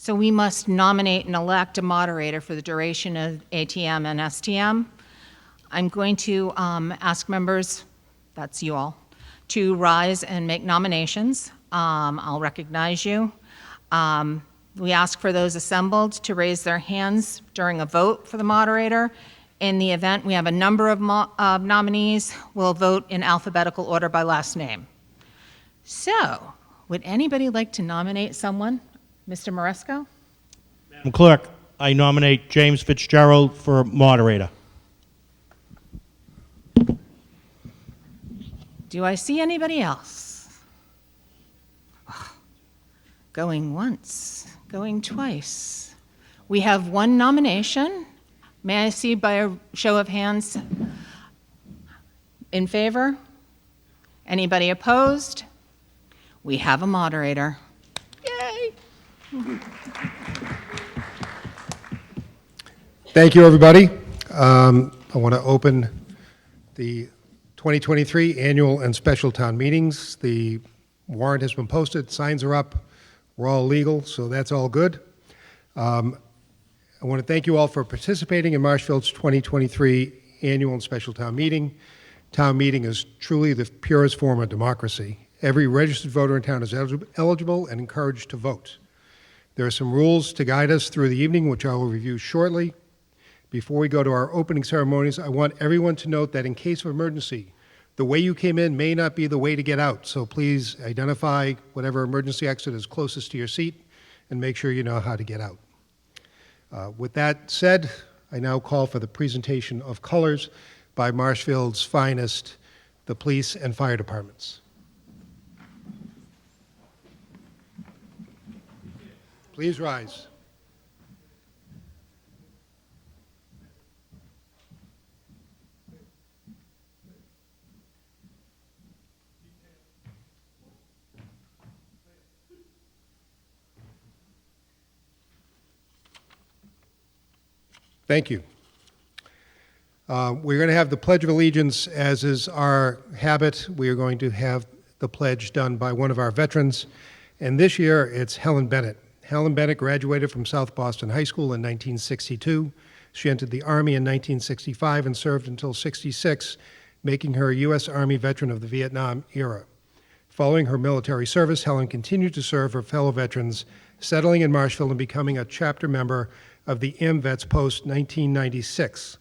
So we must nominate and elect a moderator for the duration of ATM and STM. I'm going to ask members, that's you all, to rise and make nominations. I'll recognize you. We ask for those assembled to raise their hands during a vote for the moderator. In the event we have a number of nominees, we'll vote in alphabetical order by last name. So, would anybody like to nominate someone? Mr. Maresco? Madam Clerk, I nominate James Fitzgerald for moderator. Do I see anybody else? Going once, going twice. We have one nomination. May I see by a show of hands in favor? Anybody opposed? We have a moderator. Yay! Thank you, everybody. I want to open the 2023 annual and special town meetings. The warrant has been posted, signs are up, we're all legal, so that's all good. I want to thank you all for participating in Marshfield's 2023 annual and special town meeting. Town meeting is truly the purest form of democracy. Every registered voter in town is eligible and encouraged to vote. There are some rules to guide us through the evening, which I will review shortly. Before we go to our opening ceremonies, I want everyone to note that in case of emergency, the way you came in may not be the way to get out, so please identify whatever emergency exit is closest to your seat and make sure you know how to get out. With that said, I now call for the presentation of colors by Marshfield's finest, the police and fire departments. Please rise. Thank you. We're going to have the Pledge of Allegiance, as is our habit. We are going to have the pledge done by one of our veterans, and this year it's Helen Bennett. Helen Bennett graduated from South Boston High School in 1962. She entered the Army in 1965 and served until '66, making her a U.S. Army veteran of the Vietnam era. Following her military service, Helen continued to serve her fellow veterans, settling in Marshfield and becoming a chapter member of the AMVETS post-1996.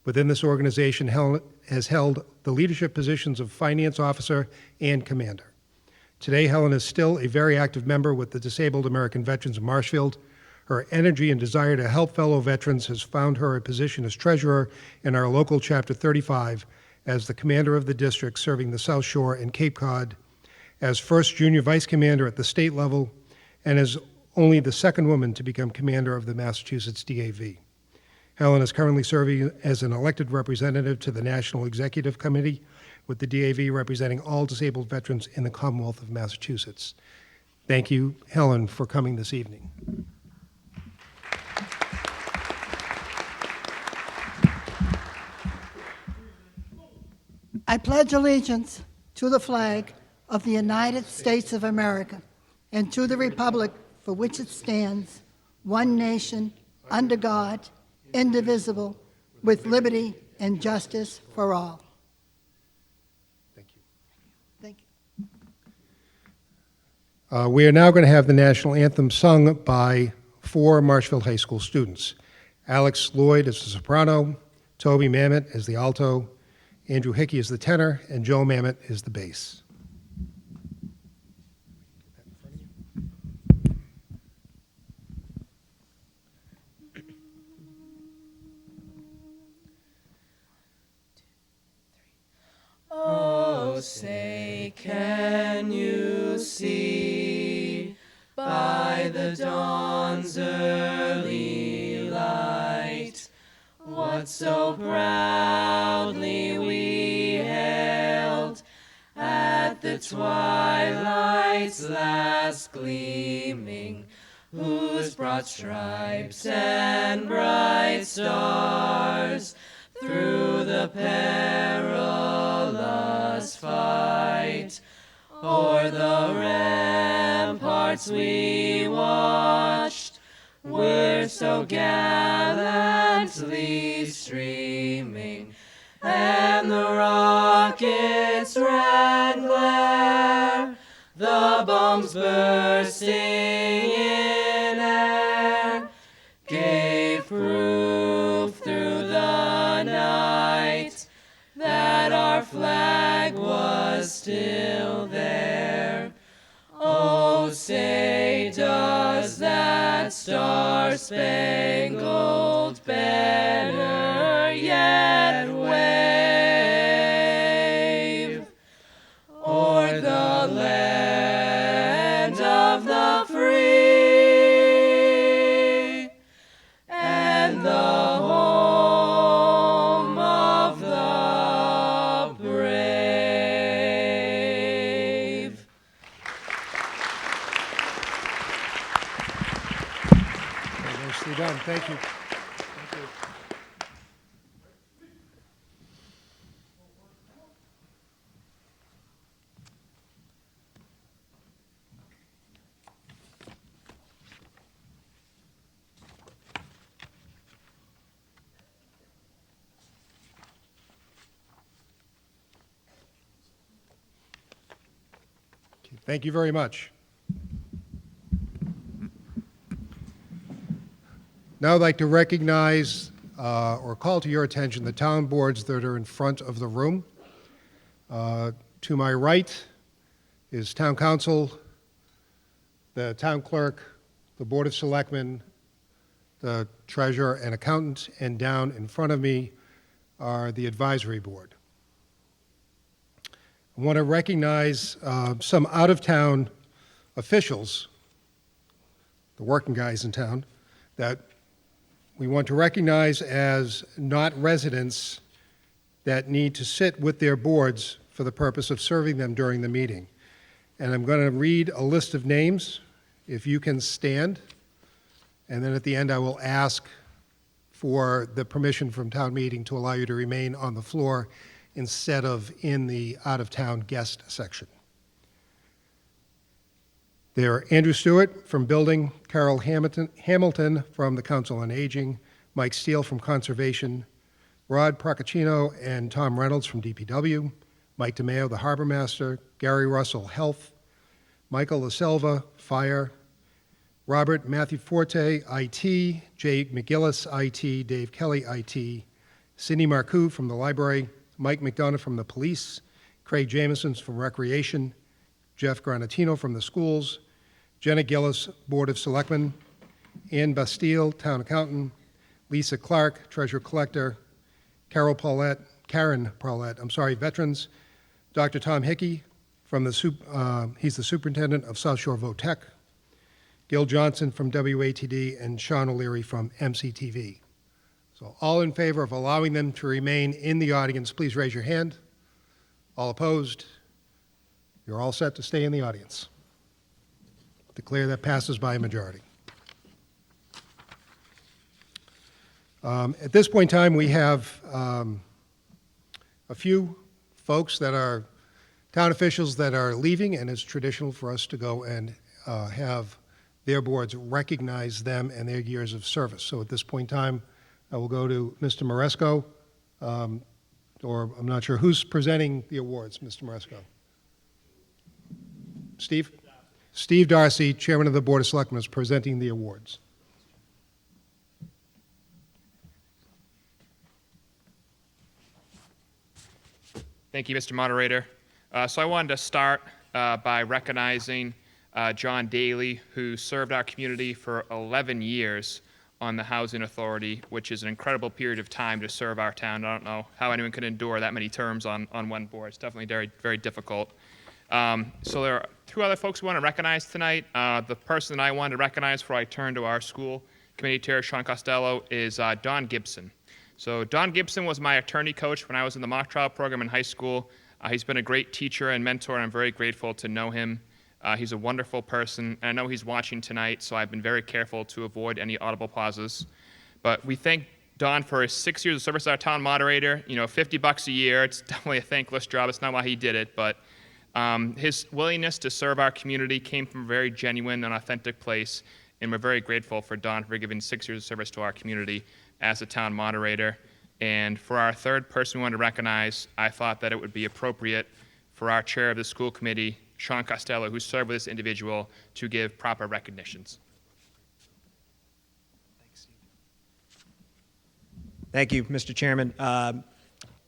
Within this organization, Helen has held the leadership positions of finance officer and commander. Today, Helen is still a very active member with the Disabled American Veterans of Marshfield. Her energy and desire to help fellow veterans has found her a position as treasurer in our local Chapter 35, as the commander of the district serving the South Shore and Cape Cod, as first junior vice commander at the state level, and as only the second woman to become commander of the Massachusetts DAV. Helen is currently serving as an elected representative to the National Executive Committee, with the DAV representing all disabled veterans in the Commonwealth of Massachusetts. Thank you, Helen, for coming this evening. I pledge allegiance to the flag of the United States of America and to the republic for which it stands, one nation, under God, indivisible, with liberty and justice for all. Thank you. Thank you. We are now going to have the national anthem sung by 4 Marshfield High School students. Alex Lloyd is the soprano, Toby Mamet is the alto, Andrew Hickey is the tenor, and Joe Mamet is the bass. Oh, say, can you see by the dawn's early light what so proudly we hailed at the twilight's last gleaming, whose broad stripes and bright stars through the perilous fight o'er the ramparts we watched, so gallantly streaming, and the rocket's red glare, the bombs bursting in air, gave proof through the night that our flag was still there. Oh, say does that star-spangled banner yet wave o'er the land of the free and the home of the brave? Very nicely done. Thank you. Thank you. Okay, thank you very much. Now I'd like to recognize or call to your attention the town boards that are in front of the room. To my right is Town Council, the Town Clerk, the Board of Selectmen, the Treasurer and Accountant, and down in front of me are the Advisory Board. I want to recognize some out-of-town officials, the working guys in town, that we want to recognize as not residents that need to sit with their boards for the purpose of serving them during the meeting. And I'm going to read a list of names, if you can stand, and then at the end I will ask for the permission from town meeting to allow you to remain on the floor instead of in the out-of-town guest section. They are Andrew Stewart from Building, Carol Hamilton from the Council on Aging, Mike Steele from Conservation, Rod Procaccino and Tom Reynolds from DPW, Mike DeMeo, the Harbor Master, Gary Russell, Health, Michael LaSelva, Fire, Robert Matthew Forte, IT, Jay McGillis, IT, Dave Kelly, IT, Cindy Marcoux from the Library, Mike McDonough from the Police, Craig Jameson from Recreation, Jeff Granatino from the Schools, Jenna Gillis, Board of Selectmen, Ann Bastille, Town Accountant, Lisa Clark, Treasurer Collector, Karen Paulette, Veterans, Dr. Tom Hickey, from the he's the Superintendent of South Shore VOTEC, Gil Johnson from WATD, and Sean O'Leary from MCTV. So all in favor of allowing them to remain in the audience, please raise your hand. All opposed? You're all set to stay in the audience. Declare that passes by a majority. At this point in time, we have a few folks that are town officials that are leaving, and it's traditional for us to go and have their boards recognize them and their years of service. So at this point in time, I will go to Mr. Maresco, or I'm not sure who's presenting the awards, Mr. Maresco. Steve? Steve Darcy, Chairman of the Board of Selectmen, is presenting the awards. Thank you, Mr. Moderator. So I wanted to start by recognizing John Daly, who served our community for 11 years on the Housing Authority, which is an incredible period of time to serve our town. I don't know how anyone could endure that many terms on one board. It's definitely very, very difficult. So there are two other folks we want to recognize tonight. The person that I wanted to recognize before I turn to our school committee chair, Sean Costello, is Don Gibson. So Don Gibson was my attorney coach when I was in the mock trial program in high school. He's been a great teacher and mentor, and I'm very grateful to know him. He's a wonderful person, and I know he's watching tonight, so I've been very careful to avoid any audible pauses. But we thank Don for his 6 years of service as our town moderator. You know, $50 a year, it's definitely a thankless job. It's not why he did it, but his willingness to serve our community came from a very genuine and authentic place, and we're very grateful for Dawn for giving 6 years of service to our community as a town moderator. And for our third person we want to recognize, I thought that it would be appropriate for our chair of the school committee, Sean Costello, who served with this individual, to give proper recognitions. Thank you, Mr. Chairman.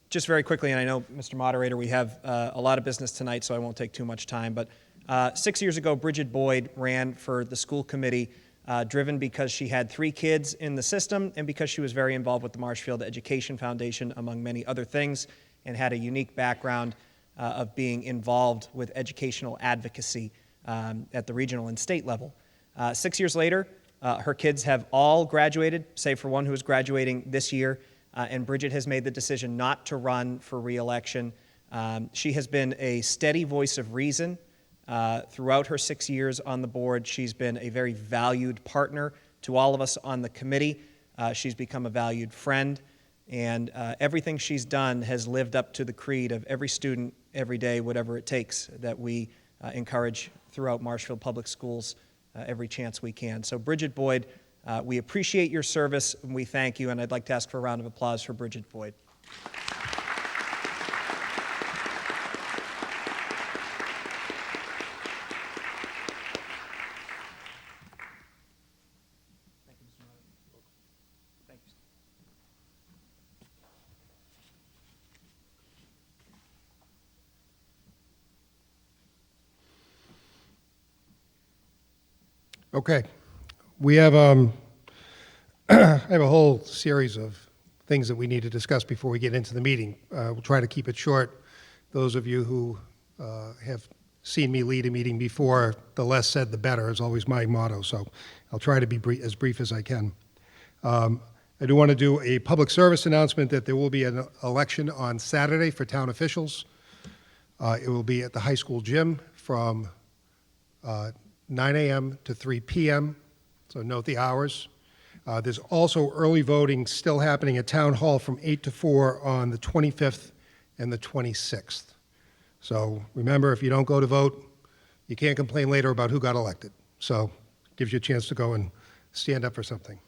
Just very quickly, and I know, Mr. Moderator, we have a lot of business tonight, so I won't take too much time, but 6 years ago, Bridget Boyd ran for the school committee, driven because she had 3 kids in the system and because she was very involved with the Marshfield Education Foundation, among many other things, and had a unique background of being involved with educational advocacy at the regional and state level. 6 years later, her kids have all graduated, save for one who is graduating this year, and Bridget has made the decision not to run for re-election. She has been a steady voice of reason throughout her 6 years on the board. She's been a very valued partner to all of us on the committee. She's become a valued friend, and everything she's done has lived up to the creed of every student, every day, whatever it takes, that we encourage throughout Marshfield Public Schools every chance we can. So Bridget Boyd, we appreciate your service, and we thank you, and I'd like to ask for a round of applause for Bridget Boyd. Okay. We have I have a whole series of things that we need to discuss before we get into the meeting. We'll try to keep it short. Those of you who have seen me lead a meeting before, the less said, the better is always my motto, so I'll try to be as brief as I can. I do want to do a public service announcement that there will be an election on Saturday for town officials. It will be at the high school gym from 9 a.m. to 3 p.m., so note the hours. There's also early voting still happening at Town Hall from 8 to 4 on the 25th and the 26th. So remember, if you don't go to vote, you can't complain later about who got elected. So it gives you a chance to go and stand up for something.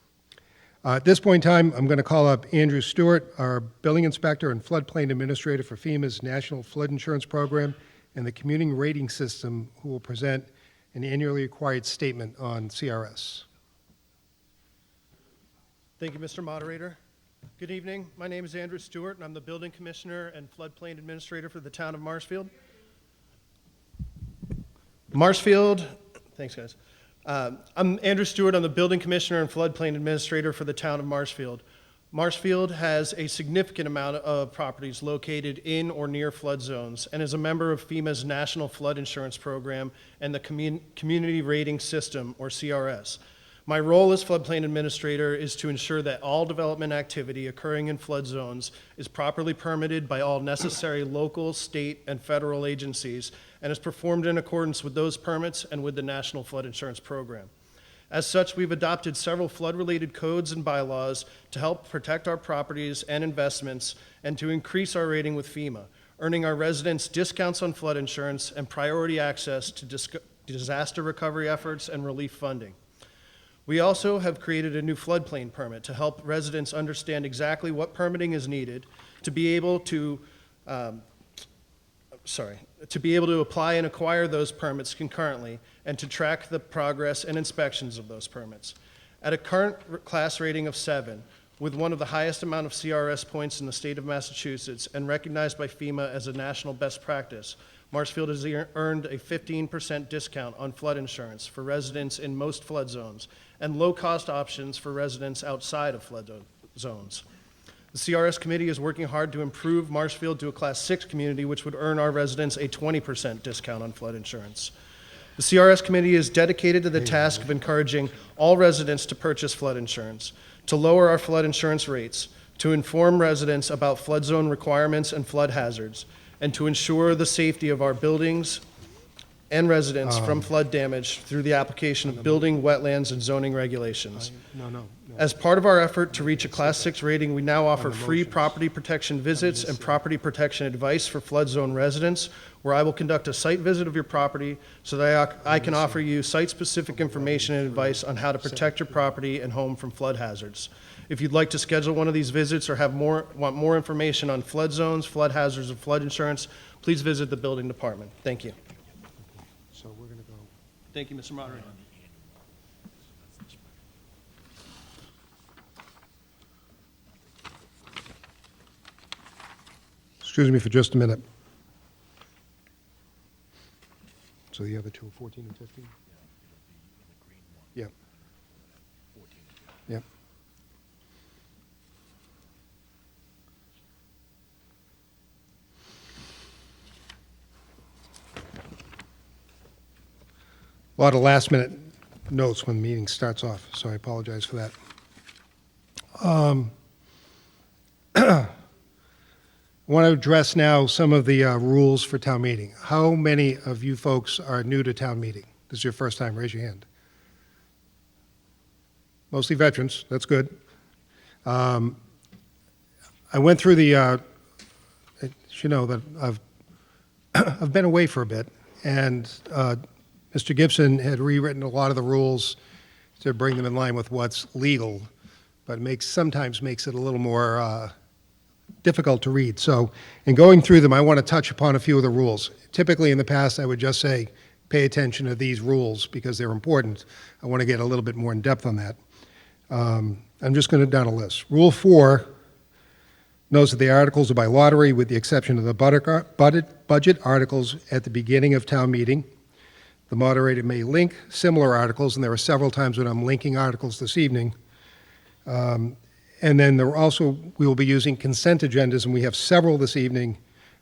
At this point in time, I'm going to call up Andrew Stewart, our Building Inspector and Floodplain Administrator for FEMA's National Flood Insurance Program and the Community Rating System, who will present an annually required statement on CRS. Thank you, Mr. Moderator. Good evening. My name is Andrew Stewart, and I'm the Building Commissioner and Floodplain Administrator for the town of Marshfield. Thanks, guys. I'm Andrew Stewart. I'm the Building Commissioner and Floodplain Administrator for the town of Marshfield. Marshfield has a significant amount of properties located in or near flood zones and is a member of FEMA's National Flood Insurance Program and the Community Rating System, or CRS. My role as floodplain administrator is to ensure that all development activity occurring in flood zones is properly permitted by all necessary local, state, and federal agencies and is performed in accordance with those permits and with the National Flood Insurance Program. As such, we've adopted several flood-related codes and bylaws to help protect our properties and investments and to increase our rating with FEMA, earning our residents discounts on flood insurance and priority access to disaster recovery efforts and relief funding. We also have created a new floodplain permit to help residents understand exactly what permitting is needed to be able to apply and acquire those permits concurrently and to track the progress and inspections of those permits. At a current class rating of 7, with one of the highest amount of CRS points in the state of Massachusetts and recognized by FEMA as a national best practice, Marshfield has earned a 15% discount on flood insurance for residents in most flood zones and low-cost options for residents outside of flood zones. The CRS committee is working hard to improve Marshfield to a Class 6 community, which would earn our residents a 20% discount on flood insurance. The CRS committee is dedicated to the task of encouraging all residents to purchase flood insurance, to lower our flood insurance rates, to inform residents about flood zone requirements and flood hazards, and to ensure the safety of our buildings and residents from flood damage through the application of building, wetlands, and zoning regulations. As part of our effort to reach a Class 6 rating, we now offer free property protection visits and property protection advice for flood zone residents, where I will conduct a site visit of your property so that I can offer you site-specific information and advice on how to protect your property and home from flood hazards. If you'd like to schedule one of these visits or want more information on flood zones, flood hazards, and flood insurance, please visit the building department. Thank you. So we're going to go. Thank you, Mr. Moderator. Excuse me for just a minute. So the other two, 14 and 15? Yeah. Yeah. A lot of last-minute notes when the meeting starts off, so I apologize for that. I want to address now some of the rules for town meeting. How many of you folks are new to town meeting? This is your first time, raise your hand. Mostly veterans, that's good. I went through the, you know, that I've been away for a bit, and Mr. Gibson had rewritten a lot of the rules to bring them in line with what's legal, but sometimes makes it a little more difficult to read. So in going through them, I want to touch upon a few of the rules. Typically in the past, I would just say, pay attention to these rules because they're important. I want to get a little bit more in depth on that. I'm just going to down a list. Rule 4 knows that the articles are by lottery with the exception of the budget articles at the beginning of town meeting. The moderator may link similar articles, and there are several times when I'm linking articles this evening. And then we will be using consent agendas, and we have several this evening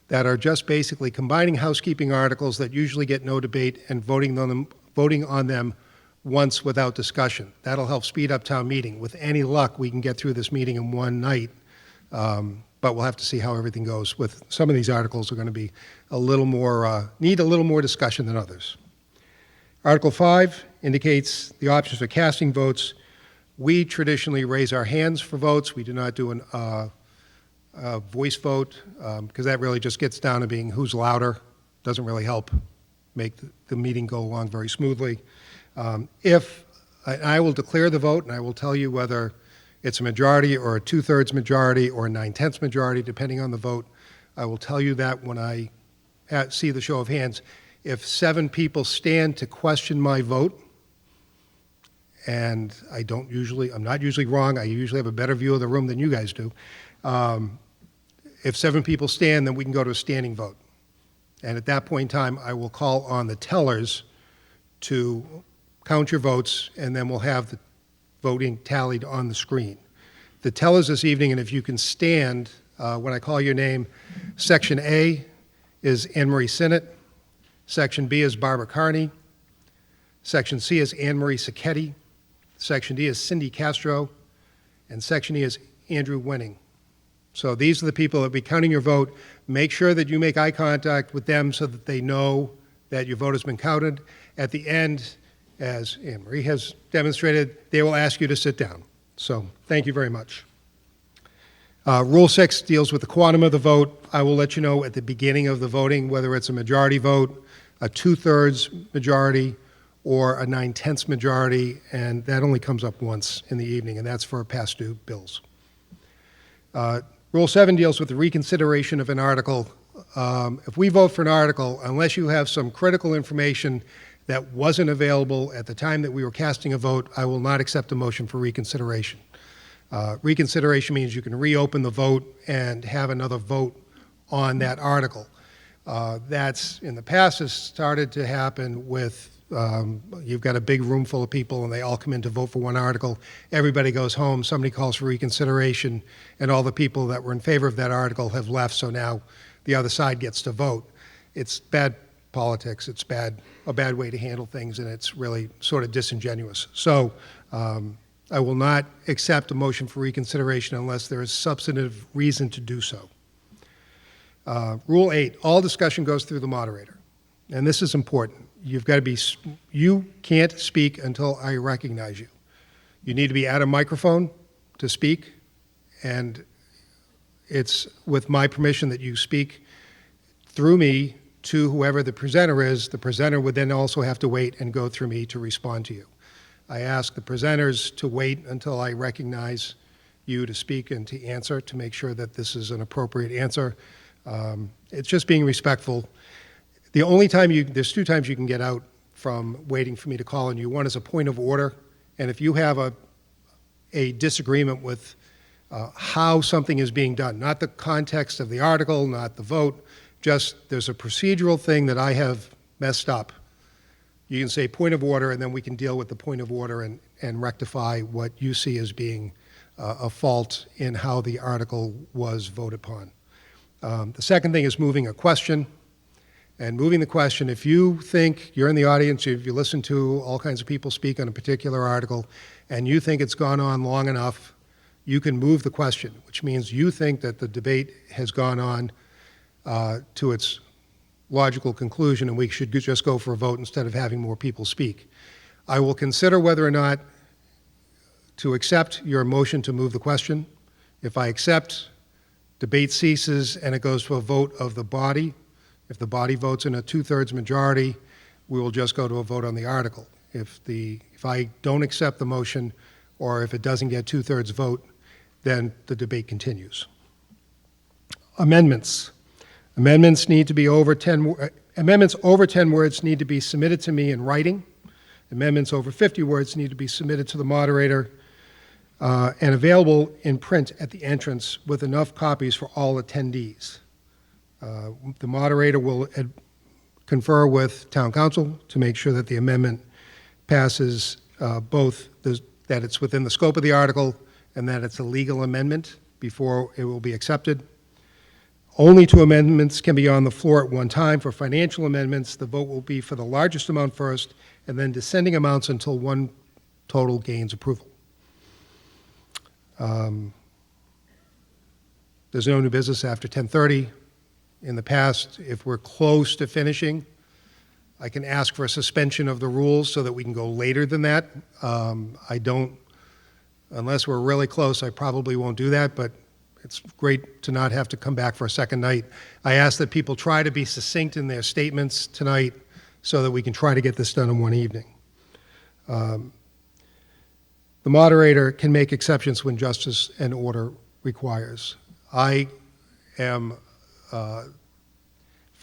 that are just basically combining housekeeping articles that usually get no debate and voting on them once without discussion. That'll help speed up town meeting. With any luck, we can get through this meeting in one night, but we'll have to see how everything goes. With some of these articles are going to be a little more, need a little more discussion than others. Article 5 indicates the options for casting votes. We traditionally raise our hands for votes. We do not do a voice vote because that really just gets down to being who's louder. Doesn't really help make the meeting go along very smoothly. I will declare the vote, and I will tell you whether it's a majority or a 2/3 majority or a 9/10 majority, depending on the vote. I will tell you that when I see the show of hands. If 7 people stand to question my vote, and I'm not usually wrong, I usually have a better view of the room than you guys do. If 7 people stand, then we can go to a standing vote. And at that point in time, I will call on the tellers to count your votes, and then we'll have the voting tallied on the screen. The tellers this evening, and if you can stand when I call your name, Section A is Anne Marie Sinnott, Section B is Barbara Carney, Section C is Anne Marie Sacchetti, Section D is Cindy Castro, and Section E is Andrew Wenning. So these are the people that will be counting your vote. Make sure that you make eye contact with them so that they know that your vote has been counted. At the end, as Anne Marie has demonstrated, they will ask you to sit down. So thank you very much. Rule 6 deals with the quantum of the vote. I will let you know at the beginning of the voting whether it's a majority vote, a 2/3 majority, or a 9/10 majority, and that only comes up once in the evening, and that's for past due bills. Rule 7 deals with the reconsideration of an article. If we vote for an article, unless you have some critical information that wasn't available at the time that we were casting a vote, I will not accept a motion for reconsideration. Reconsideration means you can reopen the vote and have another vote on that article. That's, in the past, has started to happen with, you've got a big room full of people and they all come in to vote for one article. Everybody goes home, somebody calls for reconsideration, and all the people that were in favor of that article have left, so now the other side gets to vote. It's bad politics, it's a bad way to handle things, and it's really sort of disingenuous. So I will not accept a motion for reconsideration unless there is substantive reason to do so. Rule 8, all discussion goes through the moderator. And this is important. you've got to be, you can't speak until I recognize you. You need to be at a microphone to speak, and it's with my permission that you speak through me to whoever the presenter is. The presenter would then also have to wait and go through me to respond to you. I ask the presenters to wait until I recognize you to speak and to answer, to make sure that this is an appropriate answer. It's just being respectful. The only time there's two times you can get out from waiting for me to call on you. One is a point of order, and if you have a disagreement with how something is being done, not the context of the article, not the vote, just there's a procedural thing that I have messed up. You can say point of order, and then we can deal with the point of order and rectify what you see as being a fault in how the article was voted upon. The second thing is moving a question. And moving the question, if you think you're in the audience, if you listen to all kinds of people speak on a particular article, and you think it's gone on long enough, you can move the question, which means you think that the debate has gone on to its logical conclusion, and we should just go for a vote instead of having more people speak. I will consider whether or not to accept your motion to move the question. If I accept, debate ceases and it goes to a vote of the body. If the body votes in a 2/3 majority, we will just go to a vote on the article. If I don't accept the motion, or if it doesn't get 2/3 vote, then the debate continues. Amendments. Amendments need to be amendments over 10 words need to be submitted to me in writing. Amendments over 50 words need to be submitted to the moderator and available in print at the entrance with enough copies for all attendees. The moderator will confer with town council to make sure that the amendment passes both that it's within the scope of the article and that it's a legal amendment before it will be accepted. Only 2 amendments can be on the floor at one time. For financial amendments, the vote will be for the largest amount first and then descending amounts until one total gains approval. There's no new business after 10:30. In the past, if we're close to finishing, I can ask for a suspension of the rules so that we can go later than that. Unless we're really close, I probably won't do that, but it's great to not have to come back for a second night. I ask that people try to be succinct in their statements tonight so that we can try to get this done in one evening. The moderator can make exceptions when justice and order requires. I am, for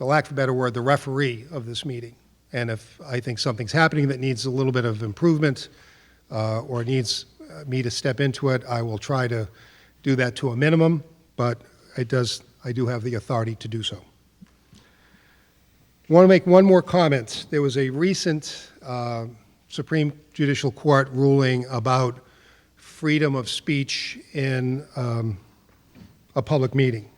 lack of a better word, the referee of this meeting. And if I think something's happening that needs a little bit of improvement or needs me to step into it, I will try to do that to a minimum, but I do have the authority to do so. I want to make one more comment. There was a recent Supreme Judicial Court ruling about freedom of speech in a public meeting.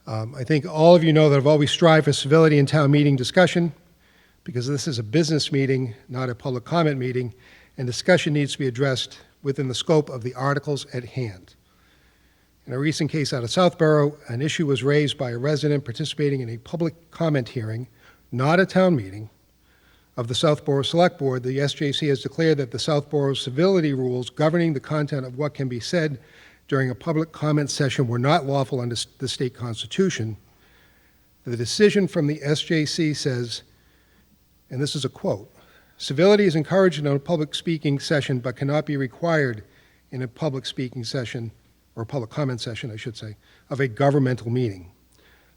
I think all of you know that I've always strived for civility in town meeting discussion because this is a business meeting, not a public comment meeting, and discussion needs to be addressed within the scope of the articles at hand. In a recent case out of Southborough, an issue was raised by a resident participating in a public comment hearing, not a town meeting, of the Southborough Select Board. The SJC has declared that the Southborough civility rules governing the content of what can be said during a public comment session were not lawful under the state constitution. The decision from the SJC says, and this is a quote, "Civility is encouraged in a public speaking session but cannot be required in a public speaking session, or public comment session, I should say, of a governmental meeting.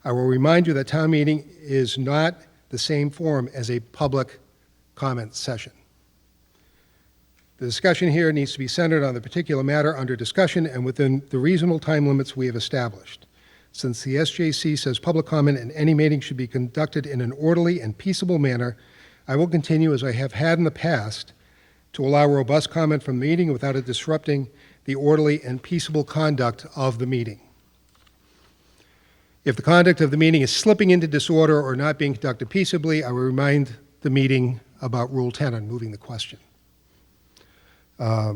I will remind you that town meeting is not the same forum as a public comment session. The discussion here needs to be centered on the particular matter under discussion and within the reasonable time limits we have established. Since the SJC says public comment in any meeting should be conducted in an orderly and peaceable manner, I will continue as I have had in the past to allow robust comment from the meeting without it disrupting the orderly and peaceable conduct of the meeting. If the conduct of the meeting is slipping into disorder or not being conducted peaceably, I will remind the meeting about Rule 10 on moving the question." At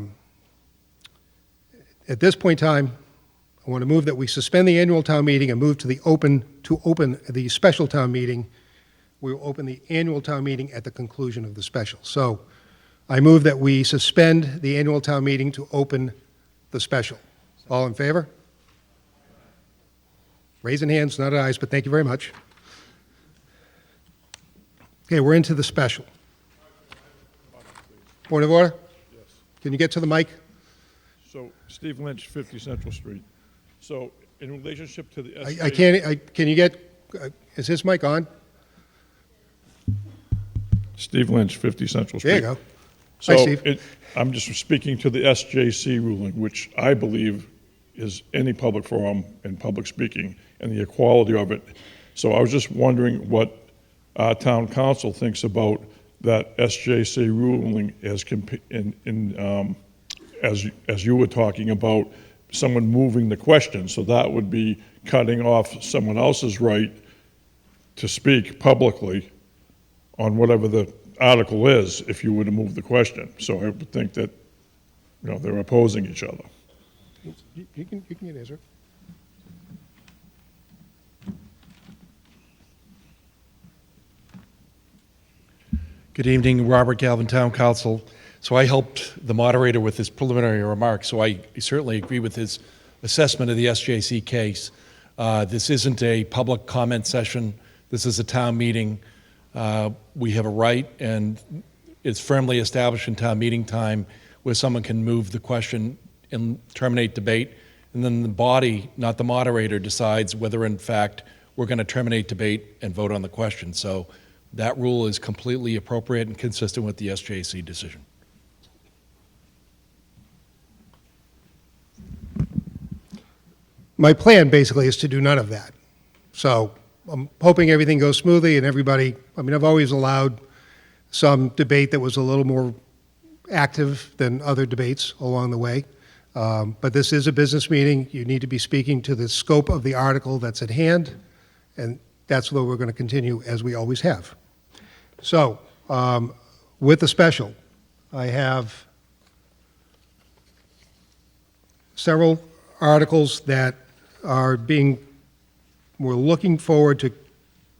this point in time, I want to move that we suspend the annual town meeting and move to open the special town meeting we will open the annual town meeting at the conclusion of the special. So I move that we suspend the annual town meeting to open the special. All in favor? Raising hands, not ayes, but thank you very much. Okay, we're into the special. Point of order? Yes. Can you get to the mic? So, Steve Lynch, 50 Central Street. So, in relationship to the SJ... I can't, can you get, is his mic on? Steve Lynch, 50 Central Street. There you go. So, Hi, Steve. I'm just speaking to the SJC ruling, which I believe is any public forum and public speaking and the equality of it. So I was just wondering what our town council thinks about that SJC ruling as you were talking about someone moving the question. So that would be cutting off someone else's right to speak publicly on whatever the article is if you were to move the question. So I would think that, they're opposing each other. You can get answer. Good evening, Robert Galvin, Town Council. So I helped the moderator with his preliminary remarks, so I certainly agree with his assessment of the SJC case. This isn't a public comment session. This is a town meeting. We have a right, and it's firmly established in town meeting time, where someone can move the question and terminate debate, and then the body, not the moderator, decides whether in fact we're going to terminate debate and vote on the question. So that rule is completely appropriate and consistent with the SJC decision. My plan basically is to do none of that. So I'm hoping everything goes smoothly and everybody, I've always allowed some debate that was a little more active than other debates along the way. But this is a business meeting. You need to be speaking to the scope of the article that's at hand, and that's where we're going to continue as we always have. So with the special, I have several articles that we're looking forward to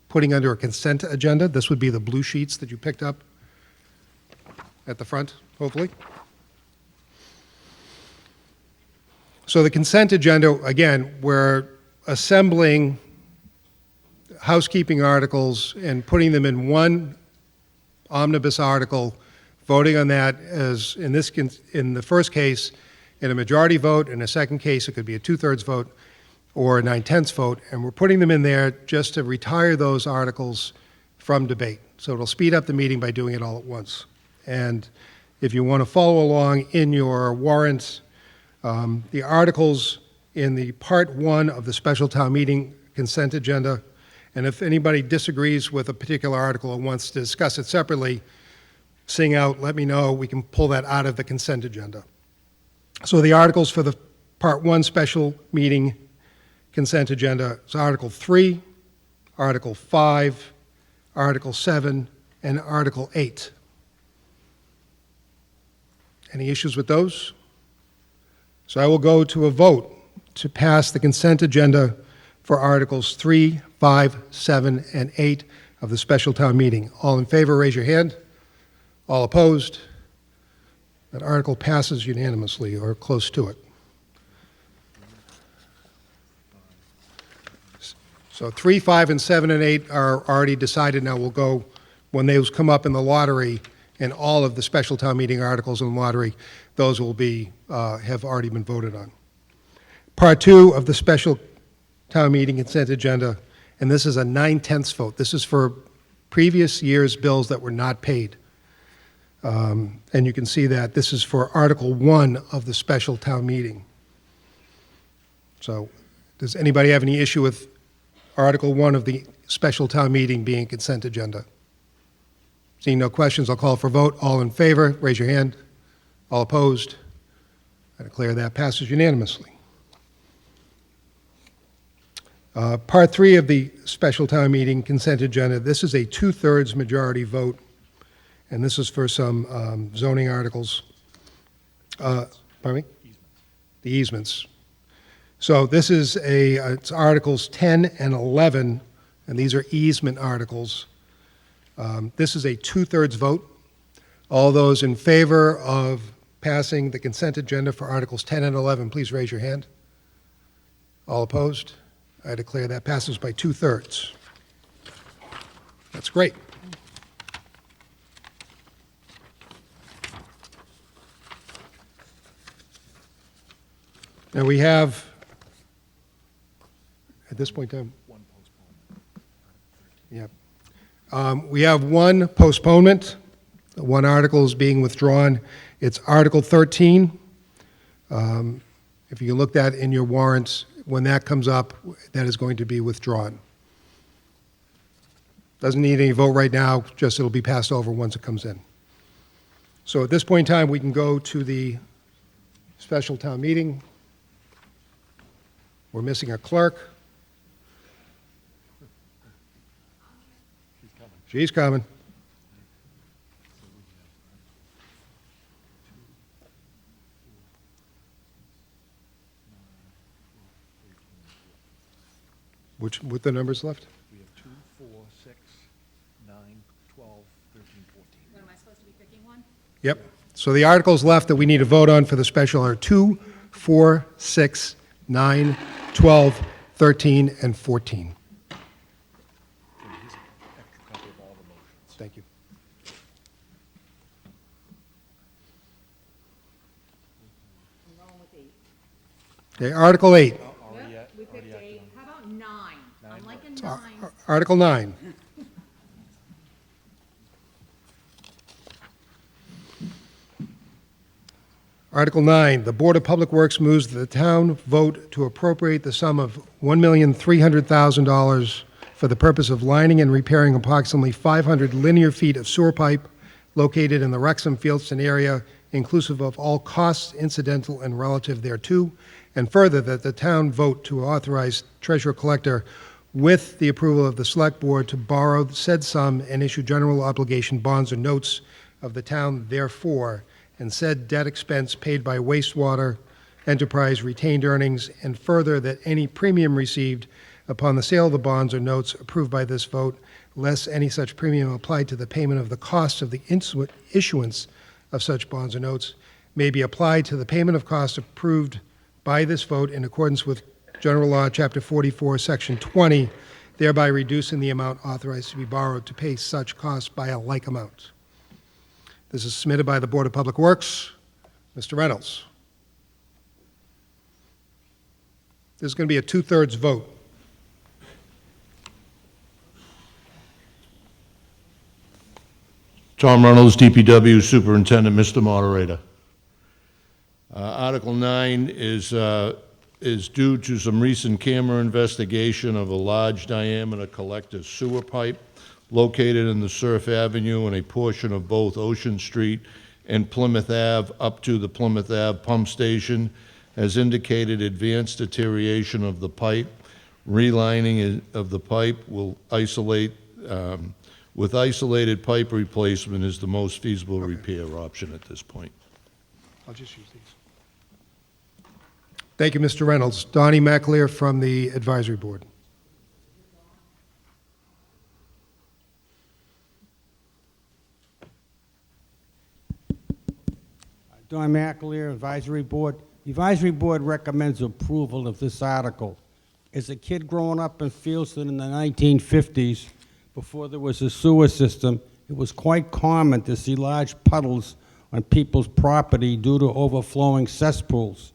putting under a consent agenda. This would be the blue sheets that you picked up at the front, hopefully. So the consent agenda, again, we're assembling housekeeping articles and putting them in one omnibus article, voting on that as, in the first case, in a majority vote. In a second case, it could be a 2/3 vote or a 9/10 vote. And we're putting them in there just to retire those articles from debate. So it'll speed up the meeting by doing it all at once. And if you want to follow along in your warrants, the articles in the Part 1 of the special town meeting consent agenda, and if anybody disagrees with a particular article and wants to discuss it separately, sing out, let me know, we can pull that out of the consent agenda. So the articles for the Part 1 special meeting consent agenda is Article 3, Article 5, Article 7, and Article 8. Any issues with those? So I will go to a vote to pass the consent agenda for Articles 3, 5, 7, and 8 of the special town meeting. All in favor, raise your hand. All opposed? That article passes unanimously, or close to it. So 3, 5, and 7, and 8 are already decided. Now we'll go, when those come up in the lottery, and all of the special town meeting articles in the lottery, those will be, have already been voted on. Part 2 of the special town meeting consent agenda, and this is a 9/10 vote. This is for previous year's bills that were not paid. And you can see that this is for Article 1 of the special town meeting. So does anybody have any issue with Article 1 of the special town meeting being consent agenda? Seeing no questions, I'll call for vote. All in favor, raise your hand. All opposed? I declare that passes unanimously. Part 3 of the special town meeting consent agenda, this is a 2/3 majority vote, and this is for some zoning articles. Pardon me? The easements. So this is it's Articles 10 and 11, and these are easement articles. This is a two-thirds vote. All those in favor of passing the consent agenda for Articles 10 and 11, please raise your hand. All opposed? I declare that passes by two-thirds. That's great. Now we have, at this point in time, we have one postponement. One article is being withdrawn. It's Article 13. If you look that in your warrants, when that comes up, that is going to be withdrawn. Doesn't need any vote right now, just it'll be passed over once it comes in. So at this point in time, we can go to the special town meeting. We're missing a clerk. She's coming. What the numbers left? We have 2, 4, 6, 9, 12, 13, 14. What, am I supposed to be picking one? Yep. So the articles left that we need to vote on for the special are 2, 4, 6, 9, 12, 13, and 14. Thank you. I'm rolling with 8. Okay, Article 8. Yep, we picked 8. How about 9? I'm liking 9. Article 9. Article 9, the Board of Public Works moves that the town vote to appropriate the sum of $1,300,000 for the purpose of lining and repairing approximately 500 linear feet of sewer pipe located in the Wrexham Fieldstone area, inclusive of all costs incidental and relative thereto, and further, that the town vote to authorize treasurer collector with the approval of the select board to borrow said sum and issue general obligation bonds or notes of the town therefore, and said debt expense paid by wastewater enterprise retained earnings, and further, that any premium received upon the sale of the bonds or notes approved by this vote, less any such premium applied to the payment of the costs of the issuance of such bonds or notes, may be applied to the payment of costs approved by this vote in accordance with General Law, Chapter 44, Section 20, thereby reducing the amount authorized to be borrowed to pay such costs by a like amount. This is submitted by the Board of Public Works. Mr. Reynolds. This is going to be a two-thirds vote. Tom Reynolds, DPW Superintendent, Mr. Moderator. Article 9 is due to some recent camera investigation of a large diameter collector sewer pipe located in the Surf Avenue and a portion of both Ocean Street and Plymouth Ave up to the Plymouth Ave pump station has indicated advanced deterioration of the pipe. Relining of the pipe will isolate, with isolated pipe replacement is the most feasible repair option at this point. I'll just use these. Thank you, Mr. Reynolds. Donnie McAleer from the Advisory Board. Don McAleer, Advisory Board. The Advisory Board recommends approval of this article. As a kid growing up in Fieldstone in the 1950s, before there was a sewer system, it was quite common to see large puddles on people's property due to overflowing cesspools.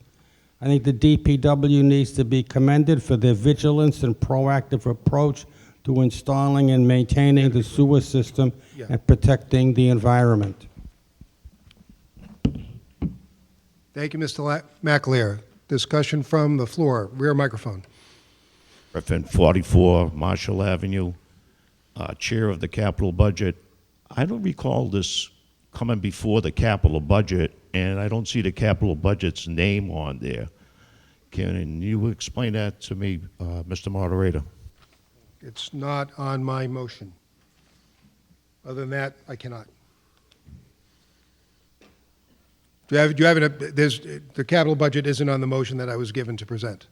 I think the DPW needs to be commended for their vigilance and proactive approach to installing and maintaining the sewer system and protecting the environment. Thank you, Mr. McAleer. Discussion from the floor. Rear microphone. Griffin, 44 Marshall Avenue, Chair of the Capital Budget. I don't recall this coming before the capital budget, and I don't see the capital budget's name on there. Can you explain that to me, Mr. Moderator? It's not on my motion. Other than that, I cannot. The capital budget isn't on the motion that I was given to present.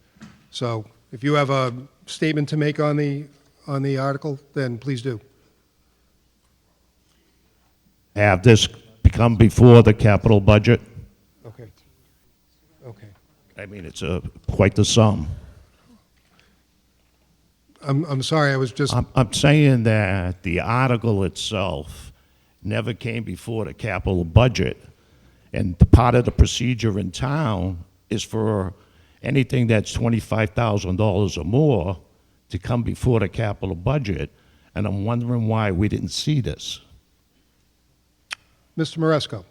So if you have a statement to make on the article, then please do. have this become before the capital budget. Okay. Okay. I mean, it's quite the sum. I'm sorry, I was just, I'm saying that the article itself never came before the capital budget, and part of the procedure in town is for anything that's $25,000 or more to come before the capital budget, and I'm wondering why we didn't see this. Mr. Maresco.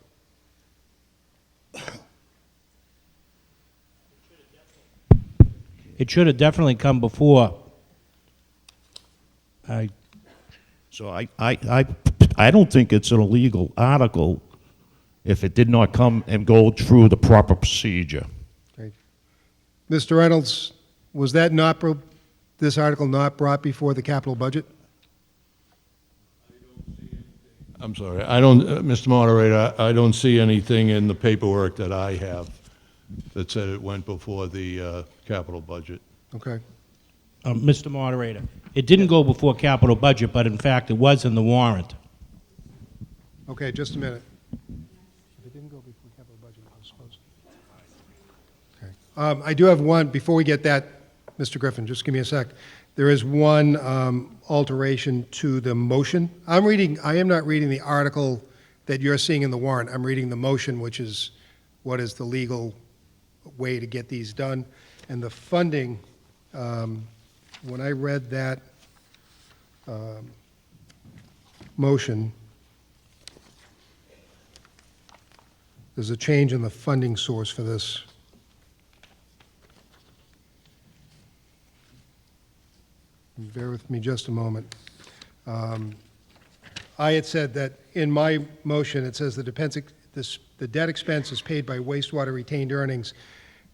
It should have definitely come before. So I don't think it's an illegal article if it did not come and go through the proper procedure. Okay. Mr. Reynolds, was that not, this article not brought before the capital budget? I'm sorry, I don't, Mr. Moderator, I don't see anything in the paperwork that I have that said it went before the capital budget. Okay. Mr. Moderator, it didn't go before capital budget, but in fact, it was in the warrant. Okay, just a minute. If it didn't go before capital budget, it was supposed to. Okay. I do have one, before we get that, Mr. Griffin, just give me a sec. There is one alteration to the motion. I am not reading the article that you're seeing in the warrant. I'm reading the motion, which is what is the legal way to get these done. And the funding, when I read that motion, there's a change in the funding source for this. Bear with me just a moment. I had said that in my motion, it says the debt expense is paid by wastewater retained earnings.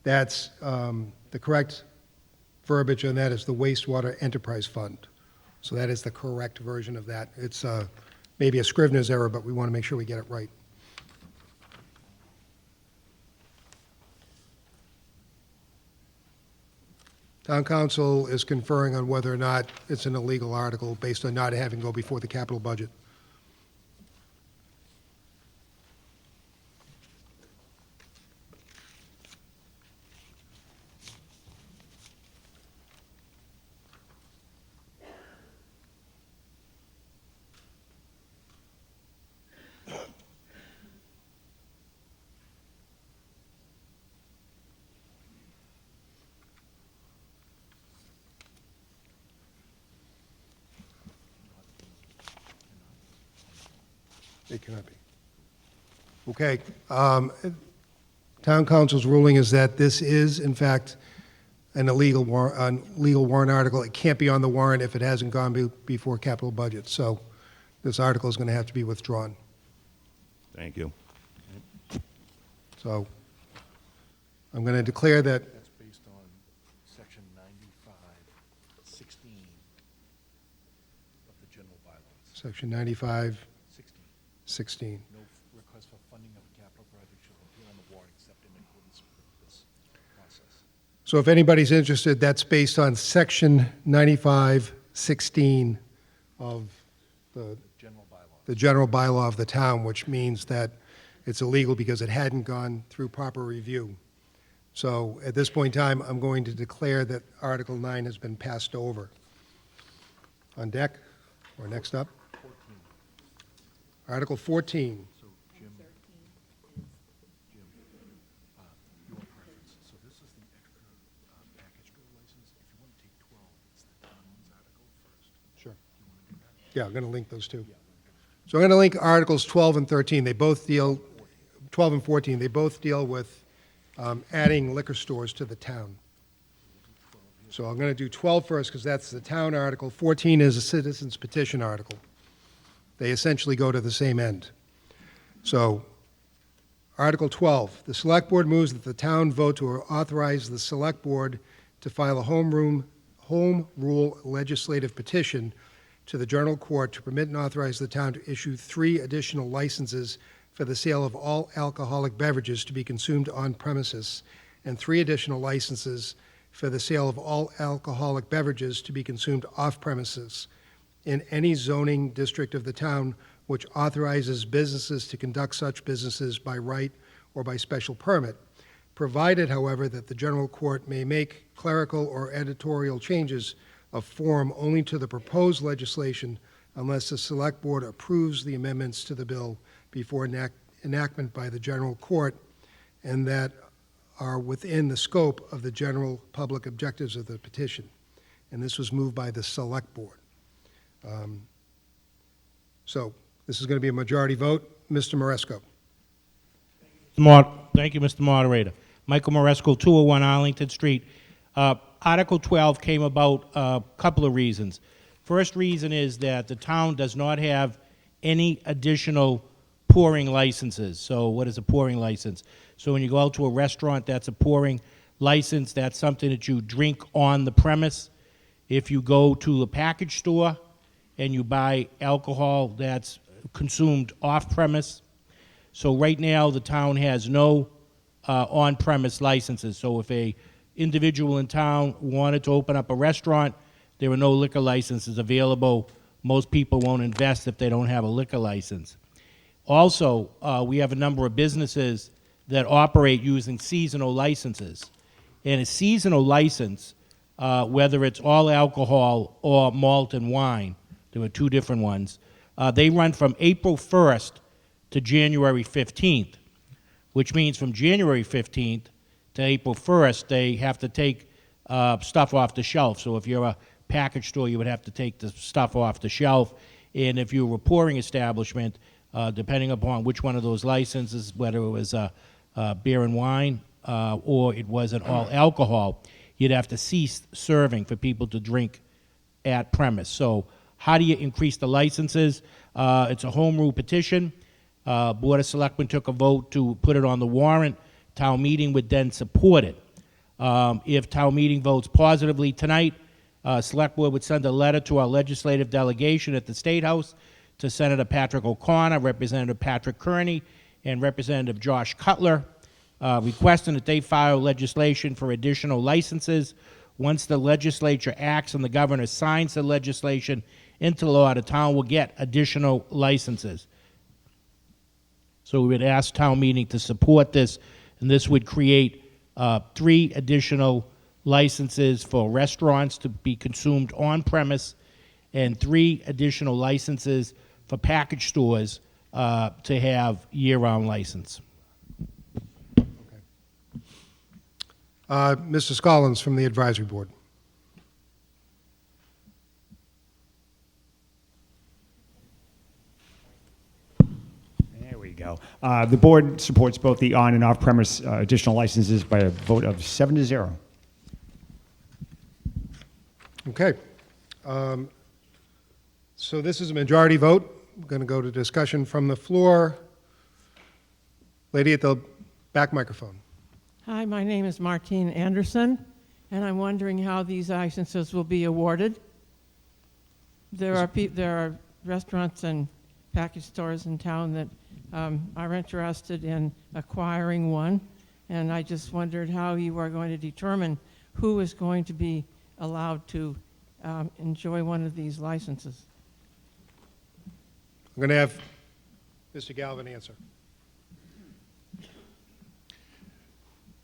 That's the correct verbiage, and that is the wastewater enterprise fund. So that is the correct version of that. It's maybe a Scrivener's error, but we want to make sure we get it right. Town council is conferring on whether or not it's an illegal article based on not having to go before the capital budget. It cannot be. Okay. Town council's ruling is that this is, in fact, an illegal warrant article. It can't be on the warrant if it hasn't gone before capital budget. So this article is going to have to be withdrawn. Thank you. So I'm going to declare that. That's based on section 95:16 of the general bylaws. Section 95, 16. 16. No request for funding of a capital project shall appear on the warrant except in accordance with this process. So if anybody's interested, that's based on section 95:16 of the General bylaws. the general bylaw of the town, which means that it's illegal because it hadn't gone through proper review. So at this point in time, I'm going to declare that Article 9 has been passed over. On deck, or next up? 14. Article 14. So Jim, your preference. So this is the extra package grow license. If you want to take 12, it's the town's article first. Sure. You want to do that? Yeah, I'm going to link those two. So I'm going to link Articles 12 and 13. They both deal, 12 and 14, they both deal with adding liquor stores to the town. So I'm going to do 12 first because that's the town article. 14 is a citizen's petition article. They essentially go to the same end. So, Article 12, the Select Board moves that the town vote to authorize the Select Board to file a home rule legislative petition to the General Court to permit and authorize the town to issue 3 additional licenses for the sale of all alcoholic beverages to be consumed on premises, and 3 additional licenses for the sale of all alcoholic beverages to be consumed off premises in any zoning district of the town which authorizes businesses to conduct such businesses by right or by special permit, provided, however, that the general court may make clerical or editorial changes of form only to the proposed legislation unless the Select Board approves the amendments to the bill before enactment by the general court, and that are within the scope of the general public objectives of the petition. And this was moved by the Select Board. So this is going to be a majority vote. Mr. Maresco. Thank you, Mr. Moderator. Michael Maresco, 201 Arlington Street. Article 12 came about a couple of reasons. First reason is that the town does not have any additional pouring licenses. So what is a pouring license? So when you go out to a restaurant, that's a pouring license. That's something that you drink on the premise. If you go to a package store and you buy alcohol, that's consumed off-premise. So right now, the town has no on-premise licenses. So if a individual in town wanted to open up a restaurant, there are no liquor licenses available. Most people won't invest if they don't have a liquor license. Also, we have a number of businesses that operate using seasonal licenses. And a seasonal license, whether it's all alcohol or malt and wine, there were two different ones, they run from April 1st to January 15th, which means from January 15th to April 1st, they have to take stuff off the shelf. So if you're a package store, you would have to take the stuff off the shelf. And if you were a pouring establishment, depending upon which one of those licenses, whether it was beer and wine or it was an all alcohol, you'd have to cease serving for people to drink at premise. So how do you increase the licenses? It's a home rule petition. Board of Selectmen took a vote to put it on the warrant. Town meeting would then support it. If town meeting votes positively tonight, Select Board would send a letter to our legislative delegation at the State House to Senator Patrick O'Connor, Representative Patrick Kearney, and Representative Josh Cutler, requesting that they file legislation for additional licenses. Once the legislature acts and the governor signs the legislation into law, the town will get additional licenses. So we would ask town meeting to support this, and this would create 3 additional licenses for restaurants to be consumed on premise and 3 additional licenses for package stores to have year-round license. Mr. Scollins from the Advisory Board. There we go. The board supports both the on and off-premise additional licenses by a vote of 7-0. Okay. So this is a majority vote. We're going to go to discussion from the floor. Lady at the back microphone. Hi, my name is Martine Anderson, and I'm wondering how these licenses will be awarded. There are restaurants and package stores in town that are interested in acquiring one, and I just wondered how you are going to determine who is going to be allowed to enjoy one of these licenses. I'm going to have Mr. Galvin answer.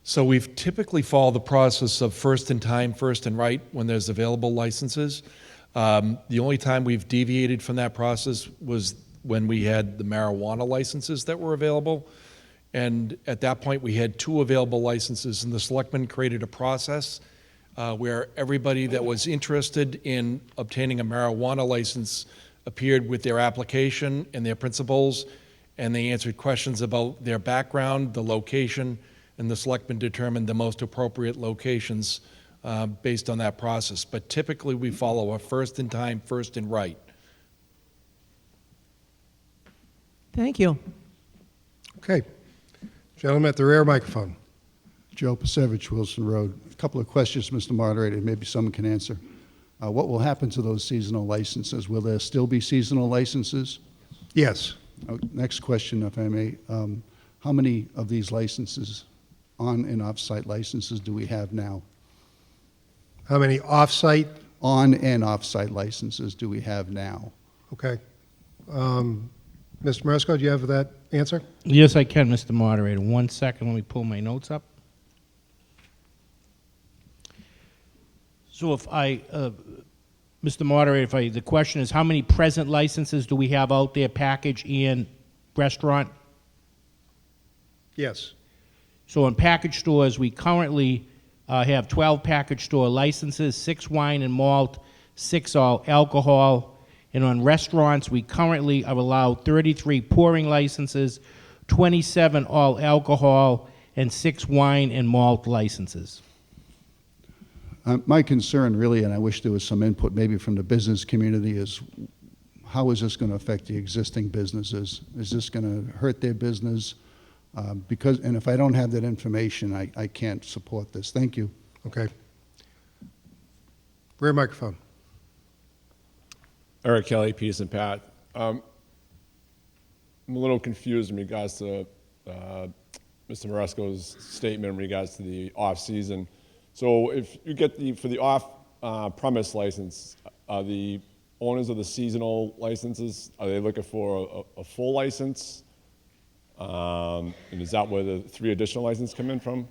So we've typically followed the process of first in time, first in right when there's available licenses. The only time we've deviated from that process was when we had the marijuana licenses that were available. And at that point, we had 2 available licenses, and the selectmen created a process where everybody that was interested in obtaining a marijuana license appeared with their application and their principals, and they answered questions about their background, the location, and the selectmen determined the most appropriate locations based on that process. But typically, we follow a first in time, first in right. Thank you. Okay. Gentleman at the rear microphone. Joe Pasevich, Wilson Road. A couple of questions, Mr. Moderator, maybe someone can answer. What will happen to those seasonal licenses? Will there still be seasonal licenses? Yes. Next question, if I may. How many of these licenses, on and off-site licenses, do we have now? How many off-site? On and off-site licenses do we have now? Okay. Mr. Maresco, do you have that answer? Yes, I can, Mr. Moderator. 1 second, let me pull my notes up. So if I, Mr. Moderator, the question is, how many present licenses do we have out there, package and restaurant? Yes. So in package stores, we currently have 12 package store licenses, 6 wine and malt, 6 all alcohol. And on restaurants, we currently are allowed 33 pouring licenses, 27 all alcohol, and 6 wine and malt licenses. My concern really, and I wish there was some input maybe from the business community, is how is this going to affect the existing businesses? Is this going to hurt their business? And if I don't have that information, I can't support this. Thank you. Okay. Rear microphone. Eric Kelly, Peterson Pat. I'm a little confused in regards to Mr. Maresco's statement in regards to the off-season. So if you get for the off-premise license, are the owners of the seasonal licenses, are they looking for a full license? And is that where the 3 additional licenses come in from?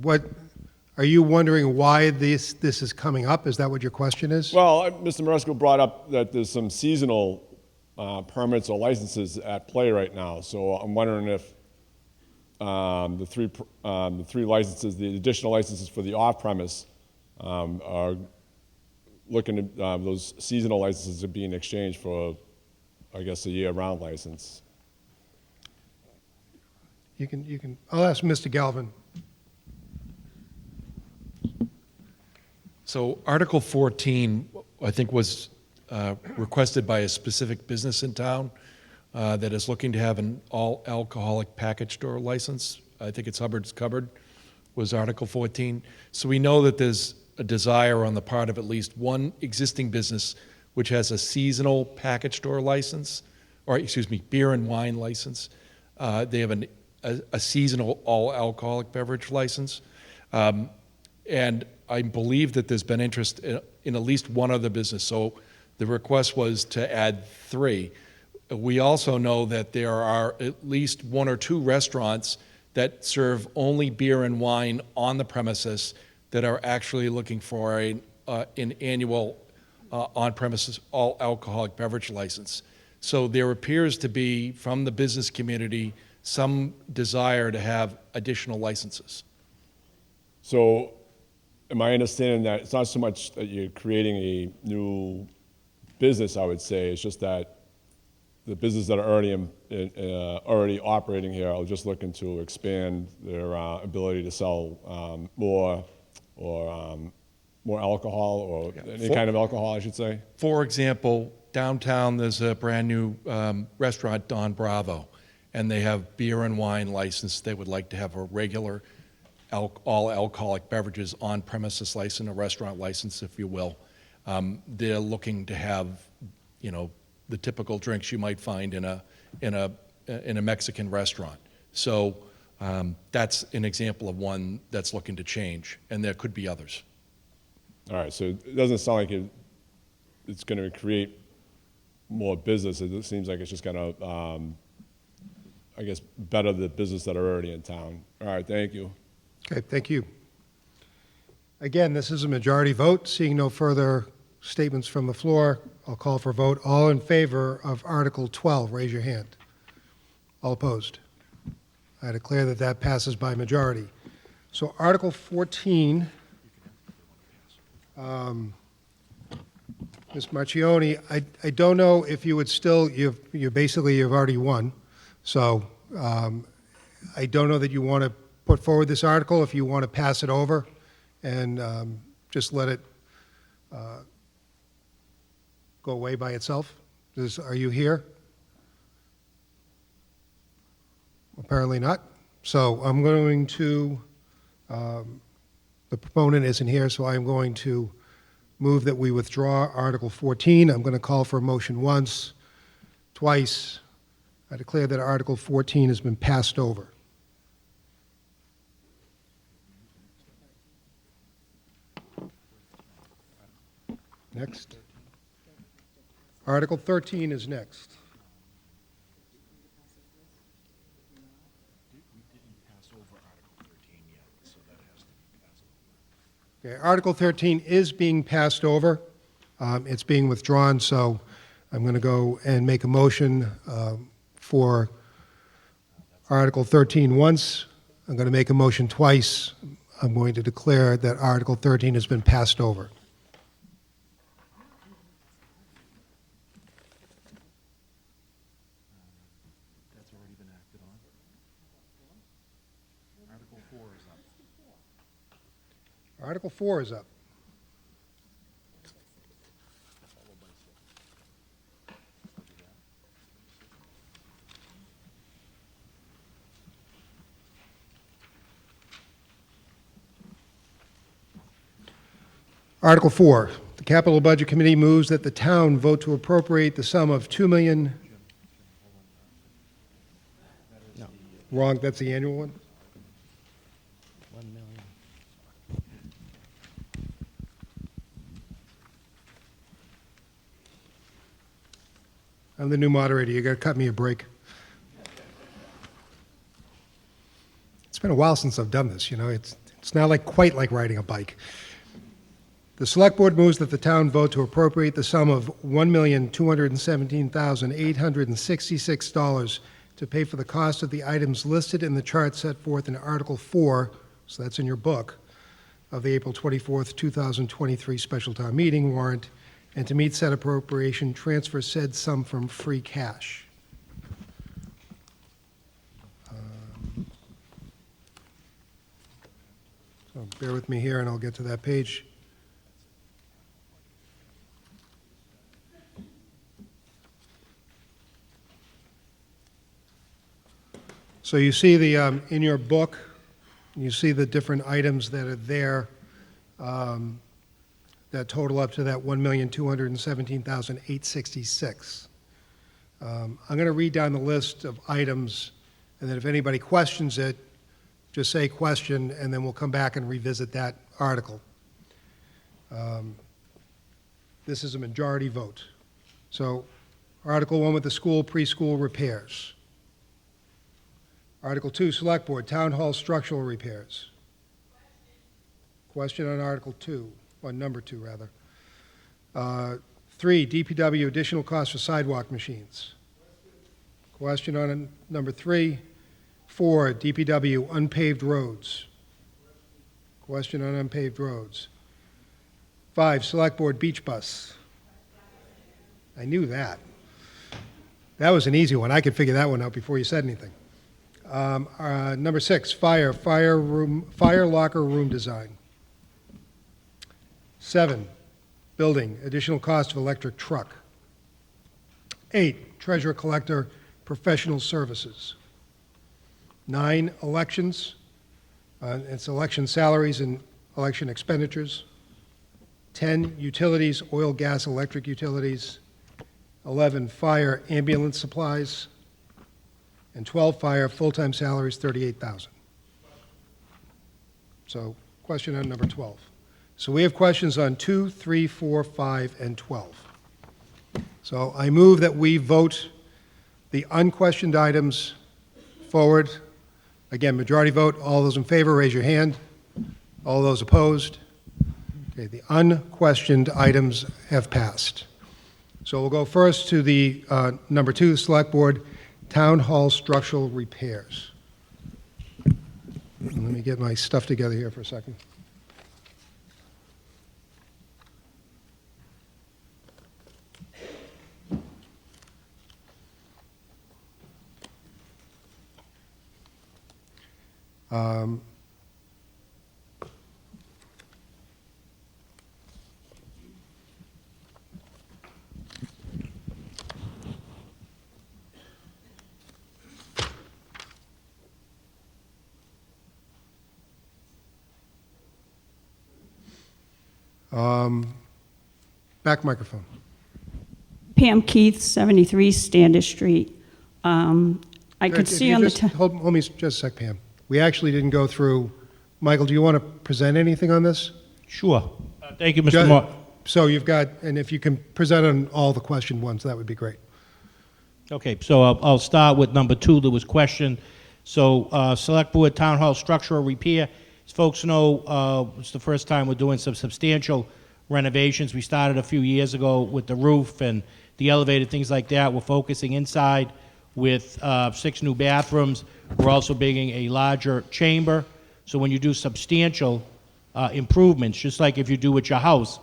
What, are you wondering why this is coming up? Is that what your question is? Well, Mr. Maresco brought up that there's some seasonal permits or licenses at play right now. So I'm wondering if the three licenses, the additional licenses for the off-premise, are looking at those seasonal licenses are being exchanged for, I guess, a year-round license. You can, I'll ask Mr. Galvin. So Article 14, I think, was requested by a specific business in town that is looking to have an all-alcoholic package store license. I think it's Hubbard's Cupboard was Article 14. So we know that there's a desire on the part of at least one existing business which has a seasonal package store license, or excuse me, beer and wine license. They have a seasonal all-alcoholic beverage license. And I believe that there's been interest in at least one other business. So the request was to add 3. We also know that there are at least 1 or 2 restaurants that serve only beer and wine on the premises that are actually looking for an annual on-premises all-alcoholic beverage license. So there appears to be, from the business community, some desire to have additional licenses. So am I understanding that it's not so much that you're creating a new business, I would say, it's just that the businesses that are already operating here are just looking to expand their ability to sell more alcohol, or any kind of alcohol, I should say? For example, downtown there's a brand new restaurant, Don Bravo, and they have beer and wine license. They would like to have a regular all alcoholic beverages on premises license, a restaurant license, if you will. They're looking to have, the typical drinks you might find in a Mexican restaurant. So that's an example of one that's looking to change, and there could be others. All right, so it doesn't sound like it's going to create more business. It seems like it's just going to, I guess, better the business that are already in town. All right, thank you. Okay, thank you. Again, this is a majority vote. Seeing no further statements from the floor, I'll call for a vote. All in favor of Article 12, raise your hand. All opposed? I declare that that passes by majority. So Article 14, Ms. Marchioni, I don't know if you would still, you've already won. So I don't know that you want to put forward this article, if you want to pass it over and just let it go away by itself. Are you here? Apparently not. So I'm going to, the proponent isn't here, so I'm going to move that we withdraw Article 14. I'm going to call for a motion once, twice. I declare that Article 14 has been passed over. Next. Article 13 is next. Okay, Article 13 is being passed over. It's being withdrawn, so I'm going to go and make a motion for Article 13 once. I'm going to make a motion twice. I'm going to declare that Article 13 has been passed over. That's already been acted on. Article 4 is up. Article 4 is up. Article 4, the Capital Budget Committee moves that the town vote to appropriate the sum of $2 million. No. Wrong, that's the annual one? 1 million. I'm the new moderator. You got to cut me a break. It's been a while since I've done this, you know. It's not quite like riding a bike. The Select Board moves that the town vote to appropriate the sum of $1,217,866 to pay for the cost of the items listed in the chart set forth in Article 4, so that's in your book, of the April 24th, 2023 special town meeting warrant, and to meet said appropriation, transfer said sum from free cash. So bear with me here, and I'll get to that page. So you see in your book, you see the different items that are there that total up to that $1,217,866. I'm going to read down the list of items, and then if anybody questions it, just say question, and then we'll come back and revisit that article. This is a majority vote. So Article 1 with the school preschool repairs. Article 2, Select Board, Town Hall structural repairs. Question on Article 2, or number 2, rather. 3, DPW additional cost for sidewalk machines. Question on number 3. 4, DPW unpaved roads. Question on unpaved roads. 5, Select Board beach bus. I knew that. That was an easy one. I could figure that one out before you said anything. Number 6, fire locker room design. 7, building, additional cost of electric truck. 8, treasurer collector professional services. 9, elections, it's election salaries and election expenditures. 10, utilities, oil, gas, electric utilities. 11, fire ambulance supplies. And 12, fire full-time salaries, $38,000. So question on number 12. So we have questions on 2, 3, 4, 5, and 12. So I move that we vote the unquestioned items forward. Again, majority vote. All those in favor, raise your hand. All those opposed? Okay, the unquestioned items have passed. So we'll go first to the number 2, Select Board, Town Hall structural repairs. Let me get my stuff together here for a second. Back microphone. Pam Keith, 73 Standish Street. I could see on the... Hold me just a sec, Pam. We actually didn't go through... Michael, do you want to present anything on this? Sure. Thank you, Mr. So you've got, and if you can present on all the questioned ones, that would be great. Okay, so I'll start with number 2 that was questioned. So, Select Board Town Hall structural repair. As folks know, it's the first time we're doing some substantial renovations. We started a few years ago with the roof and the elevator, things like that. We're focusing inside with 6 new bathrooms. We're also building a larger chamber. So when you do substantial improvements, just like if you do with your house,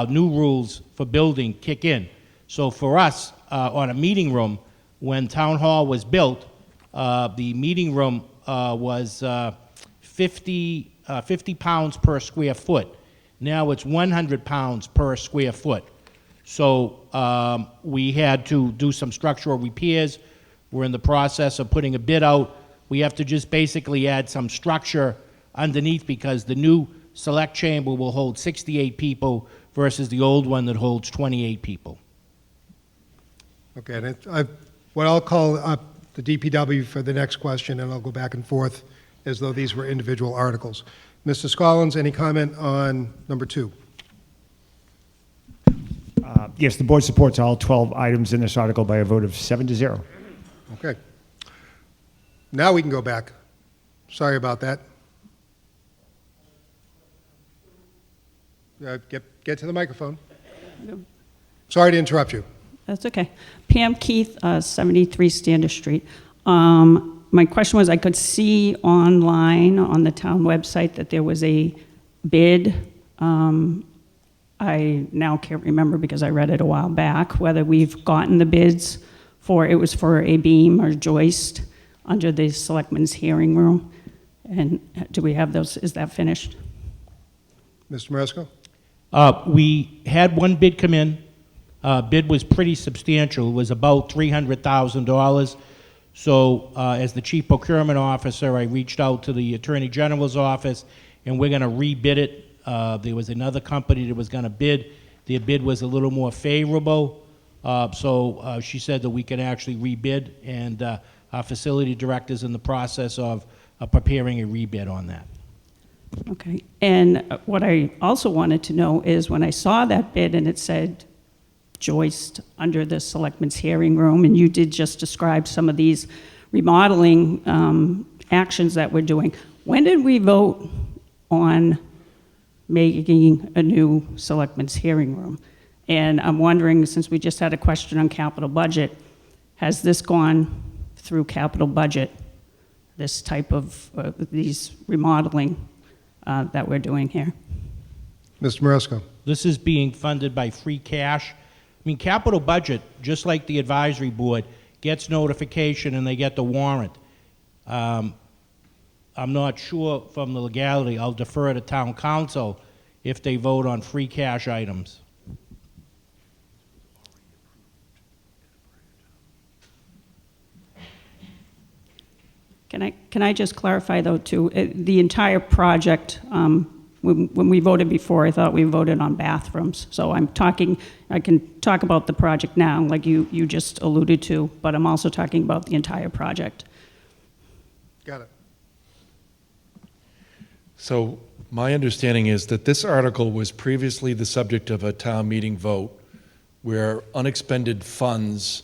new rules for building kick in. So for us, on a meeting room, when Town Hall was built, the meeting room was 50 pounds per square foot. Now it's 100 pounds per square foot. So we had to do some structural repairs. We're in the process of putting a bid out. We have to just basically add some structure underneath because the new select chamber will hold 68 people versus the old one that holds 28 people. Okay, and what I'll call up the DPW for the next question, and I'll go back and forth as though these were individual articles. Mr. Scollins, any comment on number 2? Yes, the board supports all 12 items in this article by a vote of 7-0. Okay. Now we can go back. Sorry about that. Get to the microphone. Sorry to interrupt you. That's okay. Pam Keith, 73 Standish Street. My question was, I could see online on the town website that there was a bid. I now can't remember because I read it a while back, whether we've gotten the bids for, it was for a beam or joist under the selectmen's hearing room. And do we have those? Is that finished? Mr. Maresco? We had one bid come in. Bid was pretty substantial. It was about $300,000. So as the chief procurement officer, I reached out to the attorney general's office, and we're going to rebid it. There was another company that was going to bid. Their bid was a little more favorable. So she said that we can actually rebid, and our facility director's in the process of preparing a rebid on that. Okay. And what I also wanted to know is when I saw that bid and it said joist under the selectmen's hearing room, and you did just describe some of these remodeling actions that we're doing, when did we vote on making a new selectmen's hearing room? And I'm wondering, since we just had a question on capital budget, has this gone through capital budget, this type of, these remodeling that we're doing here? Mr. Maresco? This is being funded by free cash. I mean, capital budget, just like the advisory board, gets notification and they get the warrant. I'm not sure from the legality. I'll defer to town council if they vote on free cash items. Can I just clarify though too, the entire project, when we voted before, I thought we voted on bathrooms. So I can talk about the project now, like you just alluded to, but I'm also talking about the entire project. Got it. So my understanding is that this article was previously the subject of a town meeting vote where unexpended funds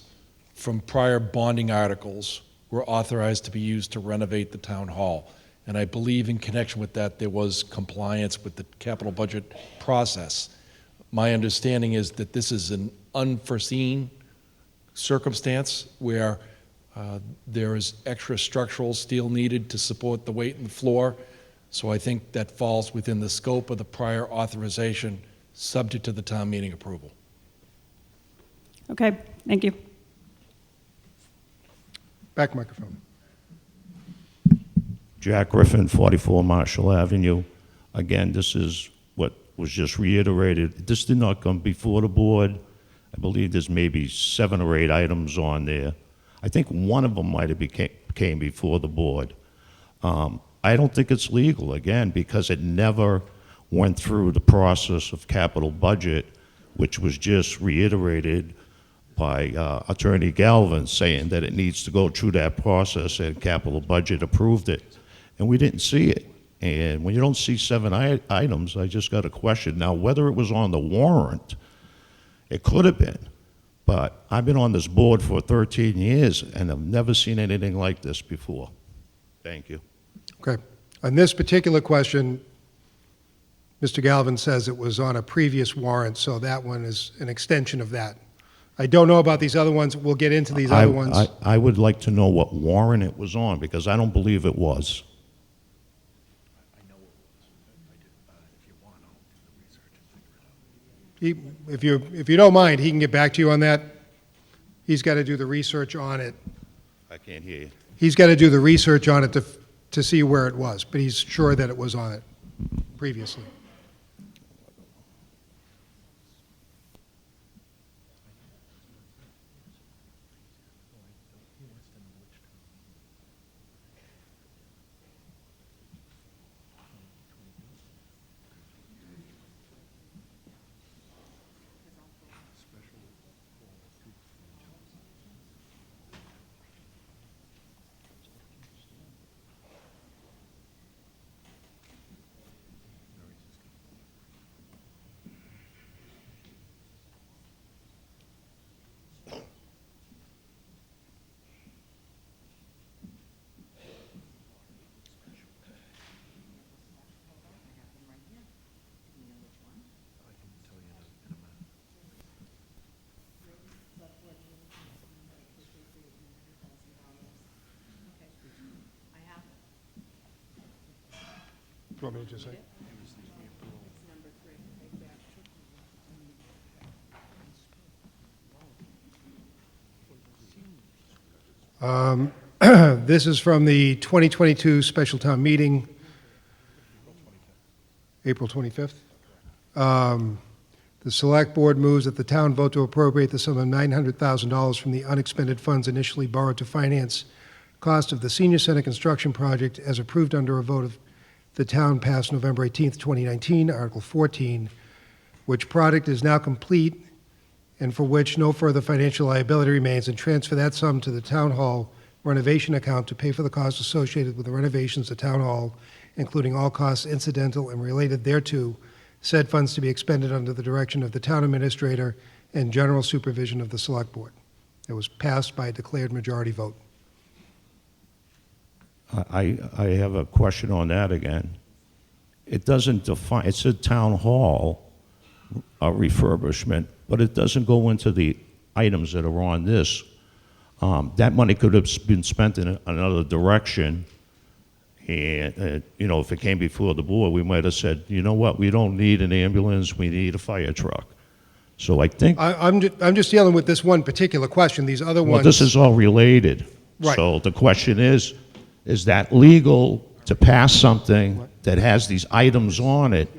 from prior bonding articles were authorized to be used to renovate the town hall. And I believe in connection with that, there was compliance with the capital budget process. My understanding is that this is an unforeseen circumstance where there is extra structural steel needed to support the weight in the floor. So I think that falls within the scope of the prior authorization, subject to the town meeting approval. Okay, thank you. Back microphone. Jack Griffin, 44 Marshall Avenue. Again, this is what was just reiterated. This did not come before the board. I believe there's maybe 7 or 8 items on there. I think one of them might have came before the board. I don't think it's legal, again, because it never went through the process of capital budget, which was just reiterated by Attorney Galvin saying that it needs to go through that process, and capital budget approved it. And we didn't see it. And when you don't see 7 items, I just got a question. Now, whether it was on the warrant, it could have been, but I've been on this board for 13 years, and I've never seen anything like this before. Thank you. Okay. On this particular question, Mr. Galvin says it was on a previous warrant, so that one is an extension of that. I don't know about these other ones. We'll get into these other ones. I would like to know what warrant it was on, because I don't believe it was. If you don't mind, he can get back to you on that. He's got to do the research on it. I can't hear you. He's got to do the research on it to see where it was, but he's sure that it was on it previously. Do you want me to just say? This is from the 2022 special town meeting, April 25th. The Select Board moves that the town vote to appropriate the sum of $900,000 from the unexpended funds initially borrowed to finance cost of the senior center construction project as approved under a vote of the town passed November 18th, 2019, Article 14, which project is now complete and for which no further financial liability remains, and transfer that sum to the town hall renovation account to pay for the costs associated with the renovations of town hall, including all costs incidental and related thereto, said funds to be expended under the direction of the town administrator and general supervision of the select board. It was passed by a declared majority vote. I have a question on that again. It doesn't define, it's a town hall refurbishment, but it doesn't go into the items that are on this. That money could have been spent in another direction, and you know, if it came before the board, we might have said, you know what, we don't need an ambulance, we need a fire truck. So I think... I'm just dealing with this one particular question. These other well, ones... this is all related. Right. So the question is that legal to pass something that has these items on it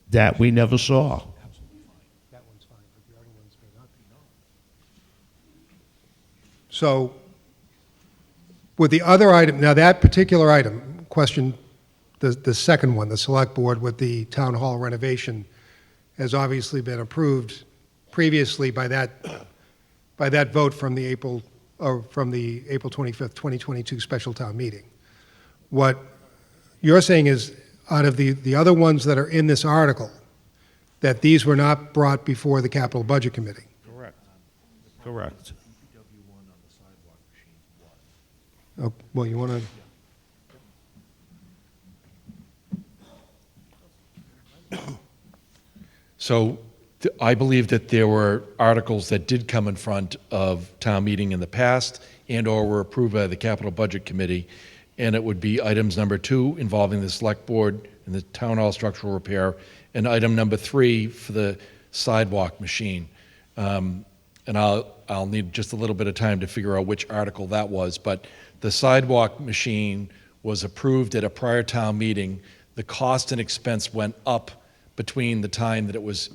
that we never saw? So with the other item, now that particular item, question, the second one, the select board with the town hall renovation, has obviously been approved previously by that vote from the April 25th, 2022 special town meeting. What you're saying is, out of the other ones that are in this article, that these were not brought before the capital budget committee. Correct. Correct. Oh, well, you want to... So I believe that there were articles that did come in front of town meeting in the past and/or were approved by the capital budget committee, and it would be items number 2 involving the select board and the town hall structural repair, and item number 3 for the sidewalk machine. And I'll need just a little bit of time to figure out which article that was, but the sidewalk machine was approved at a prior town meeting. The cost and expense went up between the time that it was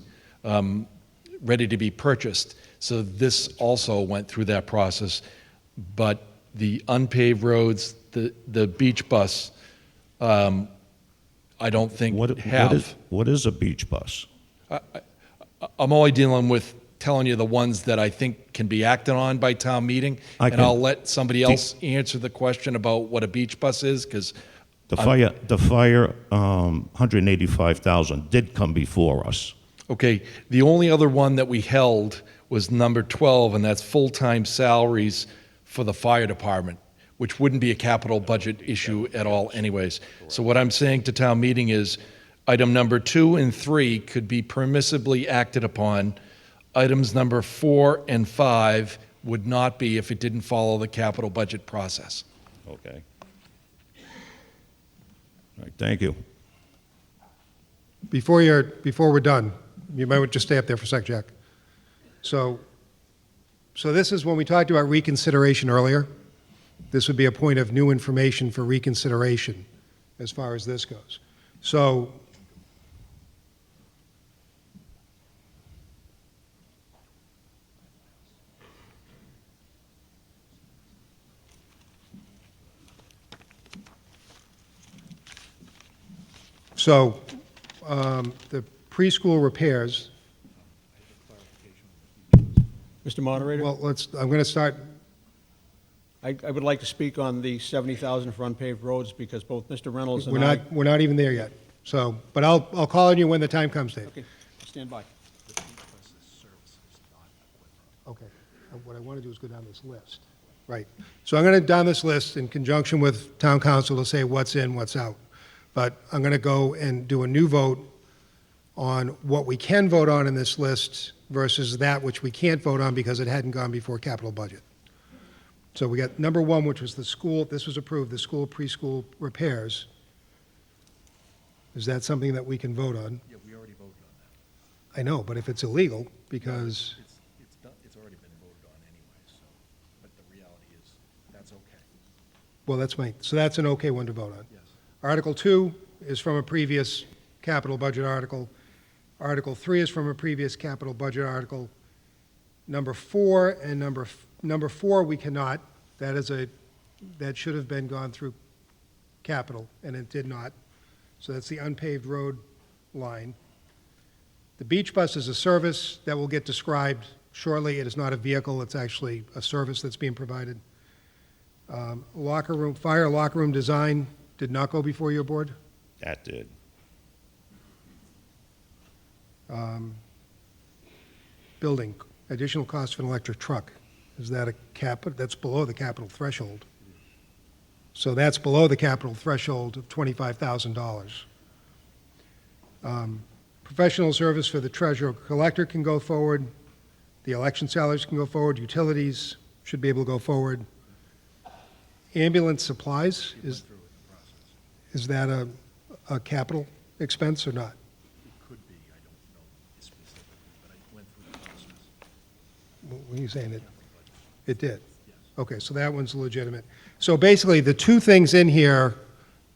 ready to be purchased. So this also went through that process. But the unpaved roads, the beach bus, I don't think have. What is a beach bus? I'm only dealing with telling you the ones that I think can be acted on by town meeting, and I'll let somebody else answer the question about what a beach bus is, because The fire, 185,000 did come before us. Okay, the only other one that we held was number 12, and that's full-time salaries for the fire department, which wouldn't be a capital budget issue at all anyways. So what I'm saying to town meeting is, item number 2 and 3 could be permissibly acted upon. Items number 4 and 5 would not be if it didn't follow the capital budget process. Okay. All right, thank you. Before we're done, you might want to just stay up there for a sec, Jack. So this is when we talked about reconsideration earlier. This would be a point of new information for reconsideration as far as this goes. So the preschool repairs. Mr. Moderator? Well, I'm going to start. I would like to speak on the 70,000 for unpaved roads because both Mr. Reynolds and We're not even there yet. So, but I'll call on you when the time comes, Dave. Okay, stand by. Okay. What I want to do is go down this list. Right. So I'm going to down this list in conjunction with town council to say what's in, what's out. But I'm going to go and do a new vote on what we can vote on in this list versus that which we can't vote on because it hadn't gone before capital budget. So we got number 1, which was the school, this was approved, the school preschool repairs. Is that something that we can vote on? Yeah, we already voted on that. I know, but if it's illegal, because, It's already been voted on anyway, so, but the reality is, that's okay. well, so that's an okay one to vote on. Yes. Article 2 is from a previous capital budget article. Article 3 is from a previous capital budget article. Number 4 and number 4 we cannot. That should have been gone through capital, and it did not. So that's the unpaved road line. The beach bus is a service that will get described shortly. It is not a vehicle, it's actually a service that's being provided. Fire locker room design did not go before your board. That did. Building, additional cost for an electric truck. Is that that's below the capital threshold. So that's below the capital threshold of $25,000. Professional service for the treasurer collector can go forward. The election salaries can go forward. Utilities should be able to go forward. Ambulance supplies, is that a capital expense or not? Could be, I don't know specifically, but I went through the process. What are you saying? It did? Okay, so that one's legitimate. So basically, the two things in here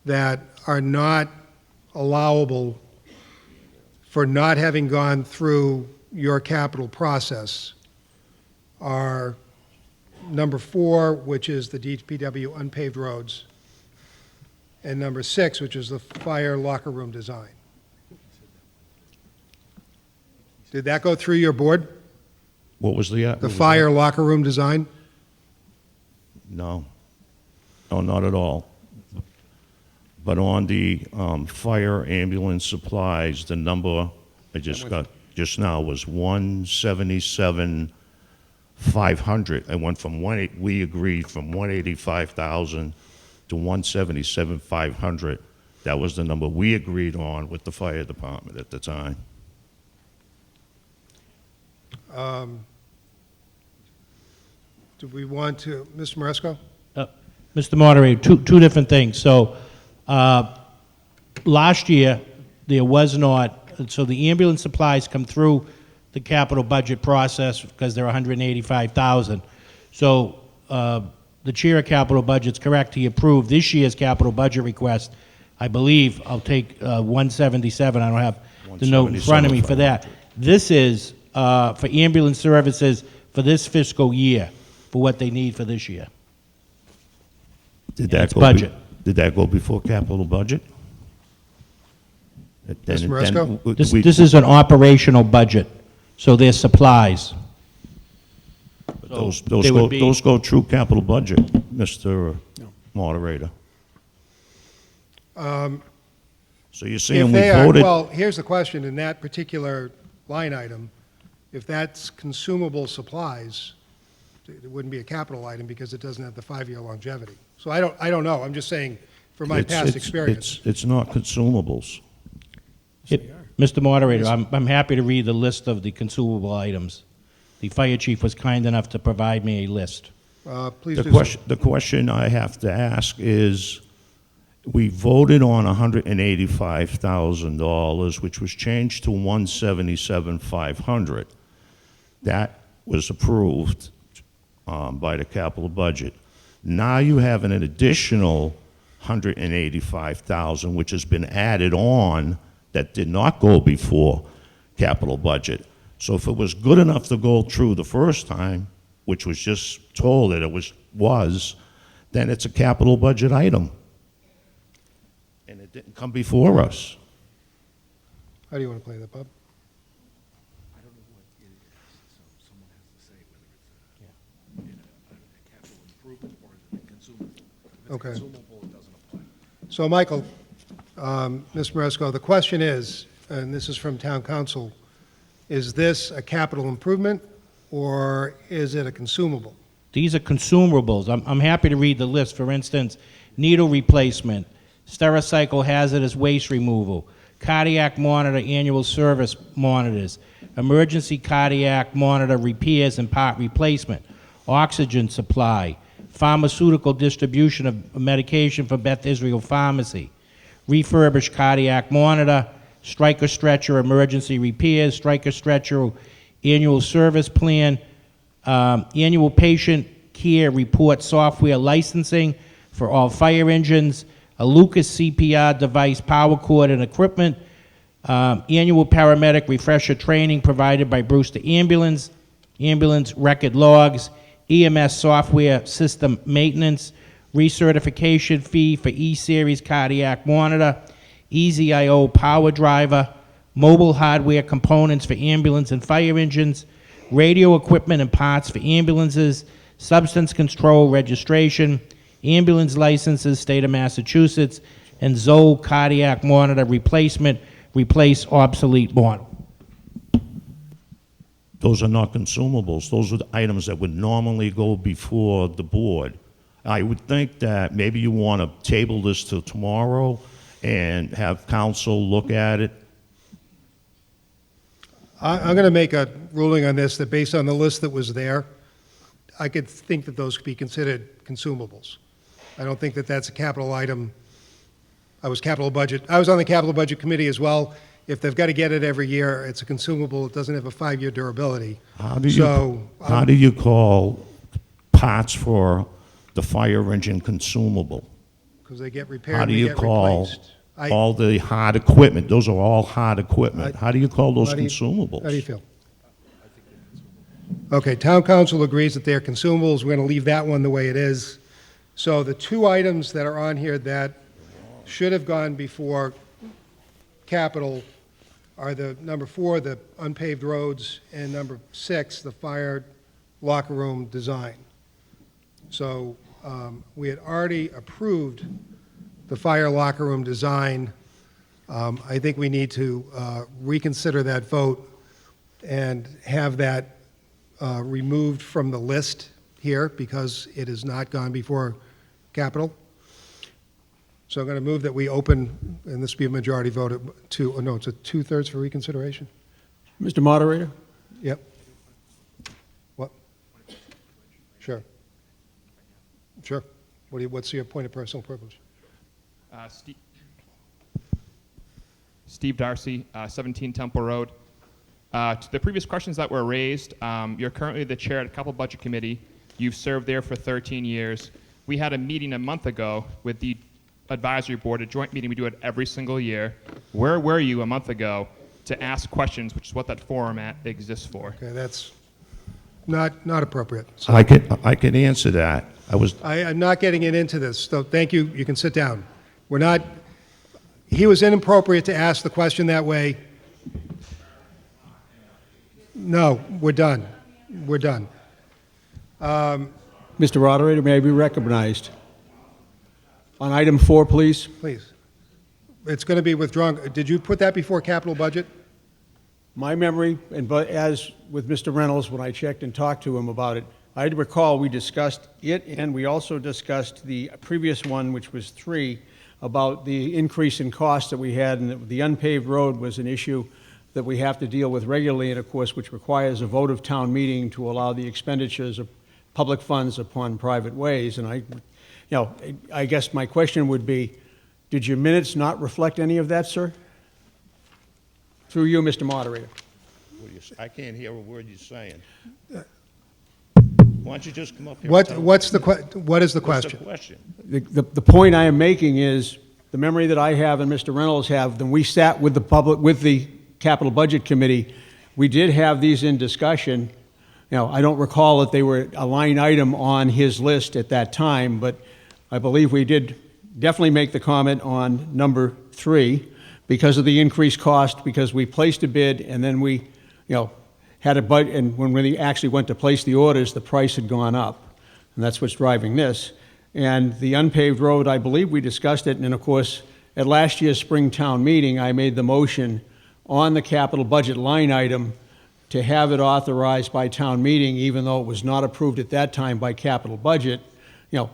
that are not allowable for not having gone through your capital process are number 4, which is the DPW unpaved roads, and number 6, which is the fire locker room design. Did that go through your board? What was the? The fire locker room design? No. No, not at all. But on the fire ambulance supplies, the number I just got just now was 177,500. I went from we agreed from 185,000 to 177,500. That was the number we agreed on with the fire department at the time. Do we want to, Mr. Maresco? Mr. Moderator, two different things. So last year, there was not, so the ambulance supplies come through the capital budget process because they're 185,000. So the chair of capital budget's correct. He approved this year's capital budget request. I believe I'll take 177. I don't have the note in front of me for that. This is for ambulance services for this fiscal year, for what they need for this year. Did that go budget. Did that go before capital budget? Mr. Maresco? This is an operational budget, so there's supplies. Those they would be- go through capital budget, Mr. Moderator. So you're saying If we they are, voted? well, here's the question, in that particular line item, if that's consumable supplies, it wouldn't be a capital item because it doesn't have the 5-year longevity. So I don't know, I'm just saying, from my past experience. It's not consumables. Mr. Moderator, I'm happy to read the list of the consumable items. The fire chief was kind enough to provide me a list. Please do so. The question I have to ask is, we voted on $185,000, which was changed to $177,500. That was approved by the capital budget. Now you have an additional $185,000, which has been added on that did not go before capital budget. So if it was good enough to go through the first time, which was just told that it was, then it's a capital budget item. And it didn't come before us. How do you want to play that, Bob? Okay. So, Michael, Ms. Maresco, the question is, and this is from Town Council, is this a capital improvement or is it a consumable? These are consumables. I'm happy to read the list. For instance, needle replacement, Stericycle hazardous waste removal, cardiac monitor annual service monitors, emergency cardiac monitor repairs and part replacement, oxygen supply, pharmaceutical distribution of medication for Beth Israel Pharmacy, refurbished cardiac monitor, Stryker stretcher emergency repairs, Stryker stretcher annual service plan, annual patient care report software licensing for all fire engines, a Lucas CPR device, power cord and equipment, annual paramedic refresher training provided by Brewster Ambulance, ambulance record logs, EMS software system maintenance, recertification fee for E-Series cardiac monitor, EasyIO power driver, mobile hardware components for ambulance and fire engines, radio equipment and parts for ambulances, substance control registration, ambulance licenses, state of Massachusetts, and Zoe cardiac monitor replacement, replace obsolete model. Those are not consumables. Those are the items that would normally go before the board. I would think that maybe you want to table this till tomorrow and have council look at it. I'm going to make a ruling on this that based on the list that was there, I could think that those could be considered consumables. I don't think that that's a capital item. I was on the capital budget committee as well. If they've got to get it every year, it's a consumable. It doesn't have a 5-year durability. How do you call parts for the fire engine consumable? Because they get repaired How and do they you get call replaced. all the hard equipment? Those are all hard equipment. How do you call those consumables? How do you feel? Okay, town council agrees that they're consumables. We're going to leave that one the way it is. So the two items that are on here that should have gone before capital are the number 4, the unpaved roads, and number 6, the fire locker room design. So we had already approved the fire locker room design. I think we need to reconsider that vote and have that removed from the list here because it has not gone before capital. So I'm going to move that we open, and this be a majority vote to, no, it's a 2/3 for reconsideration? Mr. Moderator? Yep. What? Sure. Sure. What's your point of personal privilege? Steve Darcy, 17 Temple Road. To the previous questions that were raised, you're currently the chair at a couple budget committee. You've served there for 13 years. We had a meeting a month ago with the advisory board, a joint meeting. We do it every single year. Where were you a month ago to ask questions, which is what that forum exists for? Okay, that's not appropriate. So I can answer that. I'm not getting into this, so thank you. You can sit down. He was inappropriate to ask the question that way. No, we're done. We're done. Mr. Moderator, may I be recognized? On item 4, please. Please. It's going to be withdrawn. Did you put that before capital budget? My memory, but as with Mr. Reynolds, when I checked and talked to him about it, I recall we discussed it, and we also discussed the previous one, which was 3, about the increase in cost that we had, and that the unpaved road was an issue that we have to deal with regularly, and of course, which requires a vote of town meeting to allow the expenditures of public funds upon private ways. And I guess my question would be, did your minutes not reflect any of that, sir? Through you, Mr. Moderator. I can't hear a word you're saying. Why don't you just come up here? What and tell is us? the question? What's the question? The point I am making is, the memory that I have and Mr. Reynolds have, then we sat with the Capital Budget Committee, we did have these in discussion. I don't recall that they were a line item on his list at that time, but I believe we did definitely make the comment on number 3 because of the increased cost, because we placed a bid and then we, had a budget, and when we actually went to place the orders, the price had gone up, and that's what's driving this. And the unpaved road, I believe we discussed it, and then of course, at last year's spring town meeting, I made the motion on the capital budget line item to have it authorized by town meeting, even though it was not approved at that time by capital budget,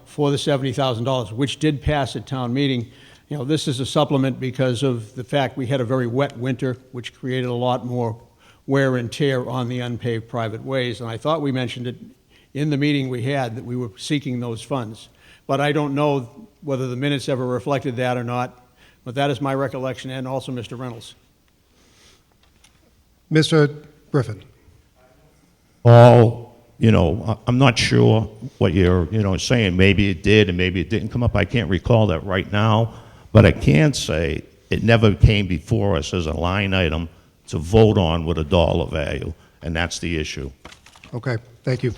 for the $70,000, which did pass at town meeting. This is a supplement because of the fact we had a very wet winter, which created a lot more wear and tear on the unpaved private ways. And I thought we mentioned it in the meeting we had that we were seeking those funds. But I don't know whether the minutes ever reflected that or not, but that is my recollection, and also Mr. Reynolds. Mr. Griffin. Paul, I'm not sure what you're, saying. Maybe it did and maybe it didn't come up. I can't recall that right now, but I can say it never came before us as a line item to vote on with a dollar value, and that's the issue. Okay, thank you.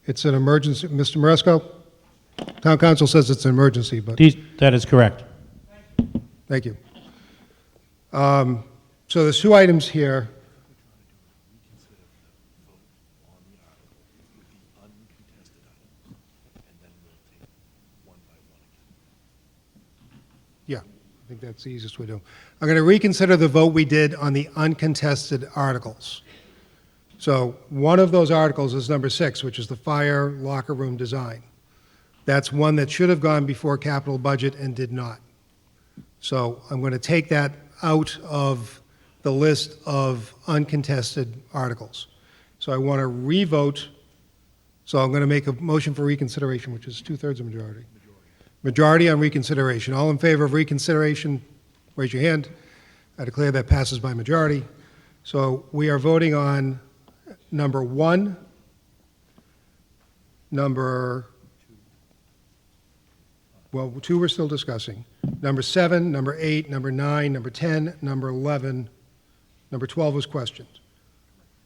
It's an emergency. Mr. Maresco? Town council says it's an emergency, but... That is correct. Thank you. So there's 2 items here. Yeah, I think that's the easiest way to do it. I'm going to reconsider the vote we did on the uncontested articles. So one of those articles is number 6, which is the fire locker room design. That's one that should have gone before capital budget and did not. So I'm going to take that out of the list of uncontested articles. So I want to revote. So I'm going to make a motion for reconsideration, which is 2/3 of majority. Majority on reconsideration. All in favor of reconsideration, raise your hand. I declare that passes by majority. So we are voting on number 1, number, 2 we're still discussing, number 7, number 8, number 9, number 10, number 11, number 12 was questioned.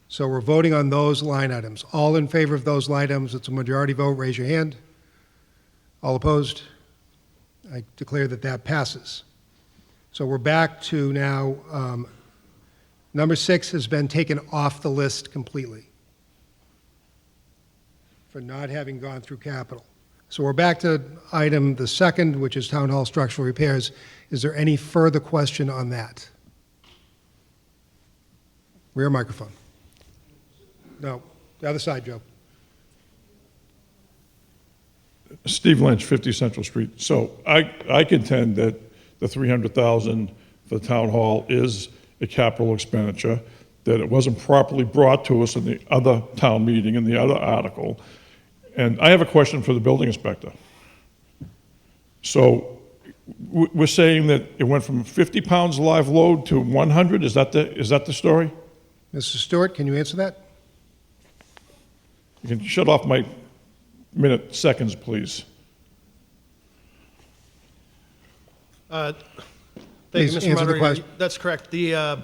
So we're voting on those line items. All in favor of those line items, it's a majority vote, raise your hand. All opposed? I declare that that passes. So we're back to now, number 6 has been taken off the list completely for not having gone through capital. So we're back to item the 2nd, which is town hall structural repairs. Is there any further question on that? Rear microphone. No, the other side, Joe. Steve Lynch, 50 Central Street. So I contend that the $300,000 for the town hall is a capital expenditure, that it wasn't properly brought to us in the other town meeting, in the other article. And I have a question for the building inspector. So we're saying that it went from 50 pounds live load to 100? Is that the story? Mr. Stewart, can you answer that? You can shut off my seconds, please. Thank Please you, Mr. answer the Moderator. question. That's correct. The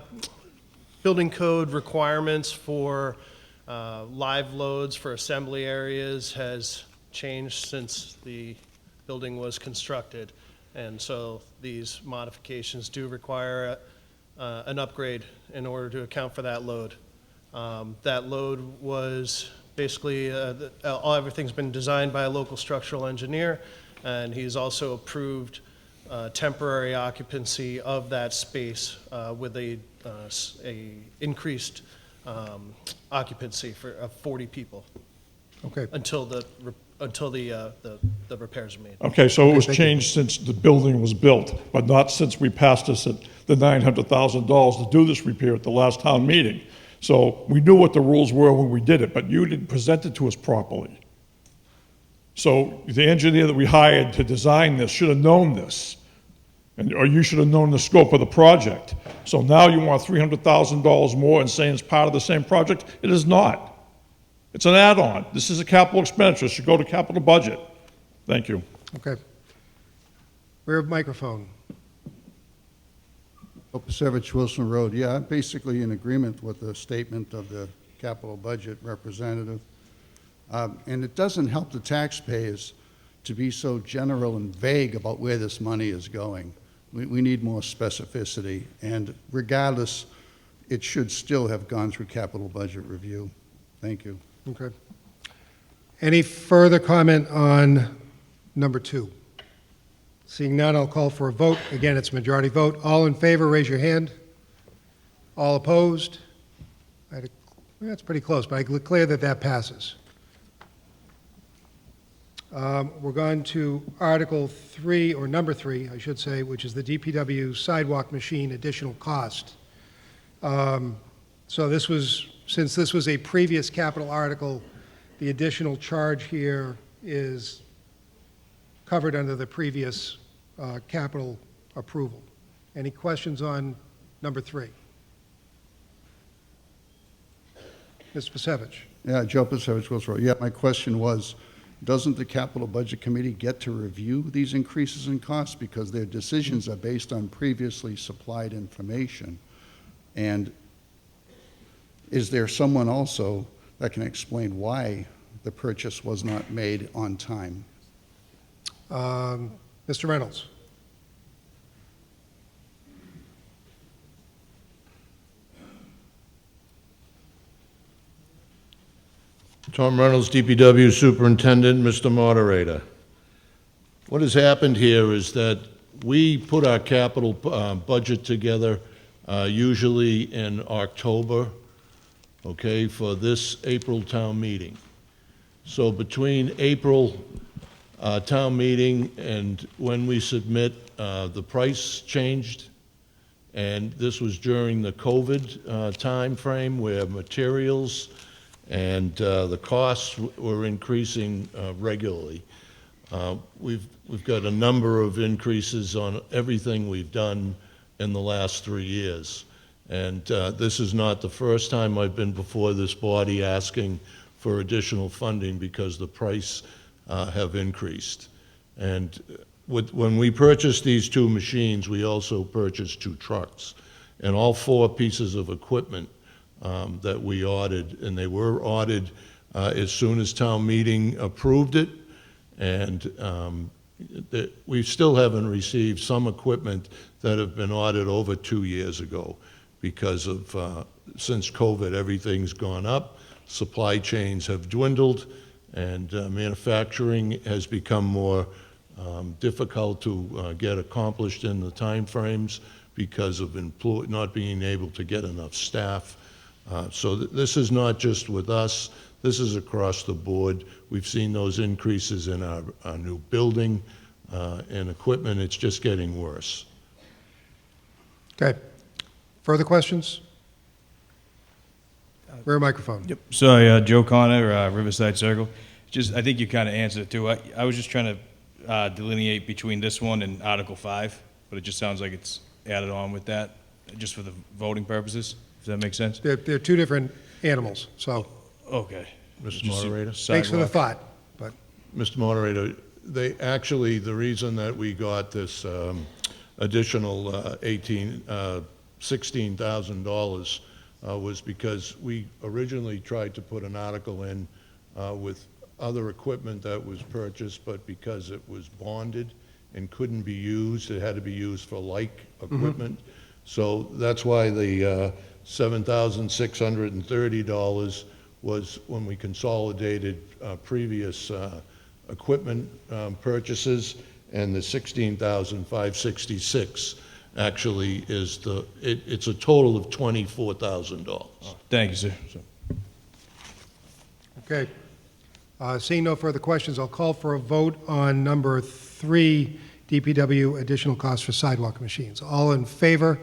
building code requirements for live loads for assembly areas has changed since the building was constructed. And so these modifications do require an upgrade in order to account for that load. That load was basically, everything's been designed by a local structural engineer, and he's also approved temporary occupancy of that space with a increased occupancy of 40 people. Okay. Until the repairs are made. Okay, so it was changed since the building was built, but not since we passed this at the $900,000 to do this repair at the last town meeting. So we knew what the rules were when we did it, but you didn't present it to us properly. So the engineer that we hired to design this should have known this, or you should have known the scope of the project. So now you want $300,000 more and saying it's part of the same project? It is not. It's an add-on. This is a capital expenditure. It should go to capital budget. Thank you. Okay. Rear microphone. Pasevich, Wilson Road. Yeah, I'm basically in agreement with the statement of the capital budget representative. And it doesn't help the taxpayers to be so general and vague about where this money is going. We need more specificity. And regardless, it should still have gone through capital budget review. Thank you. Okay. Any further comment on number 2? Seeing none, I'll call for a vote. Again, it's a majority vote. All in favor, raise your hand. All opposed? That's pretty close, but I declare that that passes. We're going to Article 3, or number 3, I should say, which is the DPW sidewalk machine additional cost. So this was, since this was a previous capital article, the additional charge here is covered under the previous capital approval. Any questions on number 3? Mr. Pasevich. Yeah, Joe Pasevich, Wilson Road. Yeah, my question was, doesn't the Capital Budget Committee get to review these increases in costs because their decisions are based on previously supplied information? And is there someone also that can explain why the purchase was not made on time? Mr. Reynolds. Tom Reynolds, DPW Superintendent. Mr. Moderator, what has happened here is that we put our capital budget together usually in October, okay, for this April town meeting. So between April town meeting and when we submit, the price changed, and this was during the COVID time frame where materials and the costs were increasing regularly. We've got a number of increases on everything we've done in the last 3 years. And this is not the first time I've been before this body asking for additional funding because the price have increased. And when we purchased these 2 machines, we also purchased 2 trucks. And all 4 pieces of equipment that we ordered, and they were ordered as soon as town meeting approved it. And we still haven't received some equipment that have been ordered over 2 years ago because of, since COVID, everything's gone up, supply chains have dwindled, and manufacturing has become more difficult to get accomplished in the time frames because of not being able to get enough staff. So this is not just with us, this is across the board. We've seen those increases in our new building and equipment. It's just getting worse. Okay. Further questions? Rear microphone. Yep. Sorry, Joe Connor, Riverside Circle. I think you kind of answered it too. I was just trying to delineate between this one and Article 5, but it just sounds like it's added on with that, just for the voting purposes. Does that make sense? They're 2 different animals, so. Okay. Mr. Moderator? Thanks for the thought. But Mr. Moderator, the reason that we got this additional $16,000 was because we originally tried to put an article in with other equipment that was purchased, but because it was bonded and couldn't be used, it had to be used for like equipment. So that's why the $7,630 was when we consolidated previous equipment purchases, and the $16,566 actually is it's a total of $24,000. Thank you, sir. Okay. Seeing no further questions, I'll call for a vote on number 3, DPW additional costs for sidewalk machines. All in favor,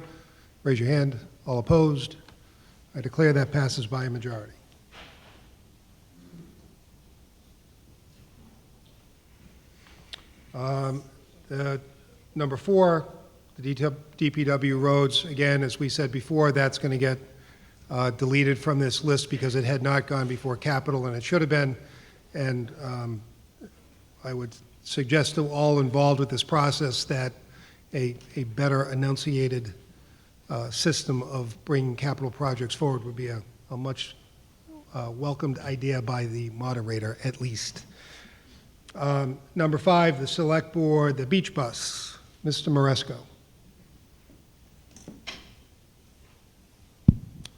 raise your hand. All opposed? I declare that passes by a majority. Number 4, the DPW roads, again, as we said before, that's going to get deleted from this list because it had not gone before capital, and it should have been. And I would suggest to all involved with this process that a better enunciated system of bringing capital projects forward would be a much welcomed idea by the moderator, at least. Number 5, the select board, the beach bus. Mr. Maresco.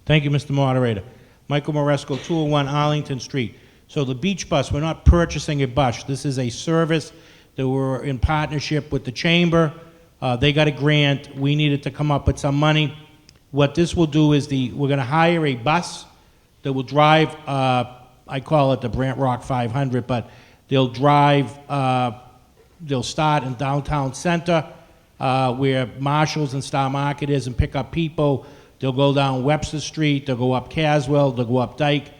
Thank you, Mr. Moderator. Michael Maresco, 201 Arlington Street. So the beach bus, we're not purchasing a bus. This is a service that we're in partnership with the chamber. They got a grant. We needed to come up with some money. What this will do is we're going to hire a bus that will drive, I call it the Brant Rock 500, but they'll drive, they'll start in downtown center where Marshalls and Star Market is and pick up people. They'll go down Webster Street, they'll go up Caswell, they'll go up Dyke,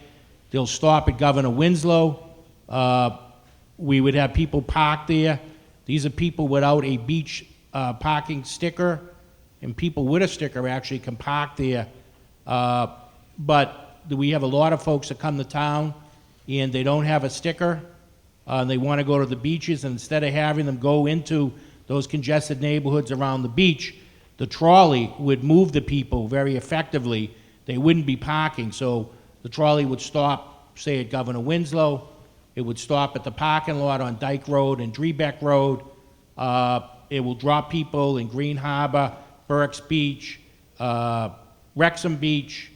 they'll stop at Governor Winslow. We would have people park there. These are people without a beach parking sticker, and people with a sticker actually can park there. But we have a lot of folks that come to town and they don't have a sticker. They want to go to the beaches, and instead of having them go into those congested neighborhoods around the beach, the trolley would move the people very effectively. They wouldn't be parking, so the trolley would stop, say, at Governor Winslow. It would stop at the parking lot on Dyke Road and Drebeck Road. It will drop people in Green Harbor, Burke's Beach, Wrexham Beach,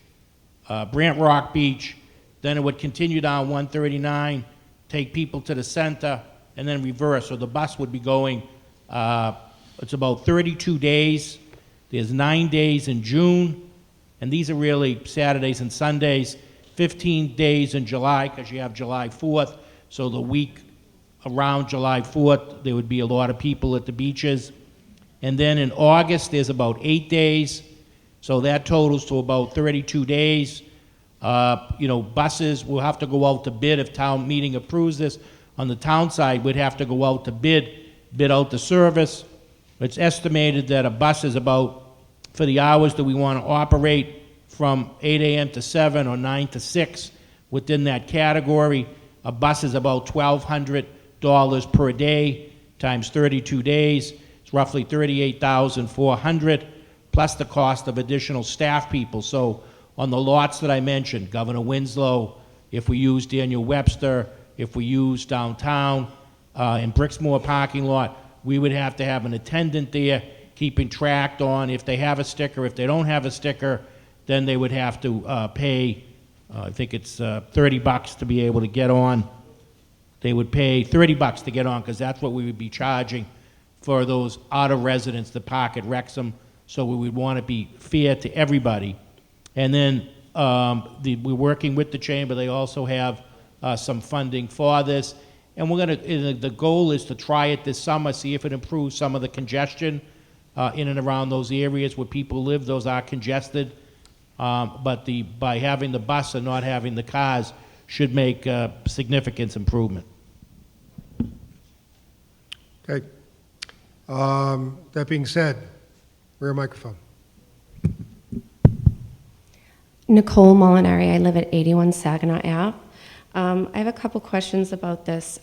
Brant Rock Beach. Then it would continue down 139, take people to the center, and then reverse. So the bus would be going, it's about 32 days. There's 9 days in June, and these are really Saturdays and Sundays. 15 days in July, because you have July 4th. So the week around July 4th, there would be a lot of people at the beaches. And then in August, there's about 8 days. So that totals to about 32 days. Buses will have to go out to bid if town meeting approves this. On the town side, we'd have to go out to bid out the service. It's estimated that a bus is about, for the hours that we want to operate, from 8 a.m. to 7 or 9 to 6, within that category, a bus is about $1,200 per day times 32 days. It's roughly $38,400, plus the cost of additional staff people. So on the lots that I mentioned, Governor Winslow, if we use Daniel Webster, if we use downtown, in Brixmore parking lot, we would have to have an attendant there keeping track on if they have a sticker. If they don't have a sticker, then they would have to pay, I think it's $30 to be able to get on. They would pay $30 to get on, because that's what we would be charging for those outer residents that park at Wrexham. So we would want to be fair to everybody. And then we're working with the chamber. They also have some funding for this. And the goal is to try it this summer, see if it improves some of the congestion in and around those areas where people live. Those are congested. But by having the bus and not having the cars should make significant improvement. Okay. That being said, rear microphone. Nicole Molinari, I live at 81 Saginaw Ave. I have a couple questions about this.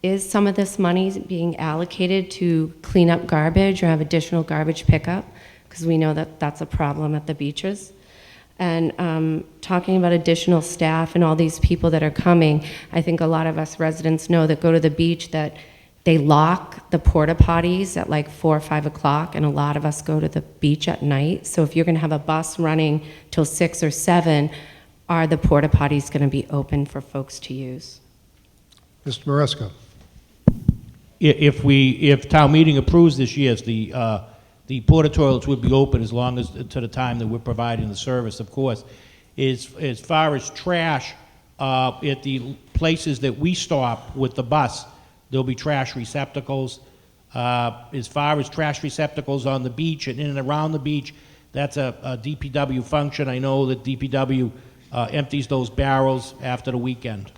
Is some of this money being allocated to clean up garbage or have additional garbage pickup? Because we know that that's a problem at the beaches. And talking about additional staff and all these people that are coming, I think a lot of us residents know that go to the beach that they lock the porta potties at like 4 or 5 o'clock, and a lot of us go to the beach at night. So if you're going to have a bus running till 6 or 7, are the porta potties going to be open for folks to use? Mr. Maresco. If town meeting approves this, yes, the porta toilets would be open as long as, to the time that we're providing the service, of course. As far as trash, at the places that we stop with the bus, there'll be trash receptacles. As far as trash receptacles on the beach and in and around the beach, that's a DPW function. I know that DPW empties those barrels after the weekend.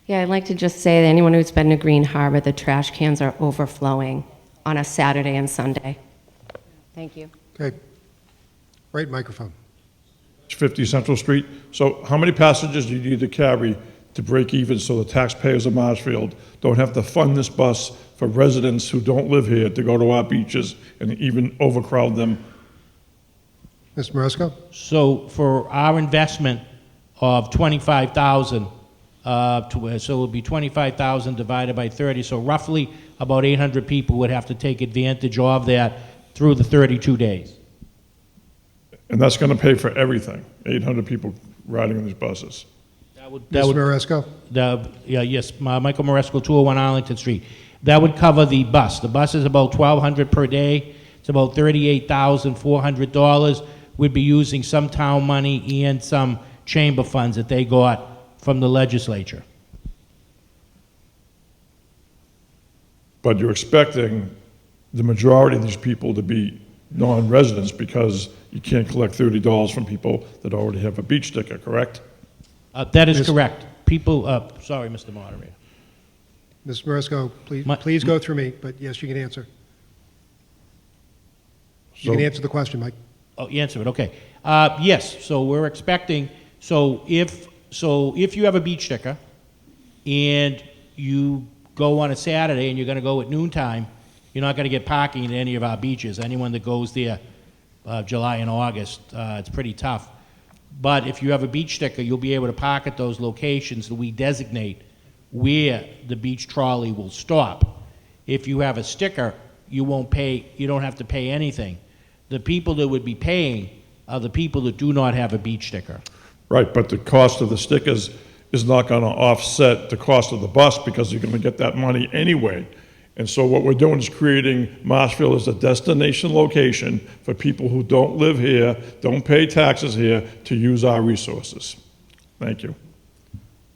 Yeah, I'd like to just say that anyone who's been to Green Harbor, the trash cans are overflowing on a Saturday and Sunday. Thank you. Okay. Right microphone. 50 Central Street. So how many passengers do you need to carry to break even so the taxpayers of Marshfield don't have to fund this bus for residents who don't live here to go to our beaches and even overcrowd them? Mr. Maresco? So for our investment of $25,000, so it would be 25,000 divided by 30, so roughly about 800 people would have to take advantage of that through the 32 days. And that's going to pay for everything, 800 people riding on these buses. Mr. Maresco? Yes, Michael Maresco, 201 Arlington Street. That would cover the bus. The bus is about $1,200 per day. It's about $38,400. We'd be using some town money and some chamber funds that they got from the legislature. But you're expecting the majority of these people to be non-residents because you can't collect $30 from people that already have a beach sticker, correct? That is correct. People, sorry, Mr. Moderator. Mr. Maresco, please go through me, but yes, you can answer. You can answer the question, Mike. Oh, answer it, okay. Yes, so we're expecting, so if you have a beach sticker and you go on a Saturday and you're going to go at noontime, you're not going to get parking at any of our beaches. Anyone that goes there July and August, it's pretty tough. But if you have a beach sticker, you'll be able to park at those locations that we designate where the beach trolley will stop. If you have a sticker, you don't have to pay anything. The people that would be paying are the people that do not have a beach sticker. Right, but the cost of the stickers is not going to offset the cost of the bus because you're going to get that money anyway. And so what we're doing is creating Marshfield as a destination location for people who don't live here, don't pay taxes here, to use our resources. Thank you.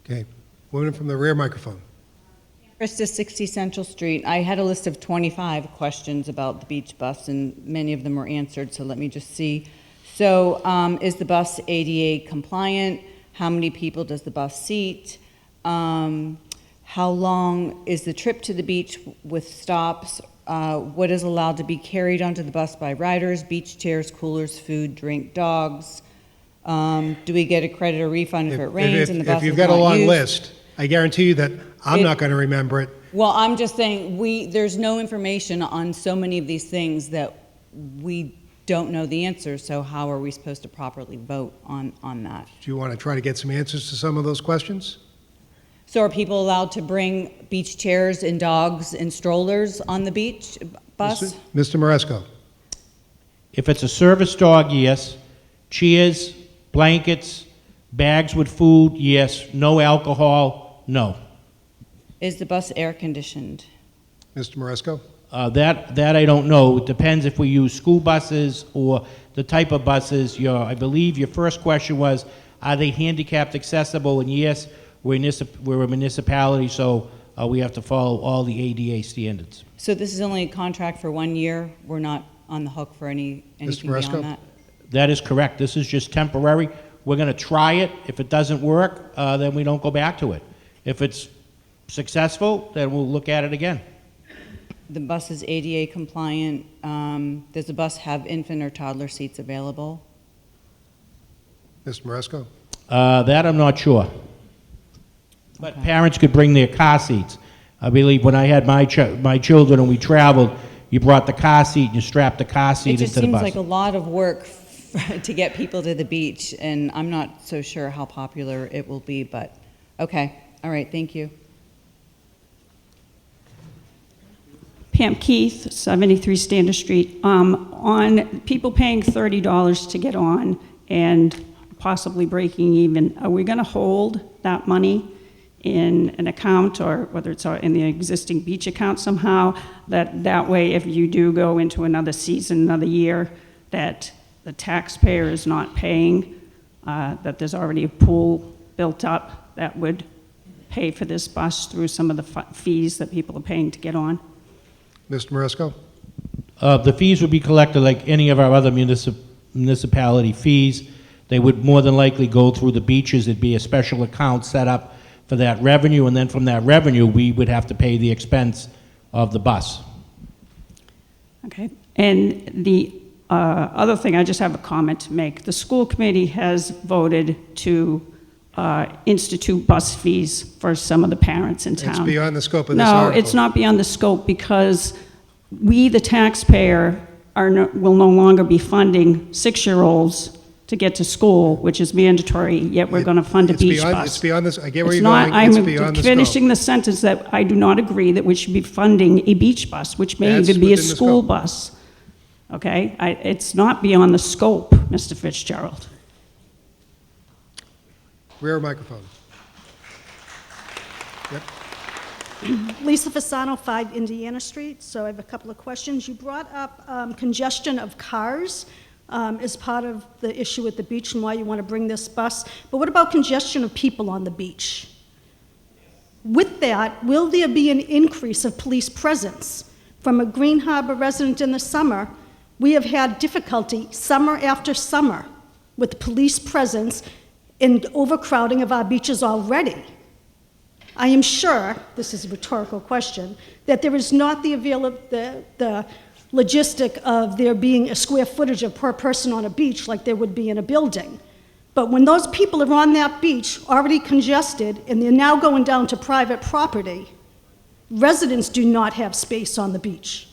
Okay. Woman from the rear microphone. Krista, 60 Central Street. I had a list of 25 questions about the beach bus, and many of them were answered, so let me just see. So is the bus ADA compliant? How many people does the bus seat? How long is the trip to the beach with stops? What is allowed to be carried onto the bus by riders? Beach chairs, coolers, food, drink, dogs. Do we get a credit or refund if it rains and the bus If you've is got a not long used? list, I guarantee you that I'm not going to remember it. Well, I'm just saying, there's no information on so many of these things that we don't know the answers, so how are we supposed to properly vote on that? Do you want to try to get some answers to some of those questions? So are people allowed to bring beach chairs and dogs and strollers on the beach bus? Mr. Maresco. If it's a service dog, yes. Chairs, blankets, bags with food, yes. No alcohol, no. Is the bus air conditioned? Mr. Maresco. That I don't know. It depends if we use school buses or the type of buses. I believe your first question was, are they handicapped accessible? And yes, we're a municipality, so we have to follow all the ADA standards. So this is only a contract for 1 year? We're not on the hook for anything beyond that? That is correct. This is just temporary. We're going to try it. If it doesn't work, then we don't go back to it. If it's successful, then we'll look at it again. The bus is ADA compliant. Does the bus have infant or toddler seats available? Mr. Maresco. That I'm not sure. But parents could bring their car seats. I believe when I had my children and we traveled, you brought the car seat and you strapped the car seat into the bus. It just seems like a lot of work to get people to the beach, and I'm not so sure how popular it will be, but okay. All right, thank you. Pam Keith, 73 Standish Street. On people paying $30 to get on and possibly breaking even, are we going to hold that money in an account, or whether it's in the existing beach account somehow, that way if you do go into another season, another year, that the taxpayer is not paying, that there's already a pool built up that would pay for this bus through some of the fees that people are paying to get on? Mr. Maresco? The fees would be collected like any of our other municipality fees. They would more than likely go through the beaches. It'd be a special account set up for that revenue, and then from that revenue, we would have to pay the expense of the bus. Okay. And the other thing, I just have a comment to make. The school committee has voted to institute bus fees for some of the parents in town. It's beyond the scope of this No, article. it's not beyond the scope, because we, the taxpayer, will no longer be funding 6-year-olds to get to school, which is mandatory, yet we're going to fund a beach bus. It's beyond this, I get where It's you're not, going, it's I'm beyond the scope. finishing the sentence that I do not agree that we should be funding a beach bus, which may That's even be a within the school scope. bus. Okay? It's not beyond the scope, Mr. Fitzgerald. Rear microphone. Yep. Lisa Fasano, 5 Indiana Street. So I have a couple of questions. You brought up congestion of cars as part of the issue at the beach and why you want to bring this bus. But what about congestion of people on the beach? With that, will there be an increase of police presence? From a Green Harbor resident in the summer, we have had difficulty summer after summer with police presence and overcrowding of our beaches already. I am sure, this is a rhetorical question, that there is not the logistic of there being a square footage of per person on a beach like there would be in a building. But when those people are on that beach, already congested, and they're now going down to private property, residents do not have space on the beach.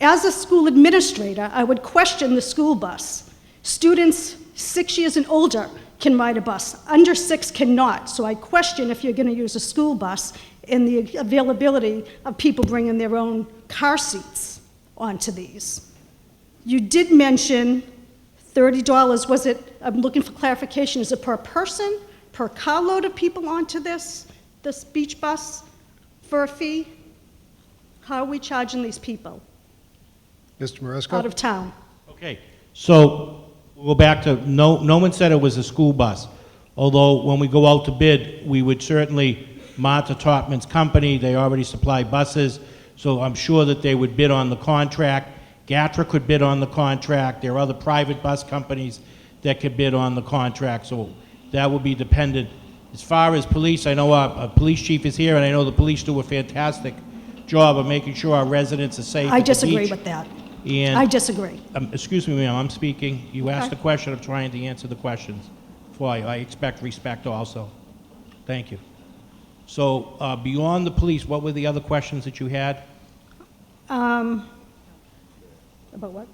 As a school administrator, I would question the school bus. Students 6 years and older can ride a bus. Under 6 cannot. So I question if you're going to use a school bus and the availability of people bringing their own car seats onto these. You did mention $30. Was it, I'm looking for clarification, is it per person, per carload of people onto this beach bus for a fee? How are we charging these people Mr. Maresco? out of town? Okay, so we'll go back to, no one said it was a school bus. Although when we go out to bid, we would certainly, Martha Topman's company, they already supply buses, so I'm sure that they would bid on the contract. GATRA could bid on the contract. There are other private bus companies that could bid on the contract, so that would be dependent. As far as police, I know our police chief is here, and I know the police do a fantastic job of making sure our residents are safe I at the disagree beach. with that. And I disagree. excuse me, ma'am, I'm speaking. You asked Okay. a question, I'm trying to answer the questions for you. I expect respect also. Thank you. So beyond the police, what were the other questions that you had? About what?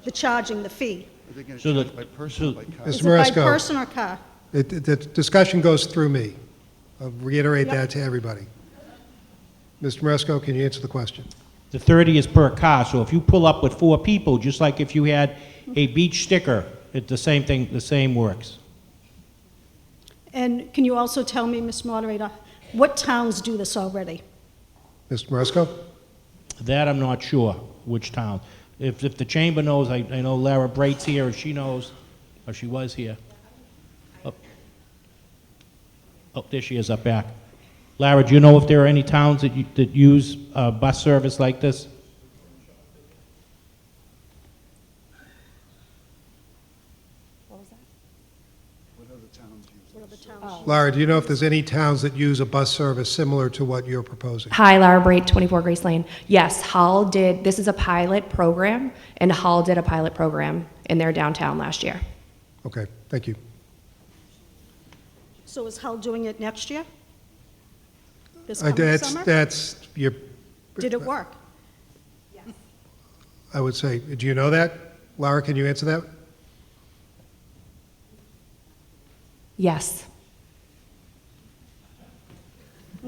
The charging, the fee. So the, By person, by car. Mr. Is it by Maresco, person or car? the discussion goes through me. I'll reiterate Yep. that to everybody. Mr. Maresco, can you answer the question? the 30 is per car, so if you pull up with 4 people, just like if you had a beach sticker, it's the same thing, the same works. And can you also tell me, Mr. Moderator, what towns do this already? Mr. Maresco? That I'm not sure, which town. If the chamber knows, I know Lara Brait's here, if she knows, or she was here. Oh, there she is up back. Lara, do you know if there are any towns that use bus service like this? Lara, do you know if there's any towns that use a bus service similar to what you're proposing? Hi, Lara Brait, 24 Grace Lane. Yes, Hull did, this is a pilot program, and Hull did a pilot program in their downtown last year. Okay, thank you. So is Hull doing it next year? This coming summer? That's your, Did it work? I would say, do you know that? Lara, can you answer that? Yes.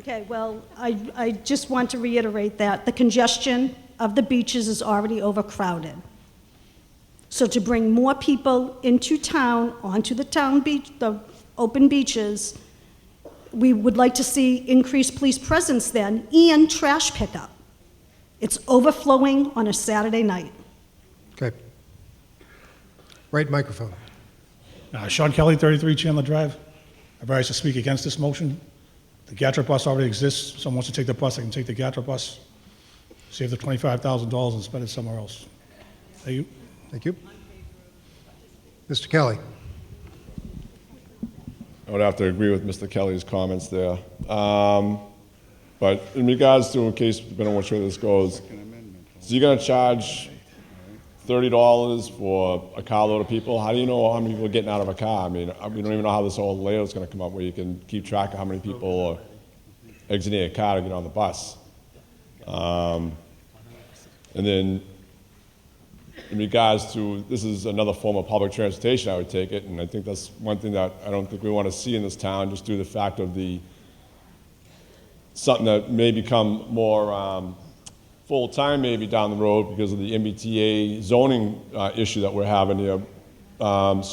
Okay, well, I just want to reiterate that the congestion of the beaches is already overcrowded. So to bring more people into town, onto the town beach, the open beaches, we would like to see increased police presence then and trash pickup. It's overflowing on a Saturday night. Okay. Right microphone. Sean Kelly, 33 Chandler Drive. I rise to speak against this motion. The GATRA bus already exists. Someone wants to take the bus, they can take the GATRA bus, save the $25,000 and spend it somewhere else. Thank you. Thank you. Mr. Kelly. I would have to agree with Mr. Kelly's comments there. But in regards to, in case, depending on which way this goes, so you're gonna charge $30 for a carload of people? How do you know how many people are getting out of a car? I mean, we don't even know how this whole layout's gonna come up where you can keep track of how many people are exiting a car to get on the bus. And then in regards to, this is another form of public transportation, I would take it, and I think that's one thing that I don't think we want to see in this town, just due to the fact of something that may become more full-time maybe down the road because of the MBTA zoning issue that we're having here. What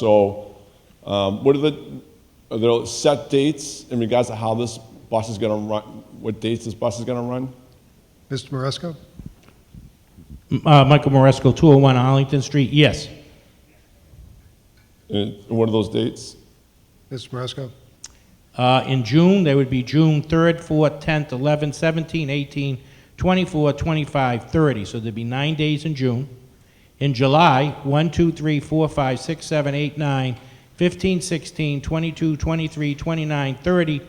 are there set dates in regards to how this bus is going to run, what dates this bus is going to run? Mr. Moresco? Michael Moresco, 201 Arlington Street, yes. And what are those dates? Mr. Moresco? In June, they would be June 3rd, 4th, 10th, 11th, 17th, 18th, 24, 25, 30. So there'd be 9 days in June. In July, 1, 2, 3, 4, 5, 6, 7, 8, 9, 15, 16, 22, 23, 29, 30,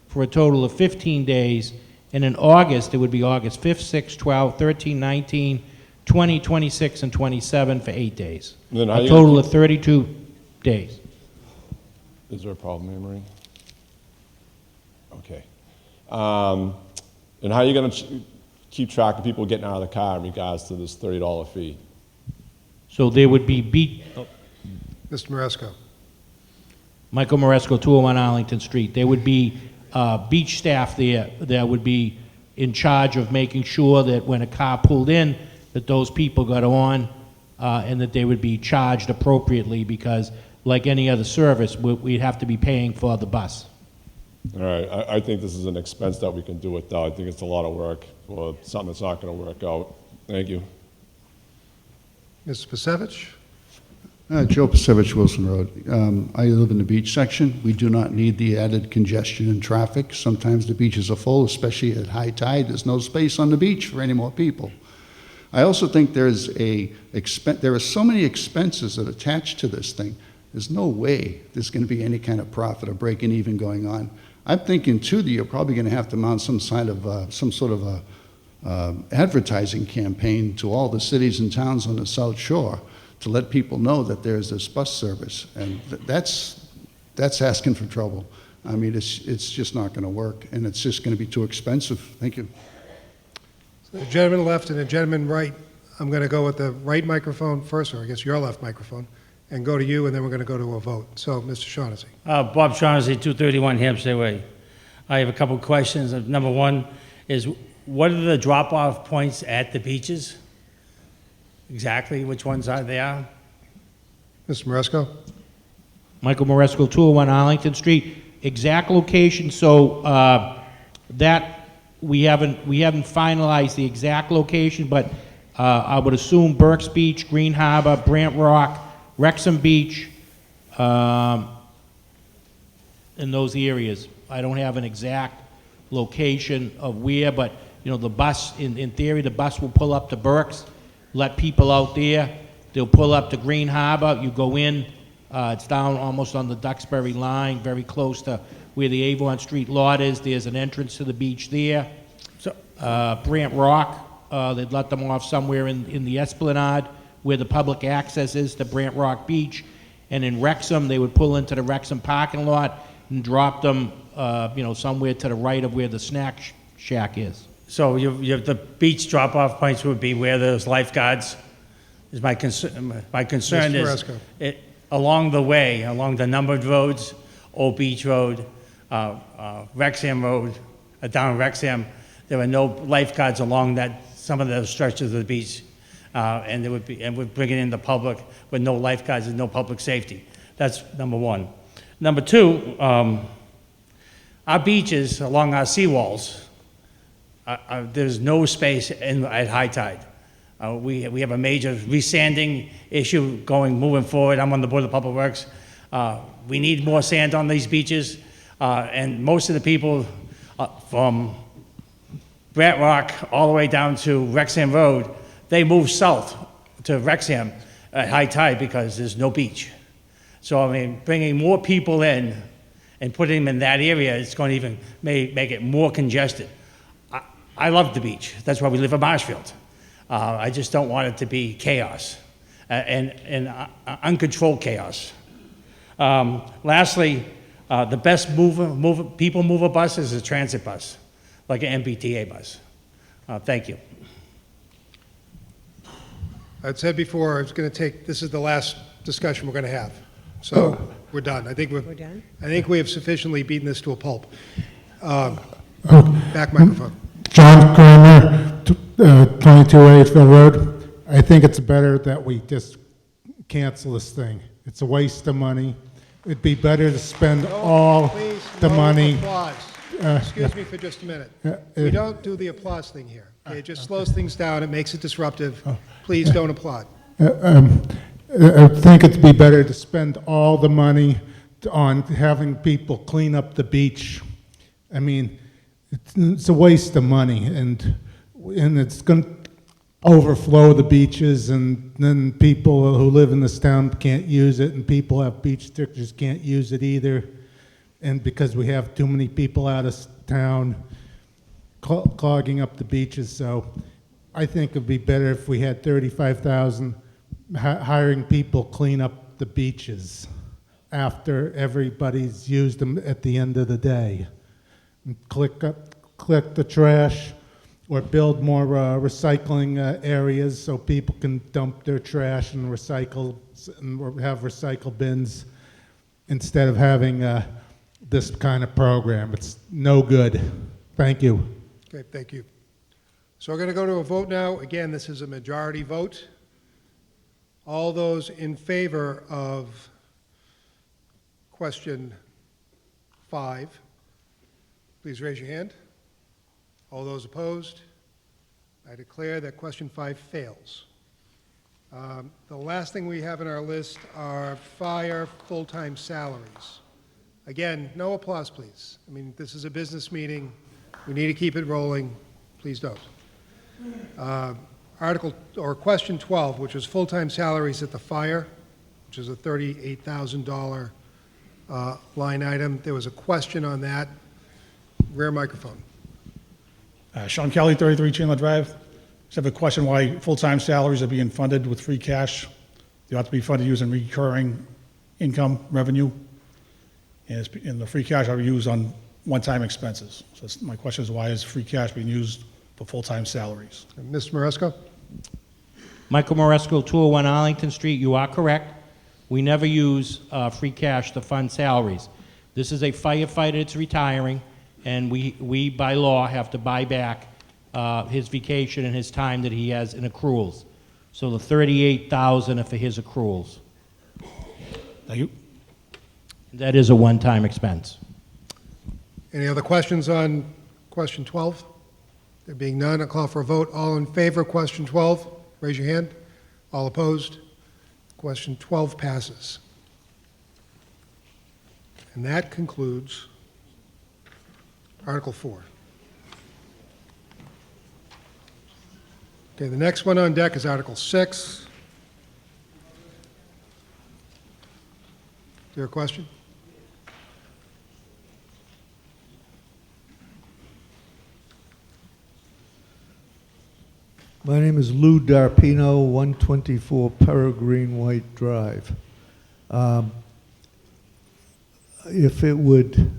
for a total of 15 days. And in August, it would be August 5th, 6th, 12th, 13, 19, 20, 26, and 27 for 8 days. Then how A you total gonna of 32 days. Is there a problem, Anne Marie? Okay. And how are you going to keep track of people getting out of the car in regards to this $30 fee? So there would be Mr. Moresco? Michael Moresco, 201 Arlington Street. There would be beach staff there that would be in charge of making sure that when a car pulled in, that those people got on and that they would be charged appropriately because, like any other service, we'd have to be paying for the bus. All right. I think this is an expense that we can do without. I think it's a lot of work for something that's not going to work out. Thank you. Mr. Pasevich? Joe Pasevich, Wilson Road. I live in the beach section. We do not need the added congestion and traffic. Sometimes the beaches are full, especially at high tide. There's no space on the beach for any more people. I also think there are so many expenses that are attached to this thing. There's no way there's going to be any kind of profit or breaking even going on. I'm thinking too that you're probably going to have to mount some sort of a advertising campaign to all the cities and towns on the South Shore to let people know that there's this bus service, and that's asking for trouble. I mean, it's just not going to work, and it's just going to be too expensive. Thank you. So the gentleman left and the gentleman right. I'm going to go with the right microphone first, or I guess your left microphone, and go to you, and then we're going to go to a vote. So, Mr. Shaughnessy. Bob Shaughnessy, 231 Hampshire Way. I have a couple questions. Number one is, what are the drop-off points at the beaches? Exactly which ones are there? Mr. Moresco? Michael Moresco, 201 Arlington Street. Exact location, so that we haven't finalized the exact location, but I would assume Burke's Beach, Green Harbor, Brant Rock, Wrexham Beach, in those areas. I don't have an exact location of where, but you know, the bus, in theory, the bus will pull up to Burke's, let people out there. They'll pull up to Green Harbor. You go in. It's down almost on the Duxbury line, very close to where the Avon Street lot is. There's an entrance to the beach there. Brant Rock, they'd let them off somewhere in the Esplanade where the public access is to Brant Rock Beach. And in Wrexham, they would pull into the Wrexham parking lot and drop them, somewhere to the right of where the snack shack is. So you have the beach drop-off points would be where there's lifeguards. Is my concern is along the way, along the numbered roads, Old Beach Road, Wrexham Road, down Wrexham, there were no lifeguards along some of those stretches of the beach. And we're bringing in the public with no lifeguards and no public safety. That's number one. Number two, our beaches along our seawalls, there's no space at high tide. We have a major resanding issue moving forward. I'm on the Board of Public Works. We need more sand on these beaches, and most of the people from Brant Rock all the way down to Wrexham Road, they move south to Wrexham at high tide because there's no beach. So, I mean, bringing more people in and putting them in that area, it's going to even make it more congested. I love the beach. That's why we live in Marshfield. I just don't want it to be chaos and uncontrolled chaos. Lastly, the best people mover bus is a transit bus, like an MBTA bus. Thank you. I'd said before, I was going to this is the last discussion we're going to have. So we're done. I think we're done? I think we have sufficiently beaten this to a pulp. Back microphone. John Kramer, 22 Edgefield Road. I think it's better that we just cancel this thing. It's a waste of money. It'd be better to spend all the money. Applause. Excuse me for just a minute. We don't do the applause thing here. It just slows things down. It makes it disruptive. Please don't applaud. I think it'd be better to spend all the money on having people clean up the beach. I mean, it's a waste of money, and it's going to overflow the beaches, and then people who live in this town can't use it, and people who have beach stickers can't use it either. And because we have too many people out of town clogging up the beaches, so I think it'd be better if we had 35,000 hiring people clean up the beaches after everybody's used them at the end of the day. And collect the trash, or build more recycling areas so people can dump their trash and recycle, and have recycle bins instead of having this kind of program. It's no good. Thank you. Okay, thank you. So we're going to go to a vote now. Again, this is a majority vote. All those in favor of question 5, please raise your hand. All those opposed? I declare that question 5 fails. The last thing we have on our list are fire full-time salaries. Again, no applause, please. I mean, this is a business meeting. We need to keep it rolling. Please don't. Question 12, which is full-time salaries at the fire, which is a $38,000 line item. There was a question on that. Rear microphone. Sean Kelly, 33 Chandler Drive. Just have a question why full-time salaries are being funded with free cash. They ought to be funded using recurring income revenue. And the free cash are used on one-time expenses. So my question is, why is free cash being used for full-time salaries? Mr. Moresco? Michael Moresco, 201 Arlington Street. You are correct. We never use free cash to fund salaries. This is a firefighter that's retiring, and we by law have to buy back his vacation and his time that he has in accruals. So the $38,000 are for his accruals. Thank you. That is a one-time expense. Any other questions on question 12? There being none, I'll call for a vote. All in favor of question 12, raise your hand. All opposed? Question 12 passes. And that concludes Article 4. Okay, the next one on deck is Article 6. Is there a question? My name is Lou Darpino, 124 Peregrine White Drive. If it would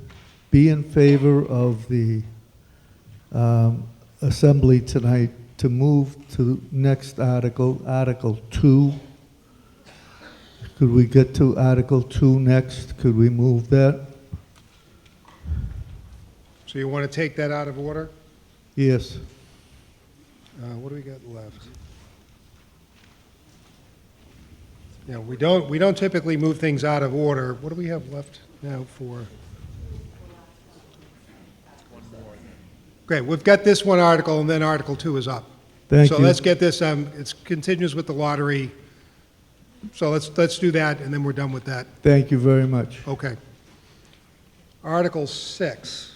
be in favor of the Assembly tonight to move to next article, Article 2. Could we get to Article 2 next? Could we move that? So you want to take that out of order? Yes. What do we got left? Yeah, we don't typically move things out of order. What do we have left now for? Great, we've got this one article, and then Article 2 is up. Thank So you. let's get this, it continues with the lottery. So let's do that, and then we're done with that. Thank you very much. Okay. Article 6.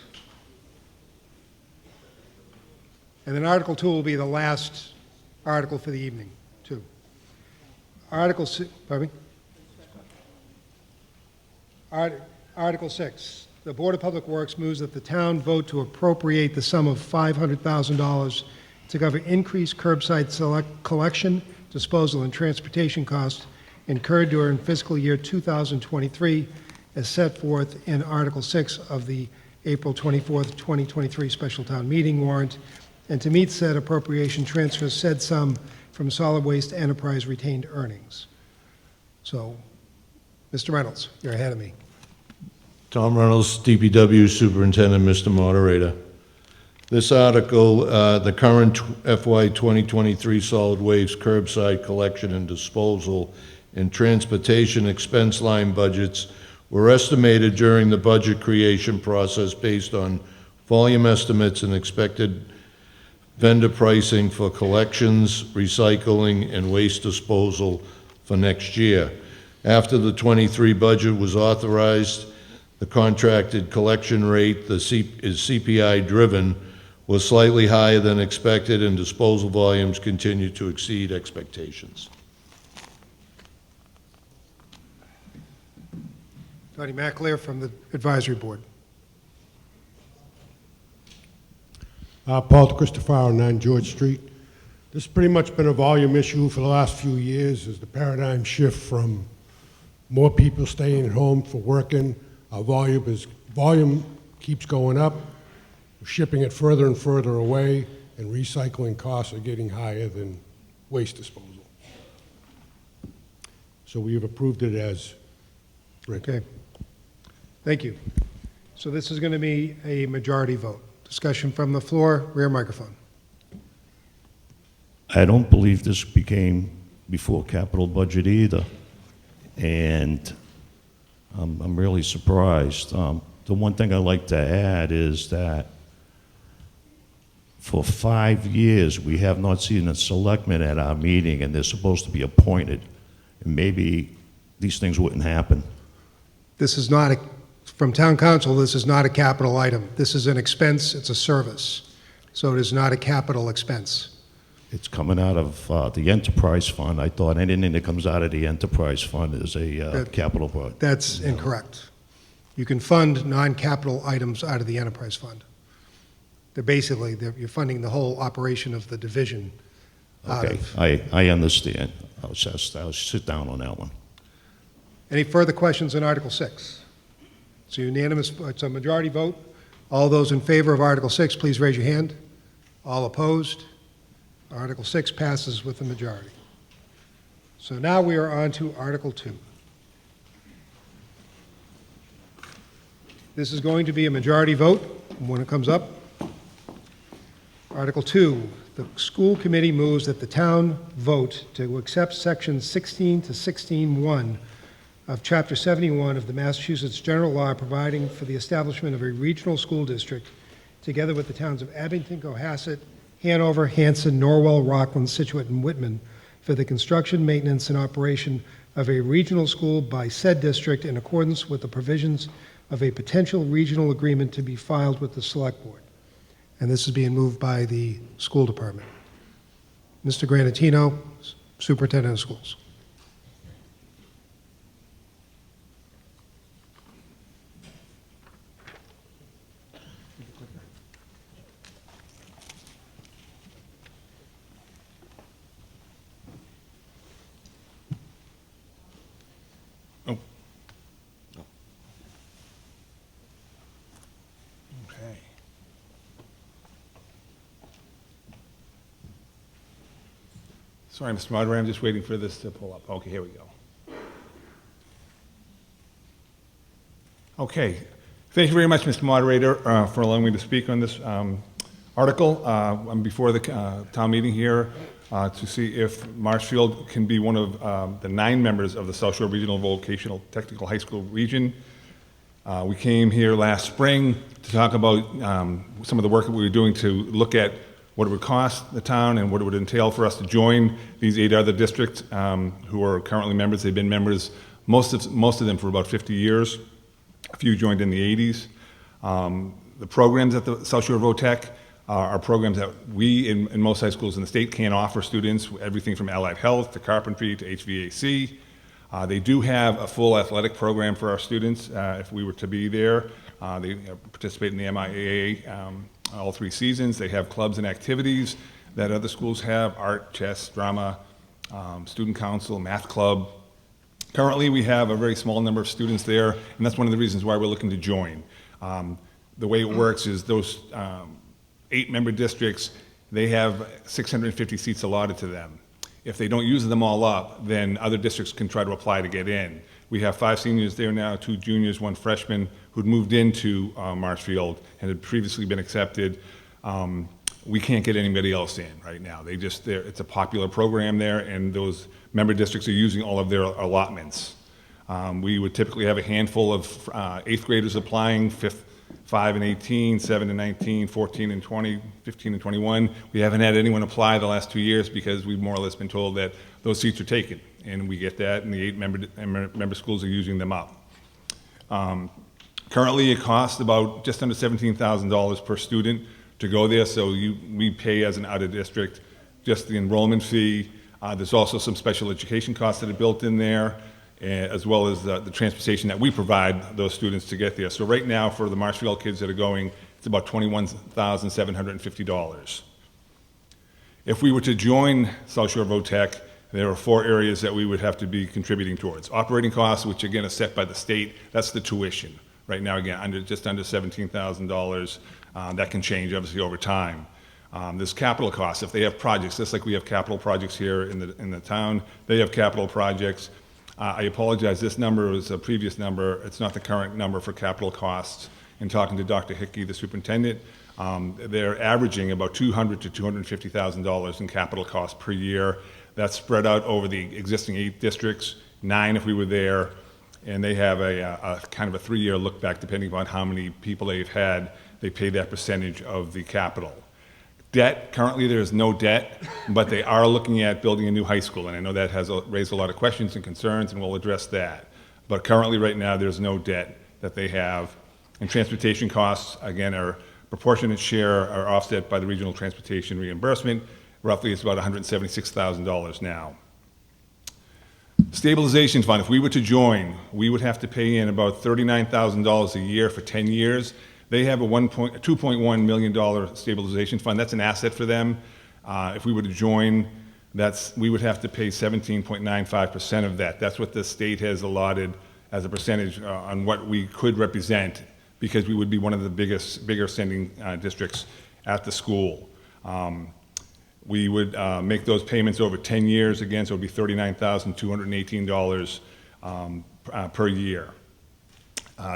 And then Article 2 will be the last article for the evening, too. Article 6, pardon me? Article 6. The Board of Public Works moves that the town vote to appropriate the sum of $500,000 to cover increased curbside collection, disposal, and transportation costs incurred during fiscal year 2023 as set forth in Article 6 of the April 24th, 2023 special town meeting warrant, and to meet said appropriation, transfer said sum from solid waste enterprise retained earnings. So, Mr. Reynolds, you're ahead of me. Tom Reynolds, DPW Superintendent, Mr. Moderator. This article, the current FY 2023 solid waste curbside collection and disposal and transportation expense line budgets were estimated during the budget creation process based on volume estimates and expected vendor pricing for collections, recycling, and waste disposal for next year. After the 23 budget was authorized, the contracted collection rate is CPI driven, was slightly higher than expected, and disposal volumes continue to exceed expectations. Tony McAleer from the Advisory Board. Paul Christopher, 9 George Street. This has pretty much been a volume issue for the last few years as the paradigm shift from more people staying at home for working. Our volume keeps going up. We're shipping it further and further away, and recycling costs are getting higher than waste disposal. So we have approved it as written. Okay. Thank you. So this is going to be a majority vote. Discussion from the floor, rear microphone. I don't believe this became before capital budget either, and I'm really surprised. The one thing I'd like to add is that for 5 years, we have not seen a selectman at our meeting, and they're supposed to be appointed. And maybe these things wouldn't happen. This is not from town council, this is not a capital item. This is an expense, it's a service. So it is not a capital expense. It's coming out of the enterprise fund. I thought anything that comes out of the enterprise fund is a capital project. That's incorrect. You can fund non-capital items out of the enterprise fund. You're funding the whole operation of the division. Okay, I understand. I'll sit down on that one. Any further questions on Article 6? It's a unanimous, it's a majority vote. All those in favor of Article 6, please raise your hand. All opposed? Article 6 passes with a majority. So now we are on to Article 2. This is going to be a majority vote when it comes up. Article 2, the school committee moves that the town vote to accept sections 16 to 16(1) of Chapter 71 of the Massachusetts General Law providing for the establishment of a regional school district, together with the towns of Abington, Cohasset, Hanover, Hanson, Norwell, Rockland, Situate, and Whitman, for the construction, maintenance, and operation of a regional school by said district in accordance with the provisions of a potential regional agreement to be filed with the Select Board. And this is being moved by the school department. Mr. Granatino, Superintendent of Schools. Okay. Sorry, Mr. Moderator, I'm just waiting for this to pull up. Okay, here we go. Okay. Thank you very much, Mr. Moderator, for allowing me to speak on this article. I'm before the town meeting here to see if Marshfield can be one of the 9 members of the South Shore Regional Vocational Technical High School region. We came here last spring to talk about some of the work that we were doing to look at what it would cost the town and what it would entail for us to join these 8 other districts who are currently members. They've been members, most of them for about 50 years. A few joined in the 80s. The programs at the South Shore VOTEC are programs that we, in most high schools in the state, can't offer students, everything from allied health to carpentry to HVAC. They do have a full athletic program for our students if we were to be there. They participate in the MIAA all 3 seasons. They have clubs and activities that other schools have, art, chess, drama, student council, math club. Currently, we have a very small number of students there, and that's one of the reasons why we're looking to join. The way it works is those 8-member districts, they have 650 seats allotted to them. If they don't use them all up, then other districts can try to apply to get in. We have 5 seniors there now, 2 juniors, 1 freshman, who'd moved into Marshfield and had previously been accepted. We can't get anybody else in right now. It's a popular program there, and those member districts are using all of their allotments. We would typically have a handful of 8th graders applying, 5 and 18, 7 and 19, 14 and 20, 15 and 21. We haven't had anyone apply the last 2 years because we've more or less been told that those seats are taken, and we get that, and the 8 member schools are using them up. Currently, it costs about just under $17,000 per student to go there, so we pay as an out-of-district just the enrollment fee. There's also some special education costs that are built in there, as well as the transportation that we provide those students to get there. So right now, for the Marshfield kids that are going, it's about $21,750. If we were to join South Shore VOTEC, there are 4 areas that we would have to be contributing towards. Operating costs, which again are set by the state, that's the tuition. Right now, again, just under $17,000. That can change, obviously, over time. There's capital costs. If they have projects, just like we have capital projects here in the town, they have capital projects. I apologize, this number is a previous number. It's not the current number for capital costs. In talking to Dr. Hickey, the superintendent, they're averaging about $200,000 to $250,000 in capital costs per year. That's spread out over the existing 8 districts, 9 if we were there, and they have a kind of a 3-year look back depending upon how many people they've had. They pay that percentage of the capital. Debt, currently there is no debt, but they are looking at building a new high school, and I know that has raised a lot of questions and concerns, and we'll address that. But currently, right now, there's no debt that they have. And transportation costs, again, are proportionate share are offset by the regional transportation reimbursement. Roughly, it's about $176,000 now. Stabilization fund, if we were to join, we would have to pay in about $39,000 a year for 10 years. They have a $2.1 million stabilization fund. That's an asset for them. If we were to join, we would have to pay 17.95% of that. That's what the state has allotted as a percentage on what we could represent, because we would be one of the bigger sending districts at the school. We would make those payments over 10 years, again, so it would be $39,218 per year.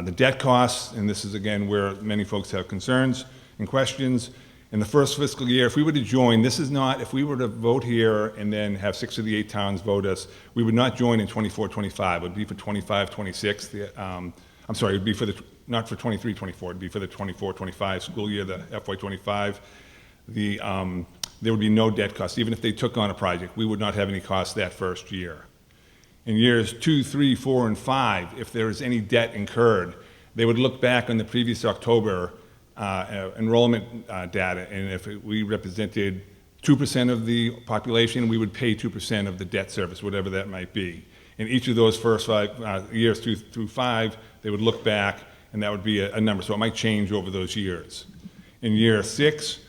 The debt costs, and this is again where many folks have concerns and questions. In the first fiscal year, if we were to join, this is not, if we were to vote here and then have 6 of the 8 towns vote us, we would not join in 24-25. It would be for 25-26. I'm sorry, it would be for not for 23-24, it would be for the 24-25 school year, the FY25. There would be no debt costs. Even if they took on a project, we would not have any costs that first year. In years 2, 3, 4, and 5, if there is any debt incurred, they would look back on the previous October enrollment data, and if we represented 2% of the population, we would pay 2% of the debt service, whatever that might be. In each of those first 5 years, 2 through 5, they would look back, and that would be a number. So it might change over those years. In year 6,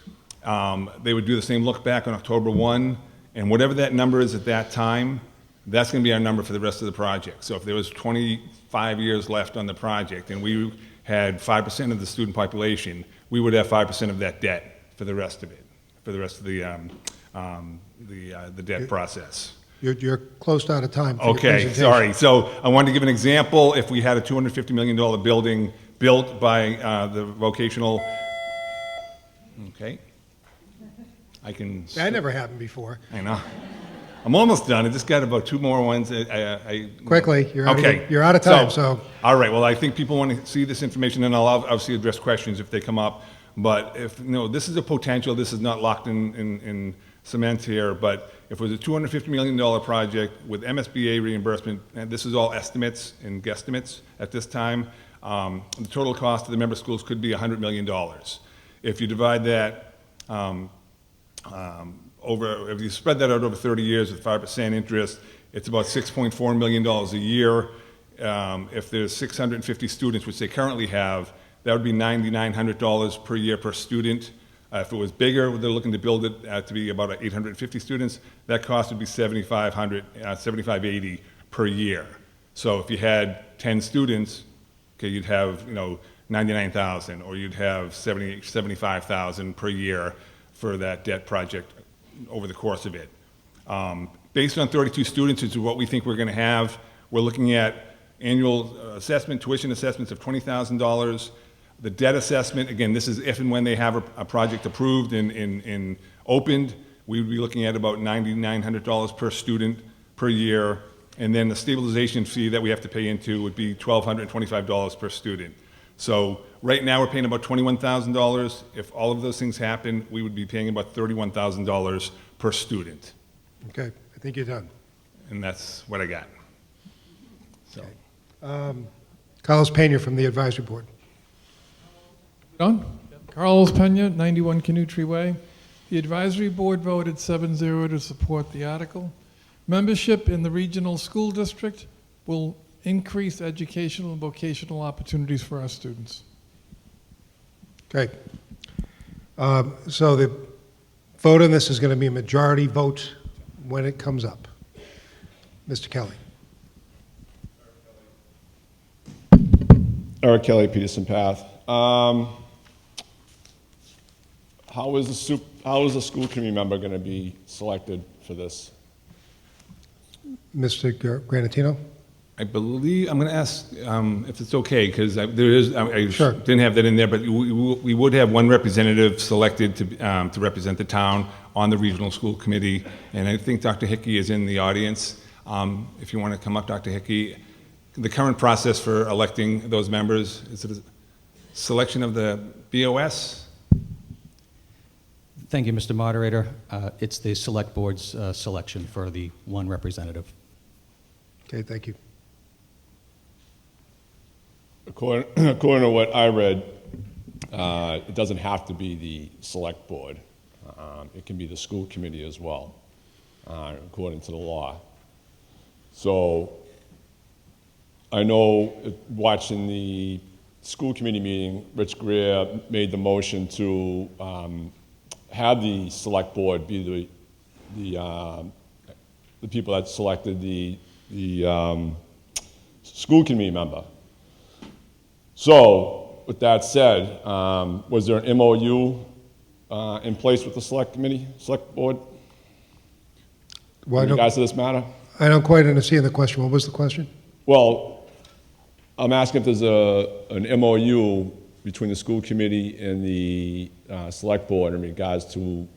they would do the same look back on October 1, and whatever that number is at that time, that's going to be our number for the rest of the project. So if there was 25 years left on the project and we had 5% of the student population, we would have 5% of that debt for the rest of it, for the rest of the debt process. You're close out of time for your Okay, presentation. sorry. So I wanted to give an example. If we had a $250 million building built by the vocational, okay. I can. That never happened before. I know. I'm almost done. I just got about 2 more ones. Quickly, you're out of- okay. you're out of time, so. All right, well, I think people want to see this information, and I'll obviously address questions if they come up. But if, this is a potential, this is not locked in cement here, but if it was a $250 million project with MSBA reimbursement, and this is all estimates and guesstimates at this time, the total cost of the member schools could be $100 million. If you divide that if you spread that out over 30 years with 5% interest, it's about $6.4 million a year. If there's 650 students, which they currently have, that would be $9,900 per year per student. If it was bigger, they're looking to build it to be about 850 students. That cost would be $7,580 per year. So if you had 10 students, okay, you'd have 99,000, or you'd have 75,000 per year for that debt project over the course of it. Based on 32 students, which is what we think we're going to have, we're looking at annual tuition assessments of $20,000. The debt assessment, again, this is if and when they have a project approved and opened, we would be looking at about $9,900 per student per year. And then the stabilization fee that we have to pay into would be $1,225 per student. So right now we're paying about $21,000. If all of those things happen, we would be paying about $31,000 per student. Okay, I think you're done. And that's what I got. So. Carlos Pena from the advisory board. Done? Carlos Pena, 91 Canutri Way. The advisory board voted 7-0 to support the article. Membership in the regional school district will increase educational and vocational opportunities for our students. Okay. So the vote on this is going to be a majority vote when it comes up. Mr. Kelly. Eric Kelly, Peterson Path. How is a school committee member going to be selected for this? Mr. Granatino? I believe, I'm going to ask if it's okay, because there is, I Sure. didn't have that in there, but we would have one representative selected to represent the town on the regional school committee, and I think Dr. Hickey is in the audience. If you want to come up, Dr. Hickey. The current process for electing those members, is it a selection of the BOS? Thank you, Mr. Moderator. It's the select board's selection for the one representative. Okay, thank you. According to what I read, it doesn't have to be the select board. It can be the school committee as well, according to the law. So I know watching the school committee meeting, Rich Greer made the motion to have the select board be the people that selected the school committee member. So, with that said, was there an MOU in place with the select board? In regards to this matter? I don't quite understand the question. What was the question? Well, I'm asking if there's an MOU between the school committee and the select board in regards to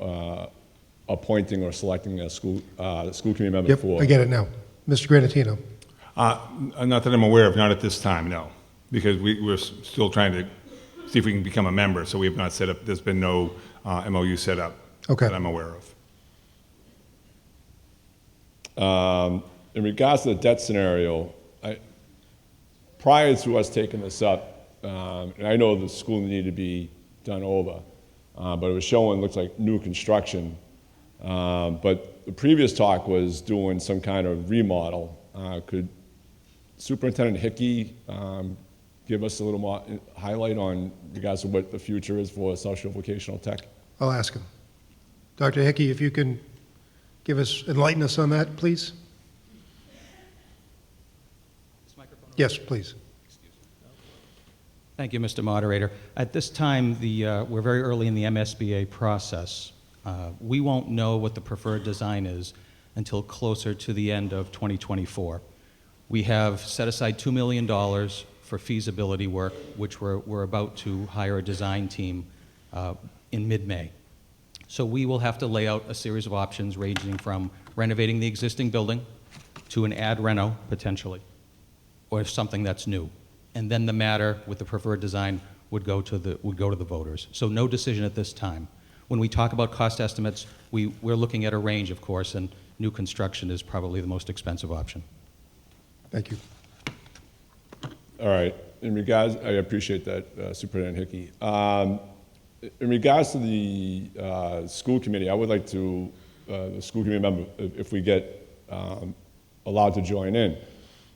appointing or selecting a school committee member Yep, for. I get it now. Mr. Granatino. Not that I'm aware of, not at this time, no. Because we're still trying to see if we can become a member, so we have not set up, there's been no MOU set up that I'm aware of. In regards to the debt scenario, prior to us taking this up, and I know the school needed to be done over, but it was showing, looks like new construction. But the previous talk was doing some kind of remodel. Could Superintendent Hickey give us a little more highlight on regards to what the future is for social vocational tech? I'll ask him. Dr. Hickey, if you can enlighten us on that, please. Yes, please. Thank you, Mr. Moderator. At this time, we're very early in the MSBA process. We won't know what the preferred design is until closer to the end of 2024. We have set aside $2 million for feasibility work, which we're about to hire a design team in mid-May. So we will have to lay out a series of options ranging from renovating the existing building to an ad reno, potentially, or something that's new. And then the matter with the preferred design would go to the voters. So no decision at this time. When we talk about cost estimates, we're looking at a range, of course, and new construction is probably the most expensive option. Thank you. All right. In regards, I appreciate that, Superintendent Hickey. In regards to the school committee, I would like to, the school committee member, if we get allowed to join in,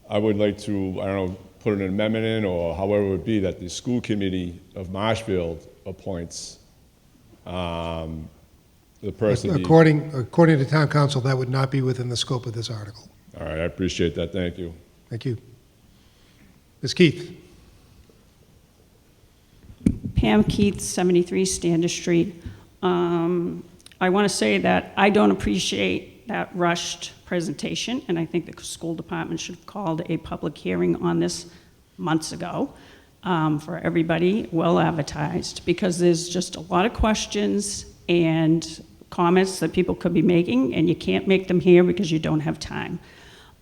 I would like to, I don't know, put an amendment in or however it would be that the school committee of Marshfield appoints the person. According to town council, that would not be within the scope of this article. All right, I appreciate that. Thank you. Thank you. Ms. Keith. Pam Keith, 73 Standish Street. I want to say that I don't appreciate that rushed presentation, and I think the school department should have called a public hearing on this months ago for everybody, well advertised, because there's just a lot of questions and comments that people could be making, and you can't make them here because you don't have time.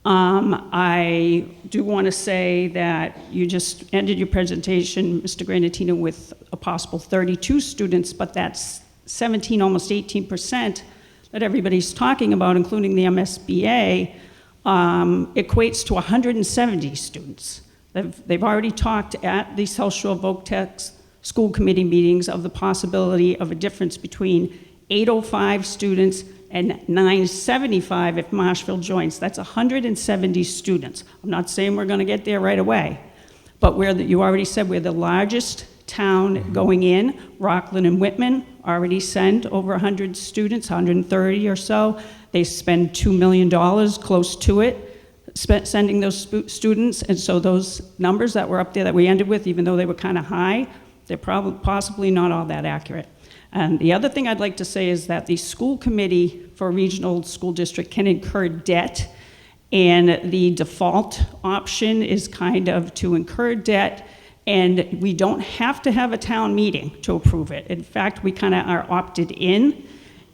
I do want to say that you just ended your presentation, Mr. Granatino, with a possible 32 students, but that's 17, almost 18% that everybody's talking about, including the MSBA, equates to 170 students. They've already talked at the South Shore Voc-Tex school committee meetings of the possibility of a difference between 805 students and 975 if Marshfield joins. That's 170 students. I'm not saying we're going to get there right away, but you already said we're the largest town going in. Rockland and Whitman already send over 100 students, 130 or so. They spend $2 million, close to it, sending those students. And so those numbers that were up there that we ended with, even though they were kind of high, they're possibly not all that accurate. And the other thing I'd like to say is that the school committee for a regional school district can incur debt, and the default option is kind of to incur debt, and we don't have to have a town meeting to approve it. In fact, we kind of are opted in,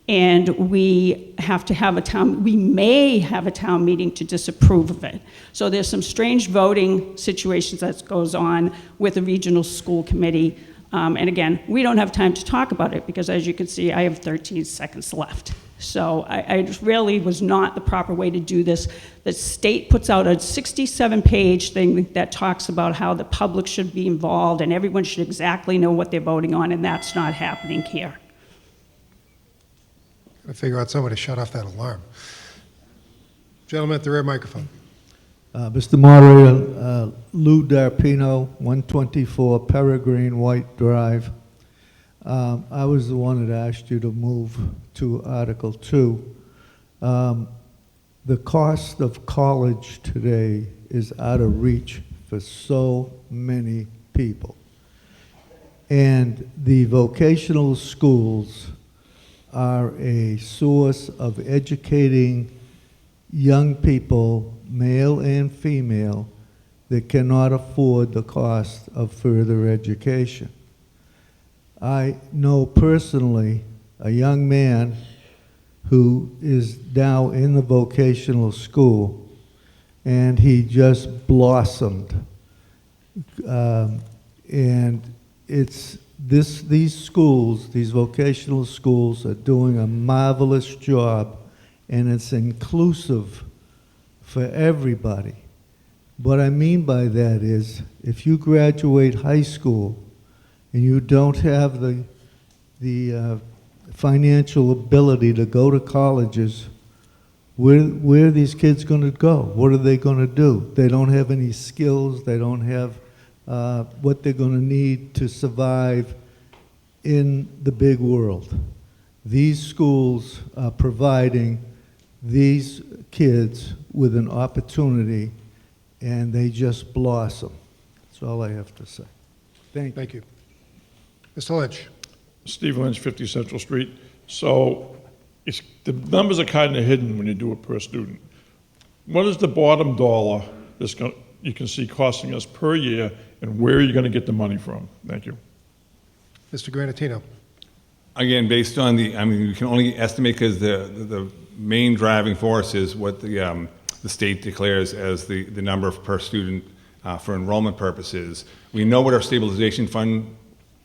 and we may have a town meeting to disapprove of it. So there's some strange voting situations that goes on with the regional school committee. And again, we don't have time to talk about it because, as you can see, I have 13 seconds left. So I just really was not the proper way to do this. The state puts out a 67-page thing that talks about how the public should be involved and everyone should exactly know what they're voting on, and that's not happening here. Gotta figure out some way to shut off that alarm. Gentleman at the rear microphone. Mr. Moderator, Lou Darpino, 124 Peregrine White Drive. I was the one that asked you to move to Article 2. The cost of college today is out of reach for so many people. And the vocational schools are a source of educating young people, male and female, that cannot afford the cost of further education. I know personally a young man who is now in the vocational school, and he just blossomed. And these schools, these vocational schools, are doing a marvelous job, and it's inclusive for everybody. What I mean by that is, if you graduate high school and you don't have the financial ability to go to colleges, where are these kids going to go? What are they going to do? They don't have any skills. They don't have what they're going to need to survive in the big world. These schools are providing these kids with an opportunity, and they just blossom. That's all I have to say. Thank you. Mr. Lynch. Steve Lynch, 50 Central Street. So the numbers are kind of hidden when you do it per student. What is the bottom dollar you can see costing us per year and where are you going to get the money from? Thank you. Mr. Granatino. Again, based on the, I mean, you can only estimate because the main driving force is what the state declares as the number per student for enrollment purposes. We know what our stabilization fund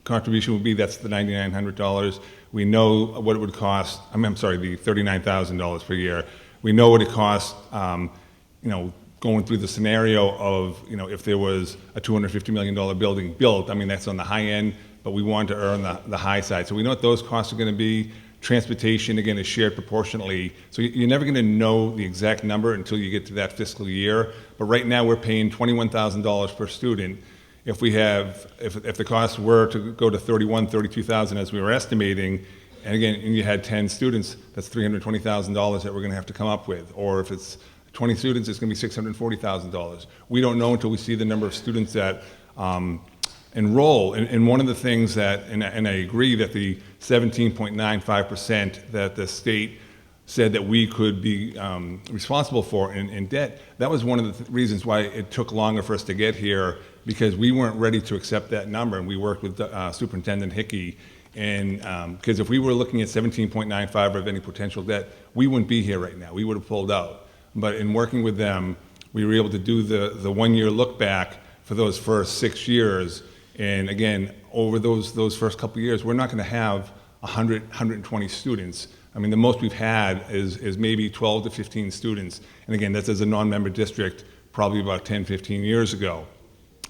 contribution would be. That's the $9,900. We know what it would cost. I'm sorry, the $39,000 per year. We know what it costs. Going through the scenario of if there was a $250 million building built. I mean, that's on the high end, but we want to earn the high side. So we know what those costs are going to be. Transportation, again, is shared proportionately. So you're never going to know the exact number until you get to that fiscal year. But right now, we're paying $21,000 per student. If the costs were to go to $32,000 as we were estimating, and again, and you had 10 students, that's $320,000 that we're going to have to come up with. Or if it's 20 students, it's going to be $640,000. We don't know until we see the number of students that enroll. And one of the things that, and I agree that the 17.95% that the state said that we could be responsible for in debt, that was one of the reasons why it took longer for us to get here, because we weren't ready to accept that number. And we worked with Superintendent Hickey. And because if we were looking at 17.95 of any potential debt, we wouldn't be here right now. We would have pulled out. But in working with them, we were able to do the 1 year look back for those first 6 years. And again, over those first couple of years, we're not going to have 100, 120 students. I mean, the most we've had is maybe 12 to 15 students. And again, that's as a non-member district probably about 10, 15 years ago.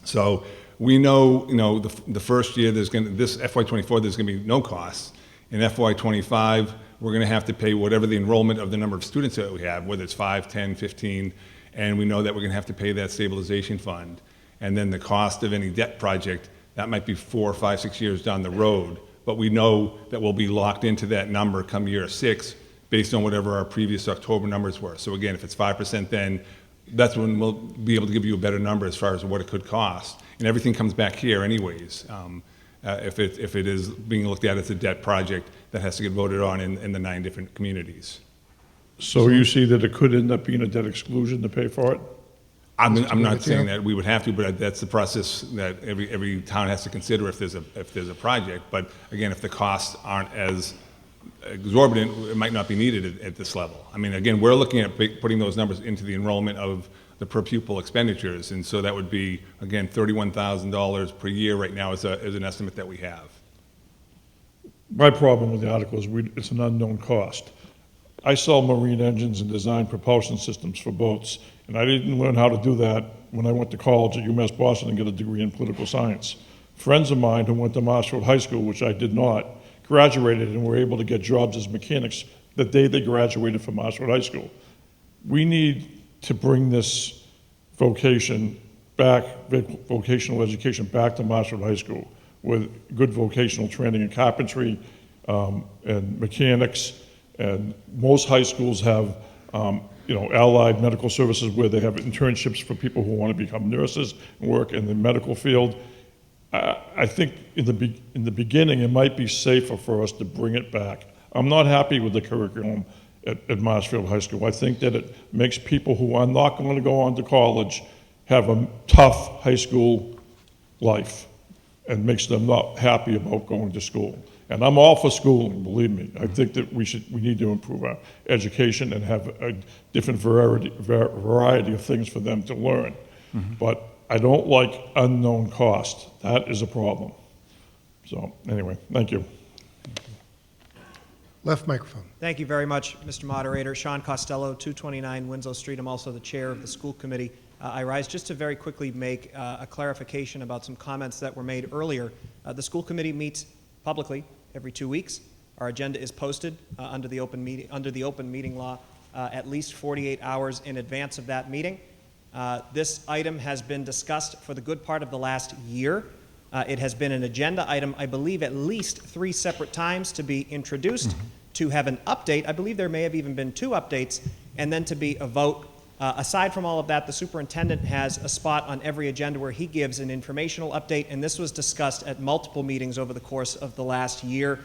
So we know, the first year this FY24, there's going to be no costs. In FY25, we're going to have to pay whatever the enrollment of the number of students that we have, whether it's 5, 10, 15, and we know that we're going to have to pay that stabilization fund. And then the cost of any debt project, that might be 4, 5, 6 years down the road. But we know that we'll be locked into that number come year 6 based on whatever our previous October numbers were. So again, if it's 5% then, that's when we'll be able to give you a better number as far as what it could cost. And everything comes back here anyways, if it is being looked at as a debt project that has to get voted on in the 9 different communities. So you see that it could end up being a debt exclusion to pay for it? I'm not saying that we would have to, but that's the process that every town has to consider if there's a project. But again, if the costs aren't as exorbitant, it might not be needed at this level. I mean, again, we're looking at putting those numbers into the enrollment of the per pupil expenditures, and so that would be, again, $31,000 per year right now is an estimate that we have. My problem with the article is it's an unknown cost. I sell marine engines and design propulsion systems for boats, and I didn't learn how to do that when I went to college at UMass Boston and got a degree in political science. Friends of mine who went to Marshfield High School, which I did not, graduated and were able to get jobs as mechanics the day they graduated from Marshfield High School. We need to bring this vocational education back to Marshfield High School with good vocational training in carpentry and mechanics. And most high schools have allied medical services where they have internships for people who want to become nurses and work in the medical field. I think in the beginning it might be safer for us to bring it back. I'm not happy with the curriculum at Marshfield High School. I think that it makes people who are not going to go on to college have a tough high school life and makes them not happy about going to school. And I'm all for schooling, believe me. I think that we need to improve our education and have a different variety of things for them to learn. Mm-hmm. But I don't like unknown cost. That is a problem. So anyway, thank you. Left microphone. Thank you very much, Mr. Moderator. Sean Costello, 229 Winslow Street. I'm also the chair of the school committee. I rise just to very quickly make a clarification about some comments that were made earlier. The school committee meets publicly every 2 weeks. Our agenda is posted under the open meeting law at least 48 hours in advance of that meeting. This item has been discussed for the good part of the last year. It has been an agenda item, I believe, at least 3 separate times to be introduced, to have an update. I believe there may have even been 2 updates, and then to be a vote. Aside from all of that, the superintendent has a spot on every agenda where he gives an informational update, and this was discussed at multiple meetings over the course of the last year.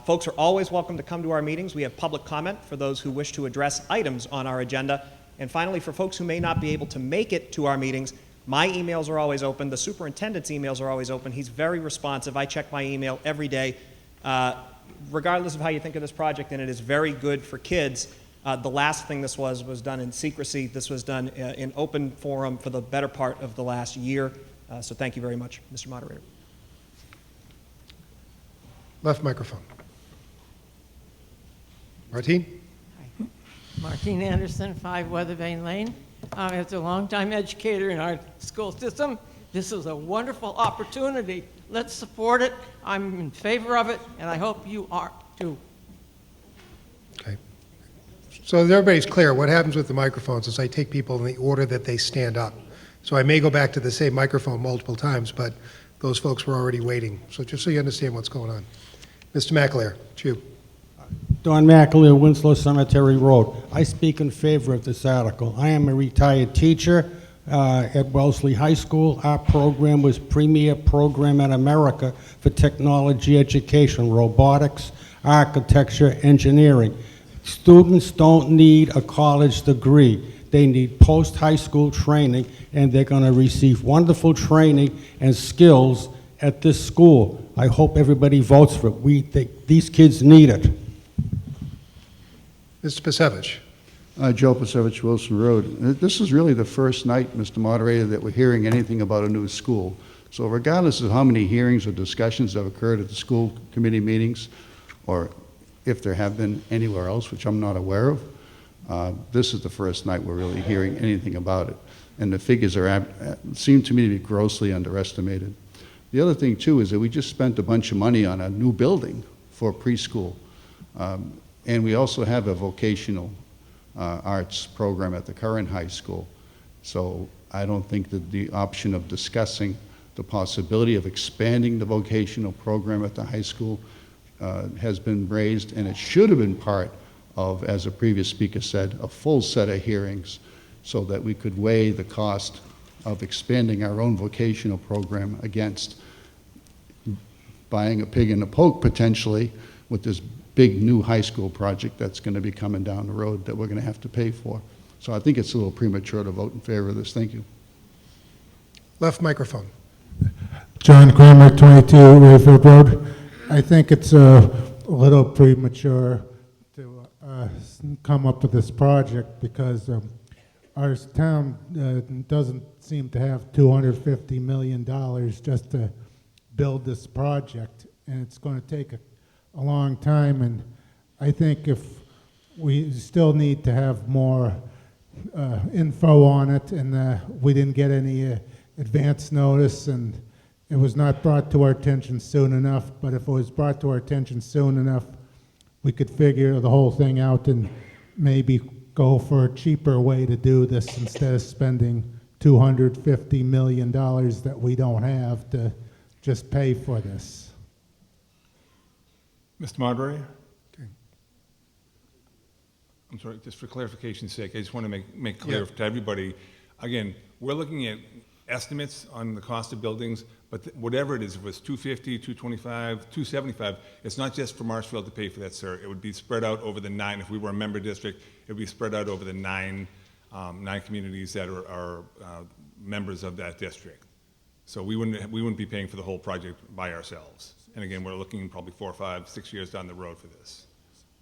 Folks are always welcome to come to our meetings. We have public comment for those who wish to address items on our agenda. And finally, for folks who may not be able to make it to our meetings, My emails are always open. The superintendent's emails are always open. He's very responsive. I check my email every day, regardless of how you think of this project, and it is very good for kids. The last thing this was done in secrecy. This was done in open forum for the better part of the last year. So thank you very much, Mr. Moderator. Left microphone. Martine? Martine Anderson, 5 Weathervane Lane. As a longtime educator in our school system, this is a wonderful opportunity. Let's support it. I'm in favor of it, and I hope you are too. Okay. So that everybody's clear, what happens with the microphones is I take people in the order that they stand up. So I may go back to the same microphone multiple times, but those folks were already waiting. So just so you understand what's going on. Mr. McAleer, it's you. Don McAleer, Winslow Cemetery Road. I speak in favor of this article. I am a retired teacher at Wellesley High School. Our program was premier program in America for technology education, robotics, architecture, engineering. Students don't need a college degree. They need post-high school training, and they're going to receive wonderful training and skills at this school. I hope everybody votes for it. We think these kids need it. Mr. Pasevich. Joe Pasevich, Wilson Road. This is really the first night, Mr. Moderator, that we're hearing anything about a new school. So regardless of how many hearings or discussions have occurred at the school committee meetings, or if there have been anywhere else, which I'm not aware of, this is the first night we're really hearing anything about it. And the figures seem to me to be grossly underestimated. The other thing, too, is that we just spent a bunch of money on a new building for preschool. And we also have a vocational arts program at the current high school. So I don't think that the option of discussing the possibility of expanding the vocational program at the high school has been raised, and it should have been part of, as a previous speaker said, a full set of hearings so that we could weigh the cost of expanding our own vocational program against buying a pig in a poke potentially with this big new high school project that's going to be coming down the road that we're going to have to pay for. So I think it's a little premature to vote in favor of this. Thank you. Left microphone. John Kramer, 22 Rayfield Road. I think it's a little premature to come up with this project because our town doesn't seem to have $250 million just to build this project, and it's going to take a long time. And I think if we still need to have more info on it, and we didn't get any advance notice, and it was not brought to our attention soon enough. But if it was brought to our attention soon enough, we could figure the whole thing out and maybe go for a cheaper way to do this instead of spending $250 million that we don't have to just pay for this. Mr. Moderator? Okay. I'm sorry, just for clarification's sake, I just want to make clear to everybody, again, we're looking at estimates on the cost of buildings, but whatever it is, if it's 250, 225, 275, it's not just for Marshfield to pay for that, sir. It would be spread out over the 9, if we were a member district, it would be spread out over the 9 communities that are members of that district. So we wouldn't be paying for the whole project by ourselves. And again, we're looking probably 4, 5, 6 years down the road for this.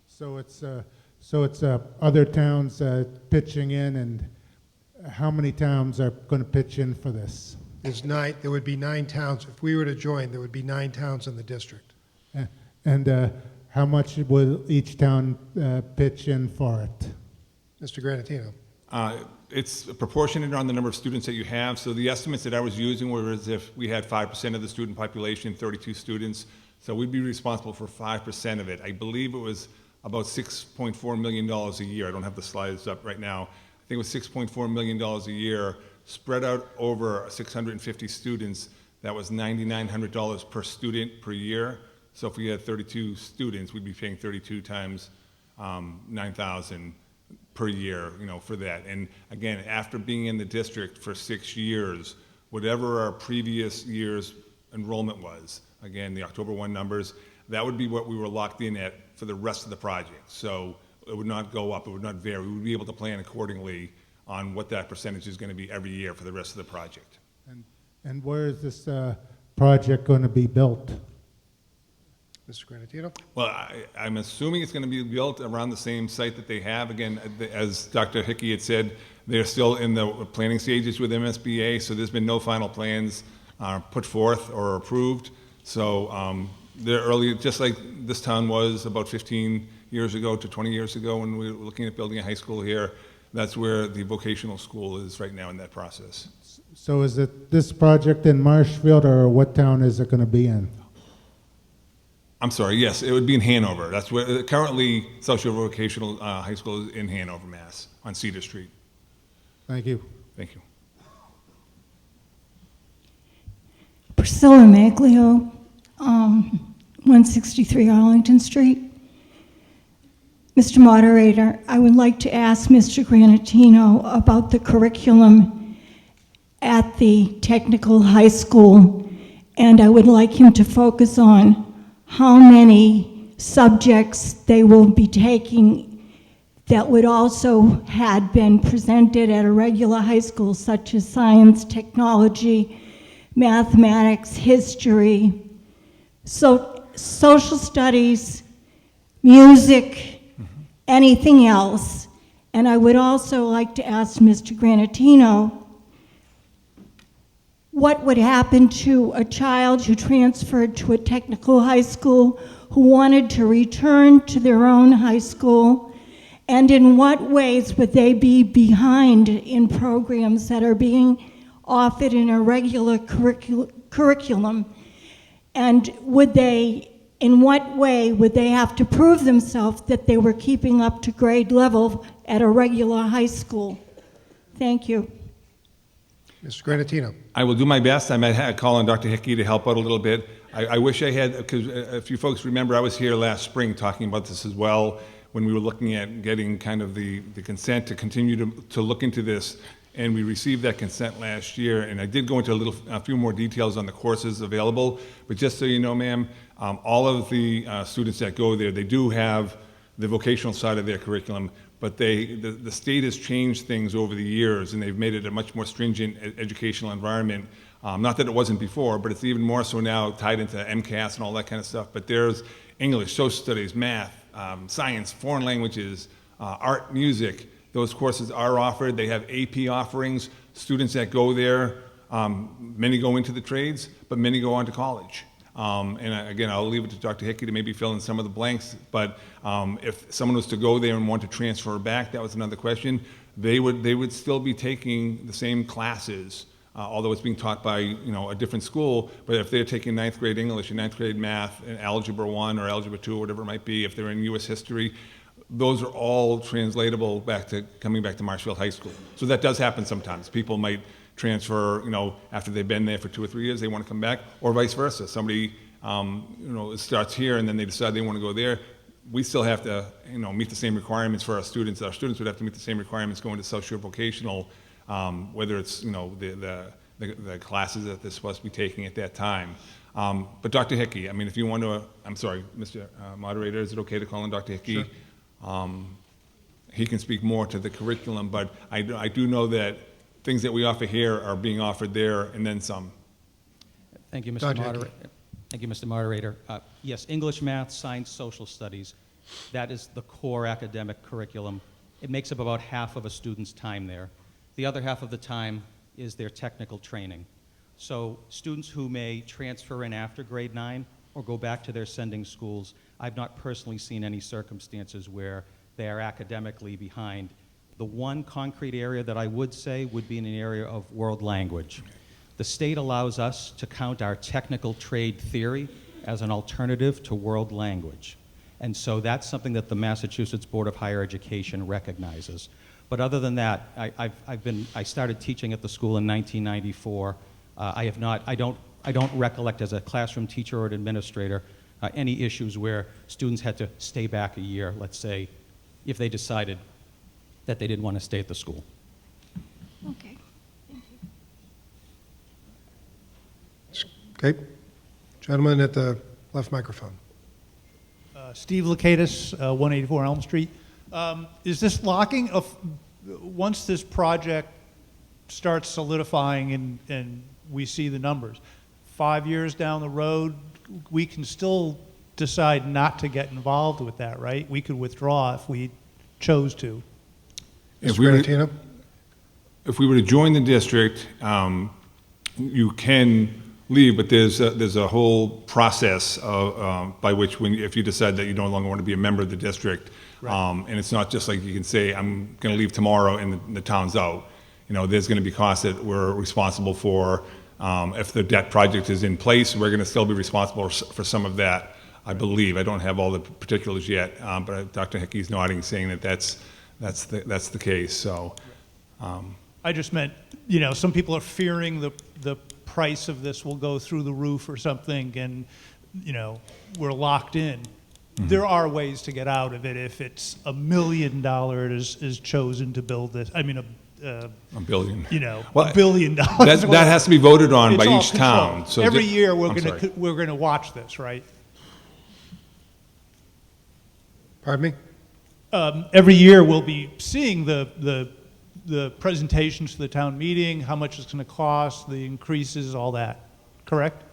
So it's other towns pitching in, and how many towns are going to pitch in for this? There would be 9 towns. If we were to join, there would be 9 towns in the district. And how much will each town pitch in for it? Mr. Granatino. It's proportionate on the number of students that you have. So the estimates that I was using were as if we had 5% of the student population, 32 students. So we'd be responsible for 5% of it. I believe it was about $6.4 million a year. I don't have the slides up right now. I think it was $6.4 million a year spread out over 650 students. That was $9,900 per student per year. So if we had 32 students, we'd be paying 32 times 9,000 per year, for that. And again, after being in the district for 6 years, whatever our previous year's enrollment was, again, the October 1 numbers, that would be what we were locked in at for the rest of the project. So it would not go up, it would not vary. We would be able to plan accordingly on what that percentage is going to be every year for the rest of the project. And where is this project going to be built? Mr. Granatino? Well, I'm assuming it's going to be built around the same site that they have. Again, as Dr. Hickey had said, they're still in the planning stages with MSBA, so there's been no final plans put forth or approved. So they're early, just like this town was about 15 years ago to 20 years ago when we were looking at building a high school here. That's where the vocational school is right now in that process. So is it this project in Marshfield, or what town is it going to be in? I'm sorry, yes, it would be in Hanover. That's where, currently, Social Vocational High School is in Hanover, Mass, on Cedar Street. Thank you. Thank you. Priscilla Maglio, 163 Arlington Street. Mr. Moderator, I would like to ask Mr. Granatino about the curriculum at the technical high school, and I would like him to focus on how many subjects they will be taking that would also had been presented at a regular high school, such as science, technology, mathematics, history, so social studies, music, anything else. And I would also like to ask Mr. Granatino what would happen to a child who transferred to a technical high school who wanted to return to their own high school, and in what ways would they be behind in programs that are being offered in a regular curriculum? And would they, in what way would they have to prove themselves that they were keeping up to grade level at a regular high school? Thank you. Mr. Granatino? I will do my best. I might call on Dr. Hickey to help out a little bit. I wish I had, because if you folks remember, I was here last spring talking about this as well, when we were looking at getting kind of the consent to continue to look into this, and we received that consent last year, and I did go into a few more details on the courses available, but just so you know, ma'am, all of the students that go there, they do have the vocational side of their curriculum, but the state has changed things over the years, and they've made it a much more stringent educational environment. Not that it wasn't before, but it's even more so now, tied into MCAS and all that kind of stuff. But there's English, social studies, math, science, foreign languages, art, music. Those courses are offered. They have AP offerings. Students that go there, many go into the trades, but many go on to college. And again, I'll leave it to Dr. Hickey to maybe fill in some of the blanks, but if someone was to go there and want to transfer back, that was another question, they would still be taking the same classes, although it's being taught by a different school. But if they're taking 9th grade English and 9th grade math and Algebra 1 or Algebra 2 or whatever it might be, if they're in U.S. history, those are all translatable coming back to Marshfield High School. So that does happen sometimes. People might transfer, after they've been there for 2 or 3 years, they want to come back, or vice versa. Somebody, starts here and then they decide they want to go there. We still have to, meet the same requirements for our students. Our students would have to meet the same requirements going to socio-vocational, whether it's, the classes that they're supposed to be taking at that time. But Dr. Hickey, if you want to, I'm sorry, Mr. Moderator, is it okay to call in Dr. Hickey? Sure. He can speak more to the curriculum, but I do know that things that we offer here are being offered there and then some. Thank you, Mr. Moderator. Thank you, Mr. Moderator. Yes, English, math, science, social studies. That is the core academic curriculum. It makes up about half of a student's time there. The other half of the time is their technical training. So students who may transfer in after grade 9 or go back to their sending schools, I've not personally seen any circumstances where they are academically behind. The one concrete area that I would say would be in an area of world language. The state allows us to count our technical trade theory as an alternative to world language. And so that's something that the Massachusetts Board of Higher Education recognizes. But other than that, I started teaching at the school in 1994. I don't recollect as a classroom teacher or an administrator any issues where students had to stay back a year, let's say, if they decided that they didn't want to stay at the school. Okay. Okay. Gentleman at the left microphone. Steve Lakatos, 184 Elm Street. Is this locking of, once this project starts solidifying and we see the numbers. 5 years down the road, we can still decide not to get involved with that, right? We could withdraw if we chose to. If we were to join the district, you can leave, but there's a whole process by which, if you decide that you no longer want to be a member of the district, and it's not just like you can say, I'm going to leave tomorrow and the town's out. You know, there's going to be costs that we're responsible for. If the debt project is in place, we're going to still be responsible for some of that, I believe. I don't have all the particulars yet, but Dr. Hickey's nodding, saying that that's the case. So, I just meant, you know, some people are fearing the price of this will go through the roof or something, and, you know, we're locked in. Mm-hmm. There are ways to get out of it if it's $1 million is chosen to build this. I mean, a billion. You know, $1 billion. That has to be voted on it's by all each controlled. town. So every year we're going to watch this, right? Pardon me? Every year we'll be seeing the presentations to the town meeting, how much it's going to cost, the increases, all that. Correct?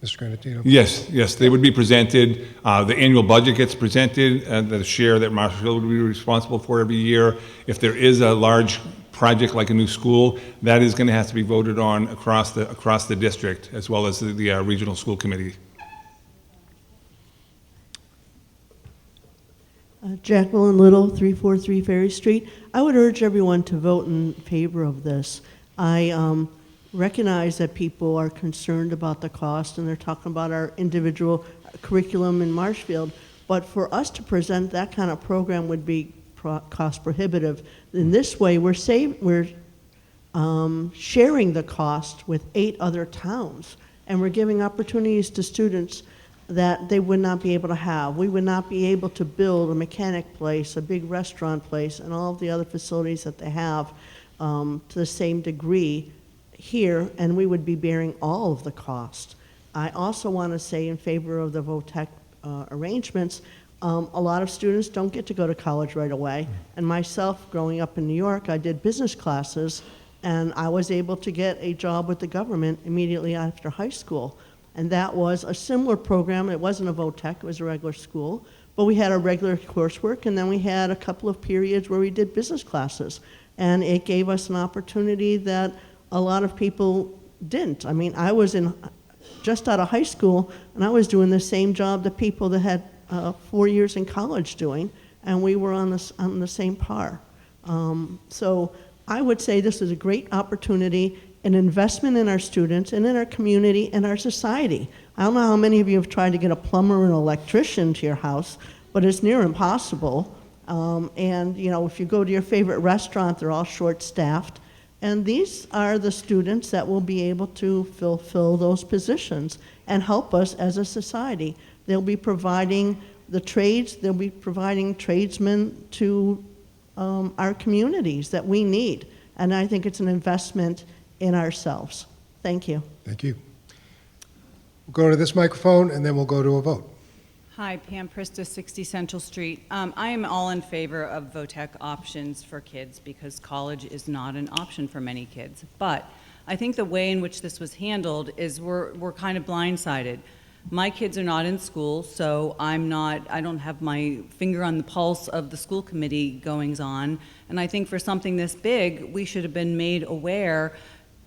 Mr. Granatino? Yes, they would be presented. The annual budget gets presented, the share that Marshfield would be responsible for every year. If there is a large project like a new school, that is going to have to be voted on across the district, as well as the regional school committee. Jacqueline Little, 343 Ferry Street. I would urge everyone to vote in favor of this. I recognize that people are concerned about the cost, and they're talking about our individual curriculum in Marshfield, but for us to present that kind of program would be cost prohibitive. In this way, we're sharing the cost with 8 other towns, and we're giving opportunities to students that they would not be able to have. We would not be able to build a mechanic place, a big restaurant place, and all of the other facilities that they have to the same degree here, and we would be bearing all of the cost. I also want to say in favor of the VOTEC arrangements, a lot of students don't get to go to college right away, and myself, growing up in New York, I did business classes, and I was able to get a job with the government immediately after high school. And that was a similar program. It wasn't a VOTEC, it was a regular school. But we had a regular coursework, and then we had a couple of periods where we did business classes. And it gave us an opportunity that a lot of people didn't. I mean, I was just out of high school, and I was doing the same job that people that had 4 years in college doing, and we were on the same par. So I would say this is a great opportunity, an investment in our students and in our community and our society. I don't know how many of you have tried to get a plumber or an electrician to your house, but it's near impossible. And you know, if you go to your favorite restaurant, they're all short-staffed. And these are the students that will be able to fulfill those positions and help us as a society. They'll be providing the trades, they'll be providing tradesmen to our communities that we need. And I think it's an investment in ourselves. Thank you. Thank you. We'll go to this microphone, and then we'll go to a vote. Hi, Pam Prista, 60 Central Street. I am all in favor of VOTEC options for kids because college is not an option for many kids. But I think the way in which this was handled is we're kind of blindsided. My kids are not in school, so I don't have my finger on the pulse of the school committee goings on. And I think for something this big, we should have been made aware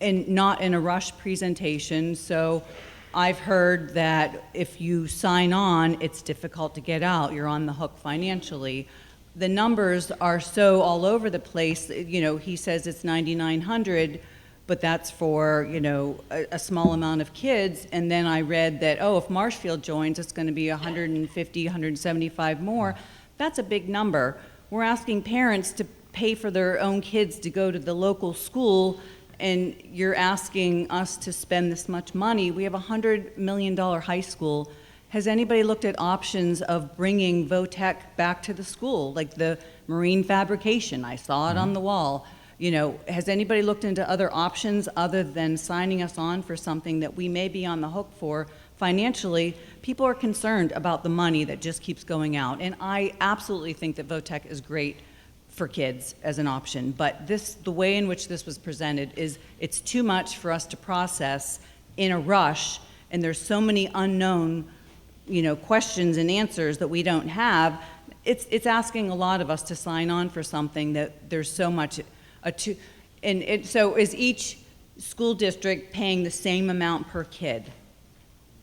and not in a rush presentation. So I've heard that if you sign on, it's difficult to get out. You're on the hook financially. The numbers are so all over the place. You know, he says it's 9,900, but that's for, you know, a small amount of kids. And then I read that, oh, if Marshfield joins, it's going to be 150, 175 more. That's a big number. We're asking parents to pay for their own kids to go to the local school, and you're asking us to spend this much money. We have a $100 million high school. Has anybody looked at options of bringing VOTEC back to the school, like the marine fabrication? I saw it on the wall. You know, has anybody looked into other options other than signing us on for something that we may be on the hook for financially? People are concerned about the money that just keeps going out, and I absolutely think that VOTEC is great for kids as an option, but the way in which this was presented it's too much for us to process in a rush, and there's so many unknown, questions and answers that we don't have. It's asking a lot of us to sign on for something that there's so much, so is each school district paying the same amount per kid?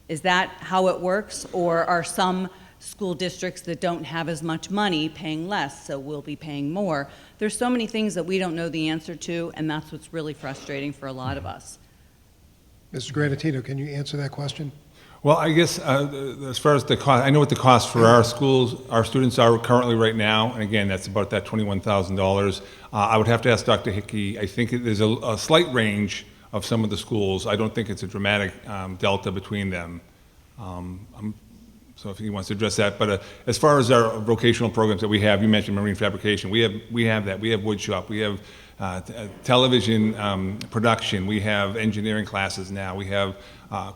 Is that how it works, or are some school districts that don't have as much money paying less, so we'll be paying more? There's so many things that we don't know the answer to, and that's what's really frustrating for a lot of us. Mr. Granatino, can you answer that question? Well, I guess as far as the cost, I know what the cost for our schools, our students are currently right now, and again, that's about that $21,000. I would have to ask Dr. Hickey. I think there's a slight range of some of the schools. I don't think it's a dramatic delta between them. So if he wants to address that. But as far as our vocational programs that we have, you mentioned marine fabrication. We have that. We have wood shop. We have television production. We have engineering classes now. We have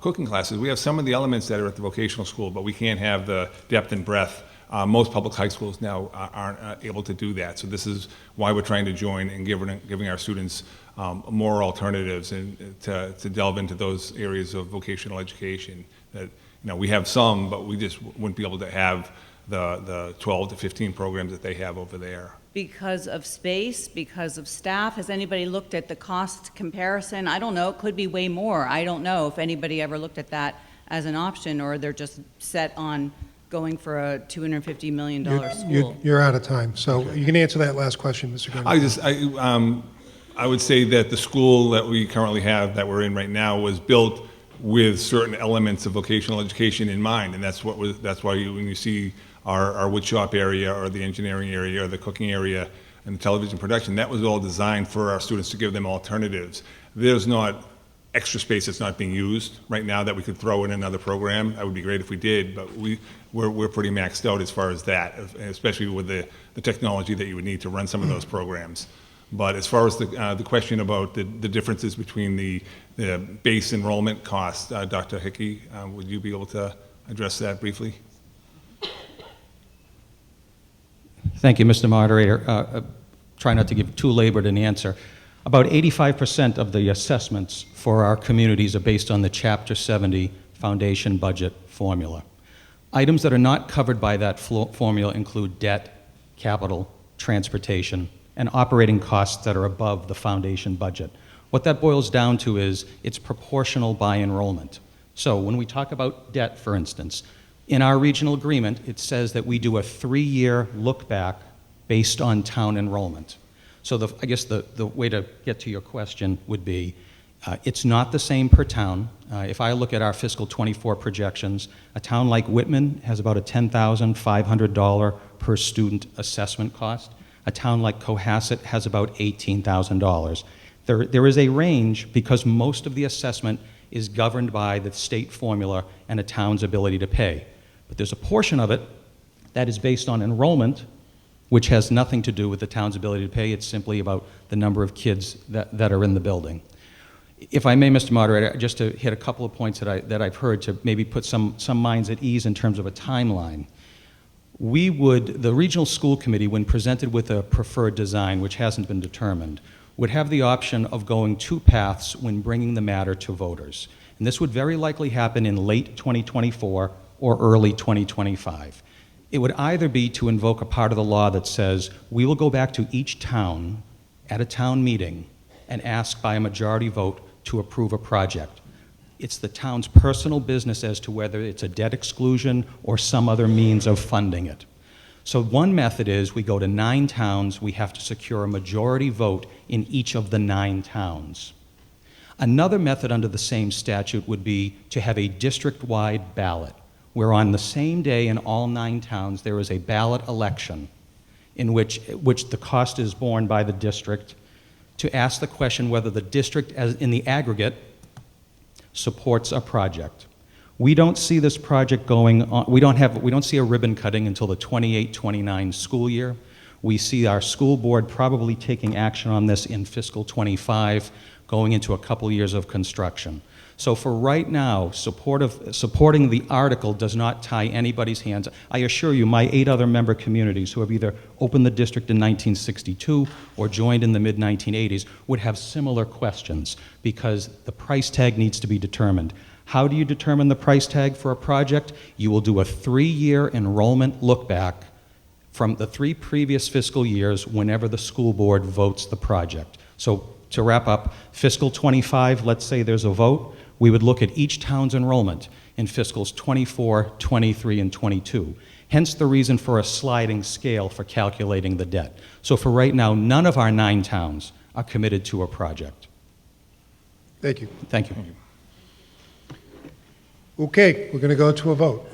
cooking classes. We have some of the elements that are at the vocational school, but we can't have the depth and breadth. Most public high schools now aren't able to do that. So this is why we're trying to join and giving our students more alternatives and to delve into those areas of vocational education. That we have some, but we just wouldn't be able to have the 12 to 15 programs that they have over there. Because of space, because of staff? Has anybody looked at the cost comparison? I don't know, it could be way more. I don't know if anybody ever looked at that as an option, or they're just set on going for a $250 million school. You're out of time, so you can answer that last question, Mr. Granatino. I would say that the school that we currently have, that we're in right now, was built with certain elements of vocational education in mind, and that's why when you see our wood shop area or the engineering area or the cooking area and the television production, that was all designed for our students to give them alternatives. There's not extra space that's not being used right now that we could throw in another program. That would be great if we did, but we're pretty maxed out as far as that, especially with the technology that you would need to run some of those programs. But as far as the question about the differences between the base enrollment cost, Dr. Hickey, would you be able to address that briefly? Thank you, Mr. Moderator. Try not to give too labored an answer. About 85% of the assessments for our communities are based on the Chapter 70 foundation budget formula. Items that are not covered by that formula include debt, capital, transportation, and operating costs that are above the foundation budget. What that boils down to is it's proportional by enrollment. So when we talk about debt, for instance, in our regional agreement, it says that we do a 3-year look back based on town enrollment. So I guess the way to get to your question would be, it's not the same per town. If I look at our fiscal '24 projections, a town like Whitman has about a $10,500 per student assessment cost. A town like Cohasset has about $18,000. There is a range because most of the assessment is governed by the state formula and a town's ability to pay. But there's a portion of it that is based on enrollment, which has nothing to do with the town's ability to pay. It's simply about the number of kids that are in the building. If I may, Mr. Moderator, just to hit a couple of points that I've heard to maybe put some minds at ease in terms of a timeline. The Regional School Committee, when presented with a preferred design, which hasn't been determined, would have the option of going 2 paths when bringing the matter to voters. And this would very likely happen in late 2024 or early 2025. It would either be to invoke a part of the law that says we will go back to each town at a town meeting and ask by a majority vote to approve a project. It's the town's personal business as to whether it's a debt exclusion or some other means of funding it. So one method is we go to 9 towns, we have to secure a majority vote in each of the 9 towns. Another method under the same statute would be to have a district-wide ballot, where on the same day in all 9 towns there is a ballot election in which the cost is borne by the district, to ask the question whether the district, as in the aggregate, supports a project. We don't see this project going on, we don't see a ribbon cutting until the 28-29 school year. We see our school board probably taking action on this in fiscal '25, going into a couple years of construction. So for right now, supporting the article does not tie anybody's hands. I assure you, my 8 other member communities who have either opened the district in 1962 or joined in the mid-1980s would have similar questions because the price tag needs to be determined. How do you determine the price tag for a project? You will do a 3-year enrollment look back from the 3 previous fiscal years whenever the school board votes the project. So to wrap up, fiscal 25, let's say there's a vote, we would look at each town's enrollment in fiscals 24, 23, and 22. Hence the reason for a sliding scale for calculating the debt. So for right now, none of our 9 towns are committed to a project. Thank you. Thank you. Okay, we're going to go to a vote.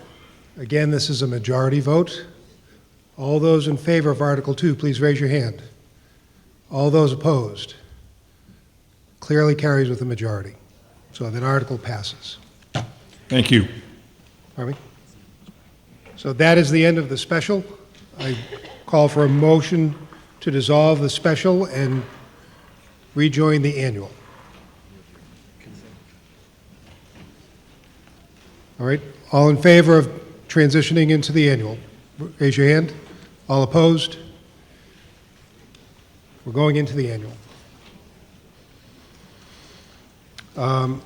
Again, this is a majority vote. All those in favor of Article 2, please raise your hand. All those opposed? Clearly carries with a majority. So that article passes. Thank you. Pardon me? So that is the end of the special. I call for a motion to dissolve the special and rejoin the annual. All right, all in favor of transitioning into the annual, raise your hand. All opposed? We're going into the annual. Yeah,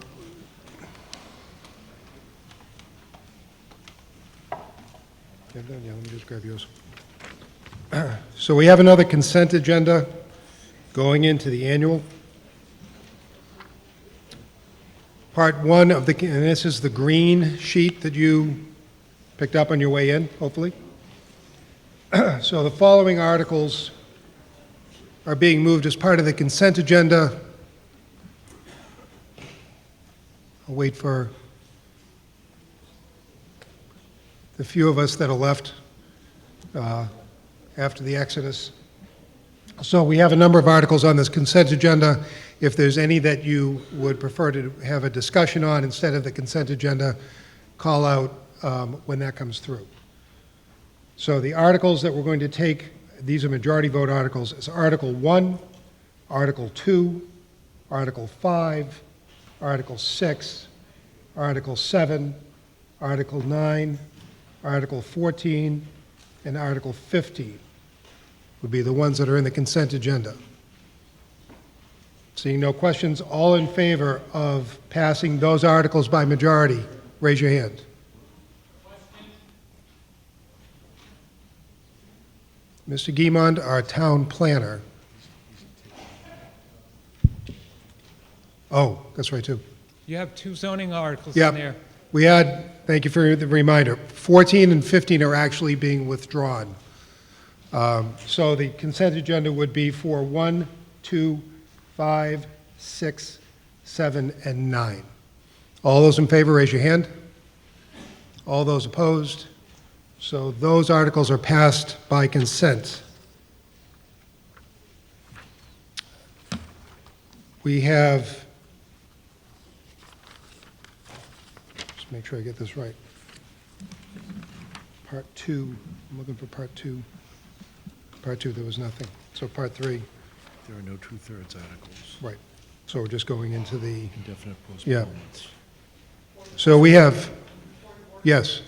let me just grab yours. So we have another consent agenda going into the annual. Part 1 of the, and this is the green sheet that you picked up on your way in, hopefully. So the following articles are being moved as part of the consent agenda. I'll wait for the few of us that are left after the exodus. So we have a number of articles on this consent agenda. If there's any that you would prefer to have a discussion on instead of the consent agenda, call out when that comes through. So the articles that we're going to take, these are majority vote articles, is Article 1, Article 2, Article 5, Article 6, Article 7, Article 9, Article 14, and Article 15 would be the ones that are in the consent agenda. Seeing no questions, all in favor of passing those articles by majority, raise your hand. Mr. Guimond, our town planner. Oh, that's right, too. You have 2 zoning articles Yeah, in there. we had, thank you for the reminder, 14 and 15 are actually being withdrawn. So the consent agenda would be for 1, 2, 5, 6, 7, and 9. All those in favor, raise your hand. All those opposed? So those articles are passed by consent. We have, just make sure I get this right. Part 2, I'm looking for Part 2. Part 2, there was nothing. So Part 3. There are no 2/3 articles. Right. So we're just going into the... Indefinite Yeah. postponements. So we have, yes.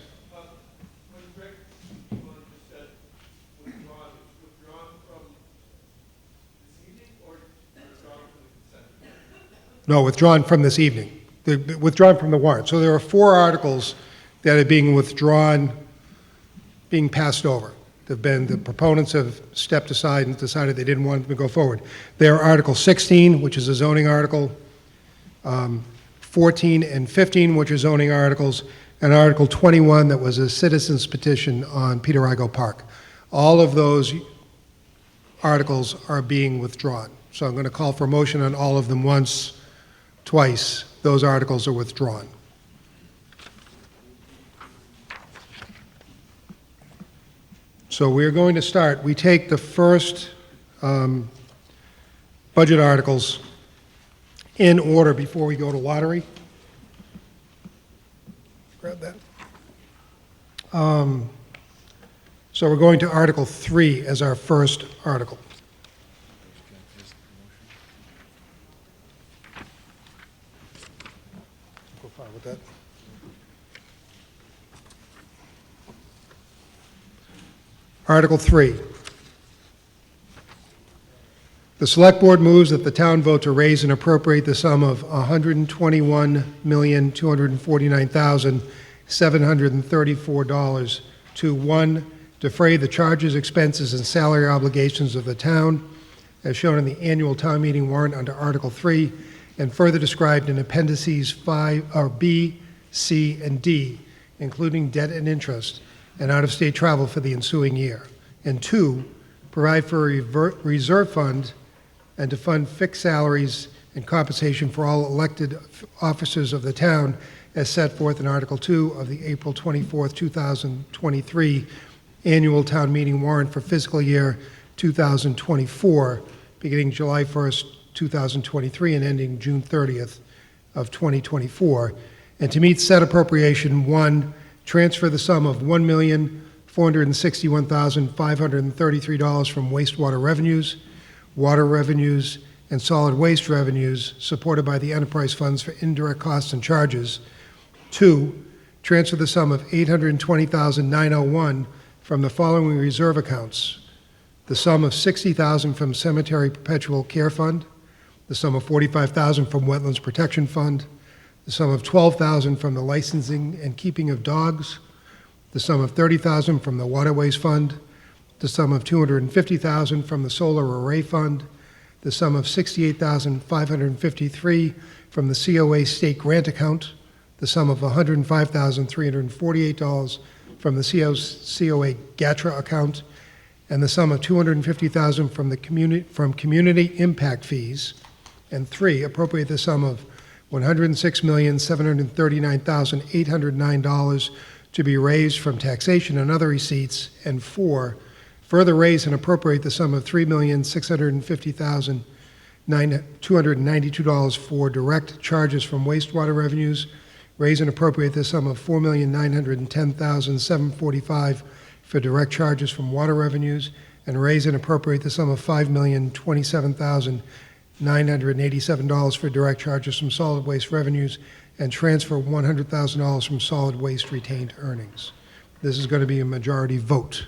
No, withdrawn from this evening. They're withdrawn from the warrant. So there are 4 articles that are being withdrawn, being passed over. The proponents have stepped aside and decided they didn't want them to go forward. There are Article 16, which is a zoning article, 14 and 15, which are zoning articles, and Article 21, that was a citizen's petition on Peter Igo Park. All of those articles are being withdrawn. So I'm going to call for a motion on all of them once, twice. Those articles are withdrawn. So we're going to start. We take the first budget articles in order before we go to lottery. Grab that. So we're going to Article 3 as our first article. Article 3. The Select Board moves that the town vote to raise and appropriate the sum of $121,249,734 to 1. Defray the charges, expenses, and salary obligations of the town, as shown in the annual town meeting warrant under Article 3, and further described in Appendices 5, or B, C, and D, including debt and interest, and out-of-state travel for the ensuing year. And 2, provide for a reserve fund and to fund fixed salaries and compensation for all elected officers of the town as set forth in Article 2 of the April 24th, 2023 annual town meeting warrant for fiscal year 2024, beginning July 1st, 2023 and ending June 30th of 2024. And to meet said appropriation, 1, transfer the sum of $1,461,533 from wastewater revenues, water revenues, and solid waste revenues supported by the enterprise funds for indirect costs and charges. 2, transfer the sum of $820,901 from the following reserve accounts: the sum of $60,000 from Cemetery Perpetual Care Fund, the sum of $45,000 from Wetlands Protection Fund, the sum of $12,000 from the licensing and keeping of dogs, the sum of $30,000 from the Waterways Fund, the sum of $250,000 from the Solar Array Fund, the sum of $68,553 from the COA State Grant Account, the sum of $105,348 from the COA GATRA account, and the sum of $250,000 from community impact fees. And 3, appropriate the sum of $106,739,809 to be raised from taxation and other receipts. And 4, further raise and appropriate the sum of $3,650,292 for direct charges from wastewater revenues, raise and appropriate the sum of $4,910,745 for direct charges from water revenues, and raise and appropriate the sum of $5,027,987 for direct charges from solid waste revenues, and transfer $100,000 from solid waste retained earnings. This is going to be a majority vote.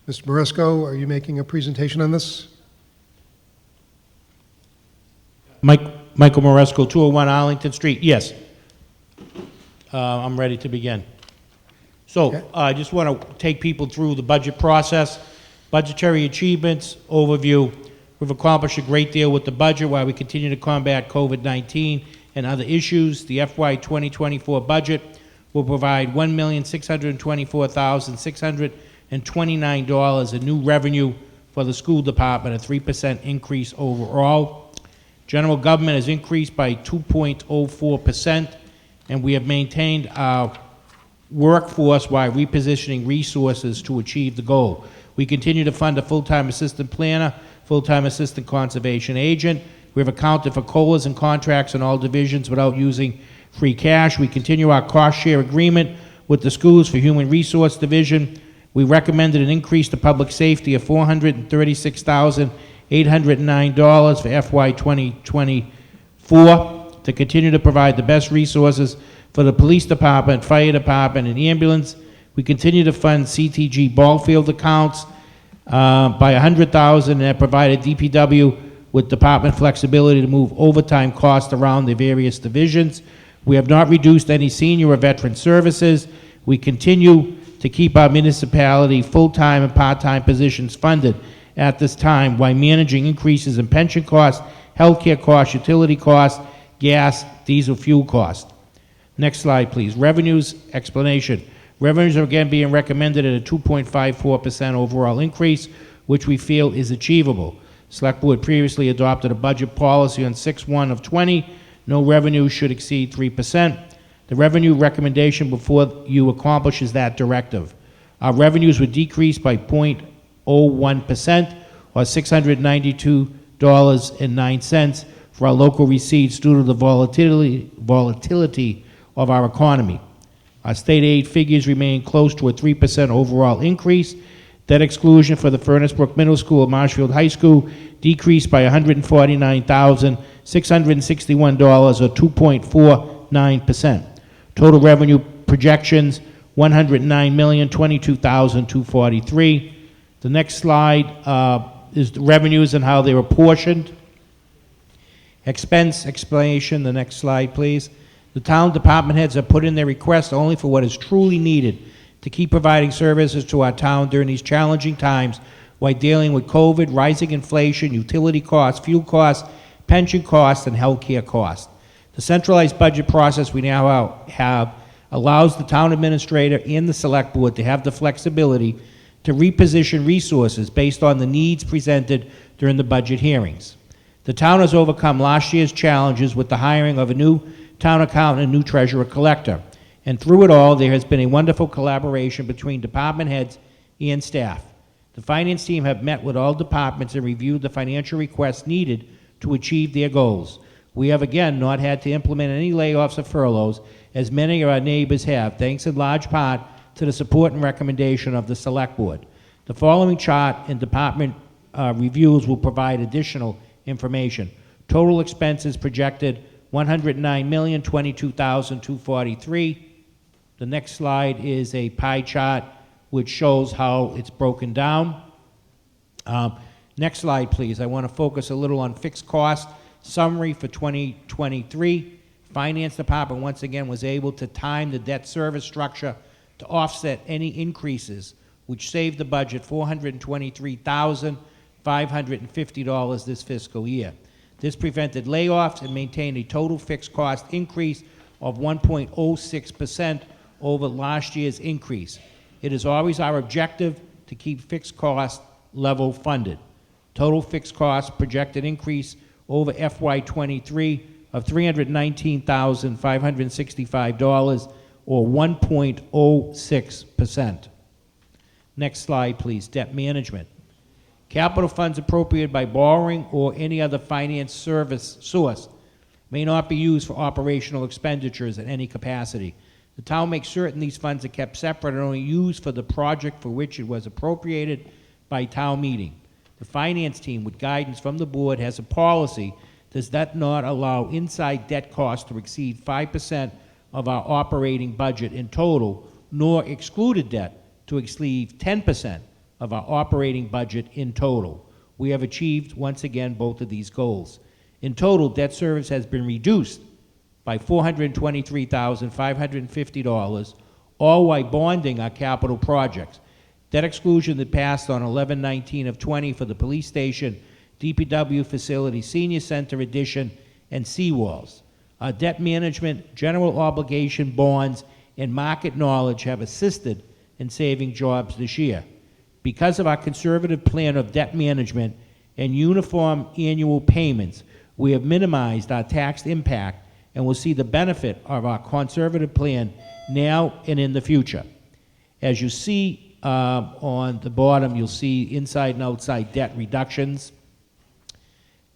Mr. Moresco, are you making a presentation on this? Michael Moresco, 201 Arlington Street. Yes. I'm ready to begin. So I just want to take people through the budget process, budgetary achievements, overview. We've accomplished a great deal with the budget while we continue to combat COVID-19 and other issues. The FY 2024 budget will provide $1,624,629 in new revenue for the school department, a 3% increase overall. General government has increased by 2.04%, and we have maintained our workforce while repositioning resources to achieve the goal. We continue to fund a full-time assistant planner, full-time assistant conservation agent. We have accounted for COLAs and contracts in all divisions without using free cash. We continue our cost-share agreement with the Schools for Human Resource Division. We recommended an increase to public safety of $436,809 for FY 2024 to continue to provide the best resources for the police department, fire department, and ambulance. We continue to fund CTG ball field accounts by $100,000, and that provided DPW with department flexibility to move overtime costs around the various divisions. We have not reduced any senior or veteran services. We continue to keep our municipality full-time and part-time positions funded at this time while managing increases in pension costs, healthcare costs, utility costs, gas, diesel fuel costs. Next slide, please. Revenues explanation. Revenues are again being recommended at a 2.54% overall increase, which we feel is achievable. Select Board previously adopted a budget policy on 6/1/20. No revenue should exceed 3%. The revenue recommendation before you accomplishes that directive. Our revenues would decrease by 0.01%, or $692.09 for our local receipts due to the volatility of our economy. Our state aid figures remain close to a 3% overall increase. Debt exclusion for the Furnace Brook Middle School and Marshfield High School decreased by $149,661, or 2.49%. Total revenue projections $109,022,243. The next slide is the revenues and how they were apportioned. Expense explanation, the next slide, please. The town department heads have put in their request only for what is truly needed to keep providing services to our town during these challenging times while dealing with COVID, rising inflation, utility costs, fuel costs, pension costs, and health care costs. The centralized budget process we now have allows the town administrator and the select board to have the flexibility to reposition resources based on the needs presented during the budget hearings. The town has overcome last year's challenges with the hiring of a new town accountant and new treasurer collector. And through it all, there has been a wonderful collaboration between department heads and staff. The finance team have met with all departments and reviewed the financial requests needed to achieve their goals. We have again not had to implement any layoffs or furloughs, as many of our neighbors have, thanks in large part to the support and recommendation of the Select Board. The following chart and department reviews will provide additional information. Total expenses projected $109,022,243. The next slide is a pie chart which shows how it's broken down. Next slide, please. I want to focus a little on fixed cost summary for 2023. Finance Department once again was able to time the debt service structure to offset any increases, which saved the budget $423,550 this fiscal year. This prevented layoffs and maintained a total fixed cost increase of 1.06% over last year's increase. It is always our objective to keep fixed cost level funded. Total fixed cost projected increase over FY23 of $319,565 or 1.06%. Next slide, please. Debt management. Capital funds appropriated by borrowing or any other finance service source may not be used for operational expenditures in any capacity. The town makes certain these funds are kept separate and only used for the project for which it was appropriated by town meeting. The finance team, with guidance from the board, has a policy does not allow inside debt costs to exceed 5% of our operating budget in total, nor excluded debt to exceed 10% of our operating budget in total. We have achieved, once again, both of these goals. In total, debt service has been reduced by $423,550, all while bonding our capital projects. Debt exclusion that passed on 11/19 of 20 for the police station, DPW facility, senior center addition, and seawalls. Our debt management, general obligation bonds, and market knowledge have assisted in saving jobs this year. Because of our conservative plan of debt management and uniform annual payments, we have minimized our tax impact and will see the benefit of our conservative plan now and in the future. As you see on the bottom, you'll see inside and outside debt reductions.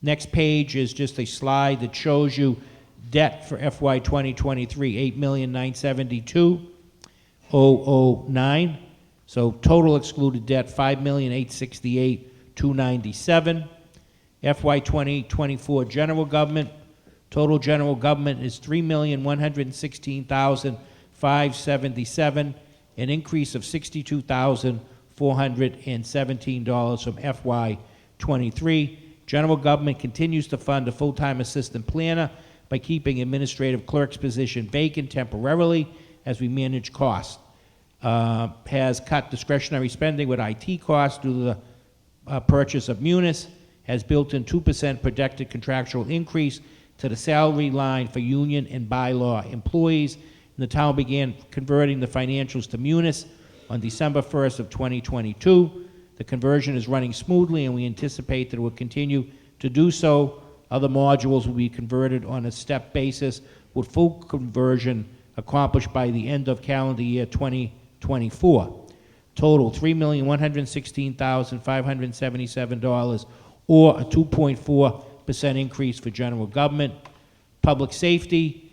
Next page is just a slide that shows you debt for FY 2023, $8,972,009. So total excluded debt, $5,868,297. FY 2024 general government, total general government is $3,116,577, an increase of $62,417 from FY 23. General government continues to fund a full-time assistant planner by keeping administrative clerk's position vacant temporarily as we manage costs. Has cut discretionary spending with IT costs due to the purchase of Munis, has built in 2% projected contractual increase to the salary line for union and bylaw employees. And the town began converting the financials to Munis on December 1st of 2022. The conversion is running smoothly, and we anticipate that it will continue to do so. Other modules will be converted on a step basis, with full conversion accomplished by the end of calendar year 2024. Total $3,116,577, or a 2.4% increase for general government. Public safety,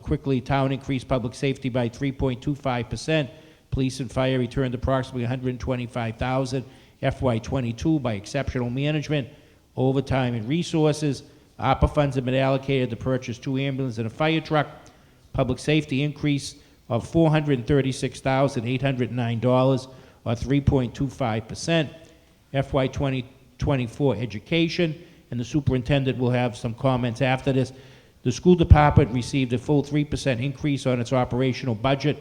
quickly, town increased public safety by 3.25%. Police and fire returned approximately $125,000 FY22 by exceptional management, overtime, and resources. ARPA funds have been allocated to purchase 2 ambulances and a fire truck. Public safety increased of $436,809, or 3.25%. FY 2024 education, and the superintendent will have some comments after this. The school department received a full 3% increase on its operational budget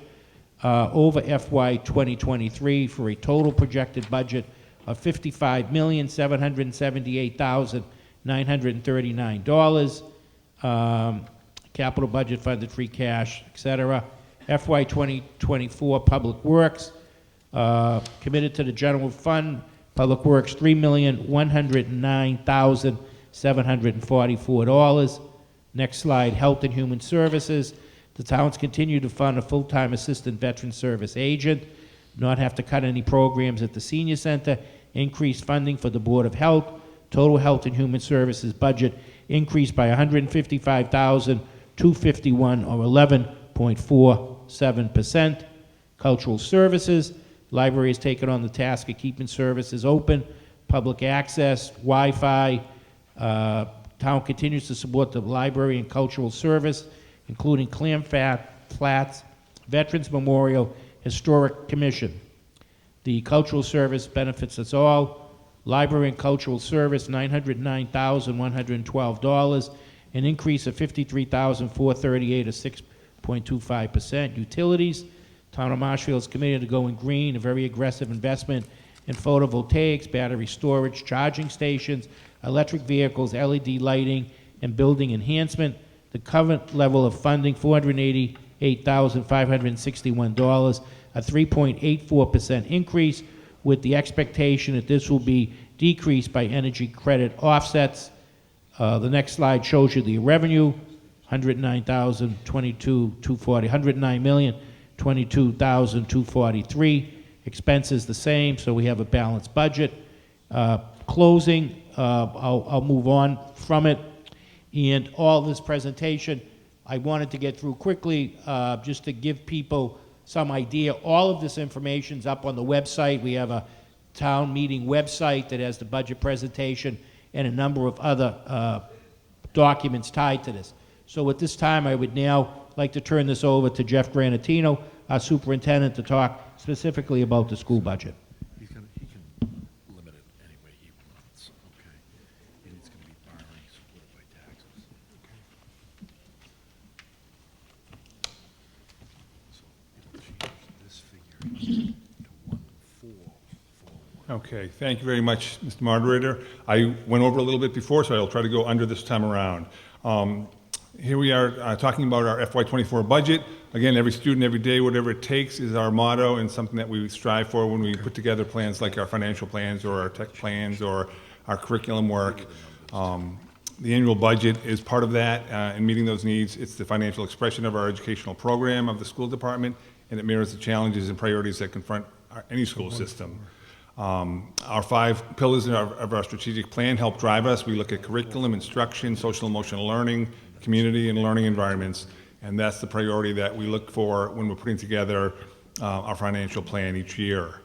over FY 2023 for a total projected budget of $55,778,939. Capital budget funded free cash, etc. FY 2024 Public Works, committed to the general fund, Public Works, $3,109,744. Next slide, Health and Human Services. The towns continue to fund a full-time assistant veteran service agent, not have to cut any programs at the senior center, increase funding for the Board of Health. Total Health and Human Services budget increased by $155,251, or 11.47%. Cultural Services, library has taken on the task of keeping services open, public access, Wi-Fi. Town continues to support the library and cultural service, including Clam Flats, Veterans Memorial, Historic Commission. The cultural service benefits us all. Library and cultural service, $909,112, an increase of $53,438, or 6.25%. Utilities, Town of Marshfield is committed to going green, a very aggressive investment in photovoltaics, battery storage, charging stations, electric vehicles, LED lighting, and building enhancement. The current level of funding, $488,561, a 3.84% increase, with the expectation that this will be decreased by energy credit offsets. The next slide shows you the revenue, $109,022,243. Expenses the same, so we have a balanced budget. Closing, I'll move on from it. And all this presentation, I wanted to get through quickly, just to give people some idea. All of this information's up on the website. We have a town meeting website that has the budget presentation and a number of other documents tied to this. So at this time, I would now like to turn this over to Jeff Granatino, our superintendent, to talk specifically about the school budget. He can limit it any way he wants, okay? And it's going to be borrowing supported by taxes, okay? So it'll change this figure to 1,441. Okay, thank you very much, Mr. Moderator. I went over a little bit before, so I'll try to go under this time around. Here we are talking about our FY24 budget. Again, every student, every day, whatever it takes is our motto, and something that we strive for when we put together plans like our financial plans or our tech plans or our curriculum work. The annual budget is part of that, and meeting those needs. It's the financial expression of our educational program of the school department, and it mirrors the challenges and priorities that confront any school system. Our 5 pillars of our strategic plan help drive us. We look at curriculum, instruction, social emotional learning, community and learning environments, and that's the priority that we look for when we're putting together our financial plan each year.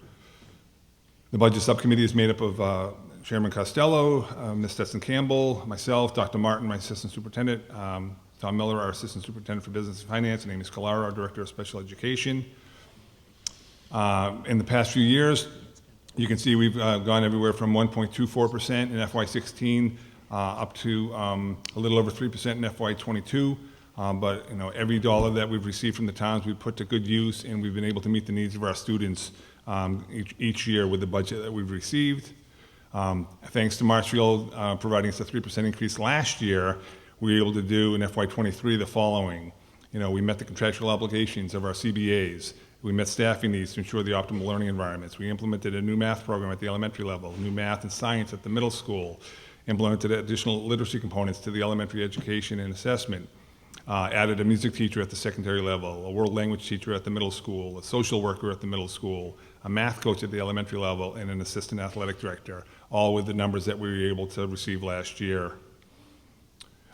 The budget subcommittee is made up of Chairman Costello, Ms. Stetson Campbell, myself, Dr. Martin, my assistant superintendent, Tom Miller, our assistant superintendent for business and finance, and Amy Scalara, our director of special education. In the past few years, you can see we've gone everywhere from 1.24% in FY16 up to a little over 3% in FY22. But every dollar that we've received from the towns, we've put to good use, and we've been able to meet the needs of our students each year with the budget that we've received. Thanks to Marshfield providing us a 3% increase last year, we were able to do in FY23 the following. We met the contractual obligations of our CBAs. We met staffing needs to ensure the optimal learning environments. We implemented a new math program at the elementary level, new math and science at the middle school, implemented additional literacy components to the elementary education and assessment, added a music teacher at the secondary level, a world language teacher at the middle school, a social worker at the middle school, a math coach at the elementary level, and an assistant athletic director, all with the numbers that we were able to receive last year.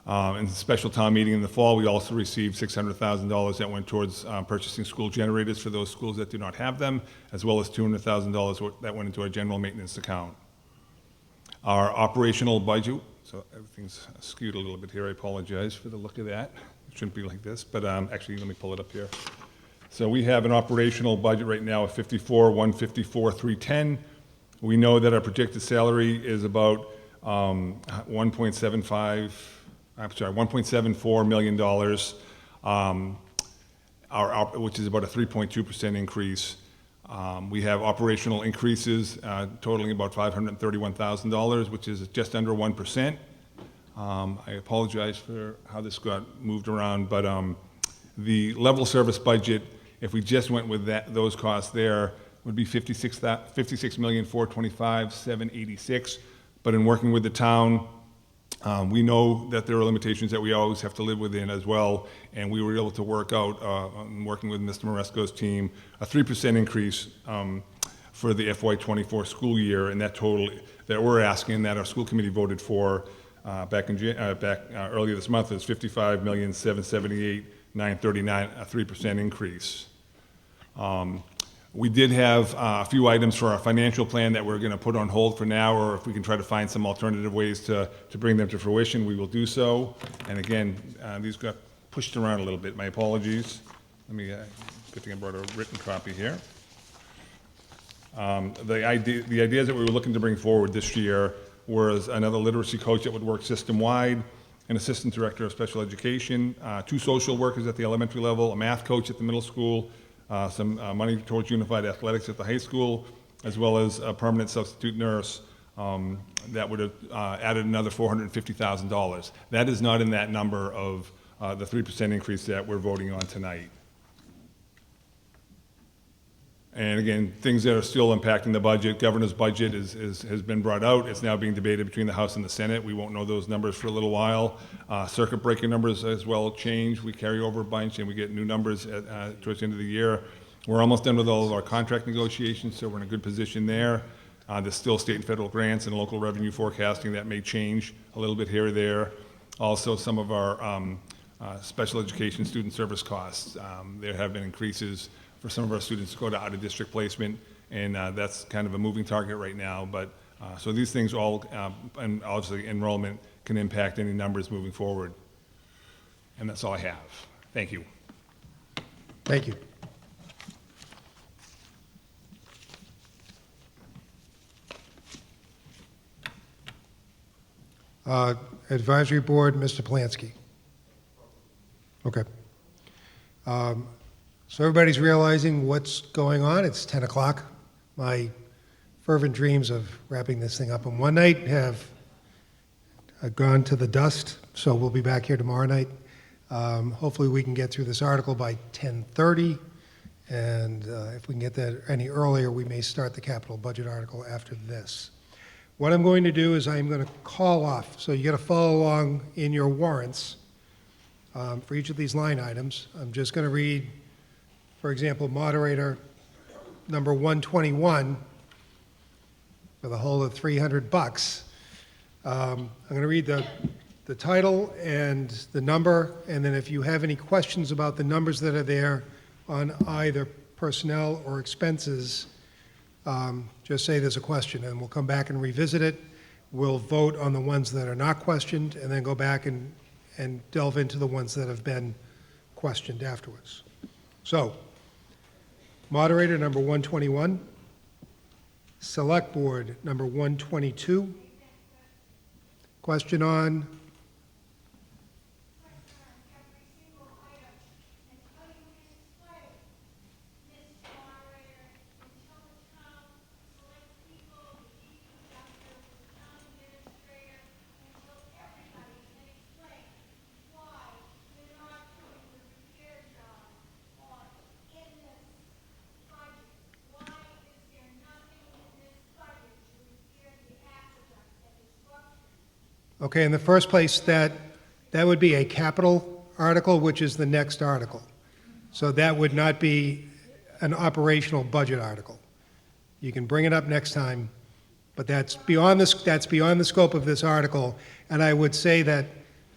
In the special town meeting in the fall, we also received $600,000 that went towards purchasing school generators for those schools that do not have them, as well as $200,000 that went into our general maintenance account. Our operational budget, so everything's skewed a little bit here. I apologize for the look of that. It shouldn't be like this, but actually, let me pull it up here. So we have an operational budget right now of 154,310. We know that our projected salary is about 1.74 million dollars, which is about a 3.2% increase. We have operational increases totaling about $531,000, which is just under 1%. I apologize for how this got moved around, but the level service budget, if we just went with those costs there, would be $56,425,786. But in working with the town, we know that there are limitations that we always have to live within as well, and we were able to work out, working with Mr. Maresco's team, a 3% increase for the FY24 school year, and that total that we're asking, that our school committee voted for back earlier this month, is $55,778,939, a 3% increase. We did have a few items for our financial plan that we're going to put on hold for now, or if we can try to find some alternative ways to bring them to fruition, we will do so. And again, these got pushed around a little bit. My apologies. Let me, good thing I brought a written copy here. The ideas that we were looking to bring forward this year was another literacy coach that would work system-wide, an assistant director of special education, 2 social workers at the elementary level, a math coach at the middle school, some money towards unified athletics at the high school, as well as a permanent substitute nurse that would have added another $450,000. That is not in that number of the 3% increase that we're voting on tonight. And again, things that are still impacting the budget, governor's budget has been brought out. It's now being debated between the House and the Senate. We won't know those numbers for a little while. Circuit breaker numbers as well change. We carry over a bunch and we get new numbers towards the end of the year. We're almost done with all of our contract negotiations, so we're in a good position there. There's still state and federal grants and local revenue forecasting that may change a little bit here or there. Also, some of our special education student service costs. There have been increases for some of our students to go to out-of-district placement, and that's kind of a moving target right now. But so these things all, and obviously enrollment, can impact any numbers moving forward. And that's all I have. Thank you. Thank you. Advisory Board, Mr. Plansky. Okay. So everybody's realizing what's going on. It's 10 o'clock. My fervent dreams of wrapping this thing up in one night have gone to the dust, so we'll be back here tomorrow night. Hopefully we can get through this article by 10:30, and if we can get that any earlier, we may start the capital budget article after this. What I'm going to do is I'm going to call off, so you got to follow along in your warrants for each of these line items. I'm just going to read, for example, moderator number 121 for the whole of $300. I'm going to read the title and the number, and then if you have any questions about the numbers that are there on either personnel or expenses, just say there's a question, and we'll come back and revisit it. We'll vote on the ones that are not questioned, and then go back and delve into the ones that have been questioned afterwards. So, moderator number 121, select board number 122, question on okay, in the first place, that would be a capital article, which is the next article. So that would not be an operational budget article. You can bring it up next time, but that's beyond the scope of this article. And I would say that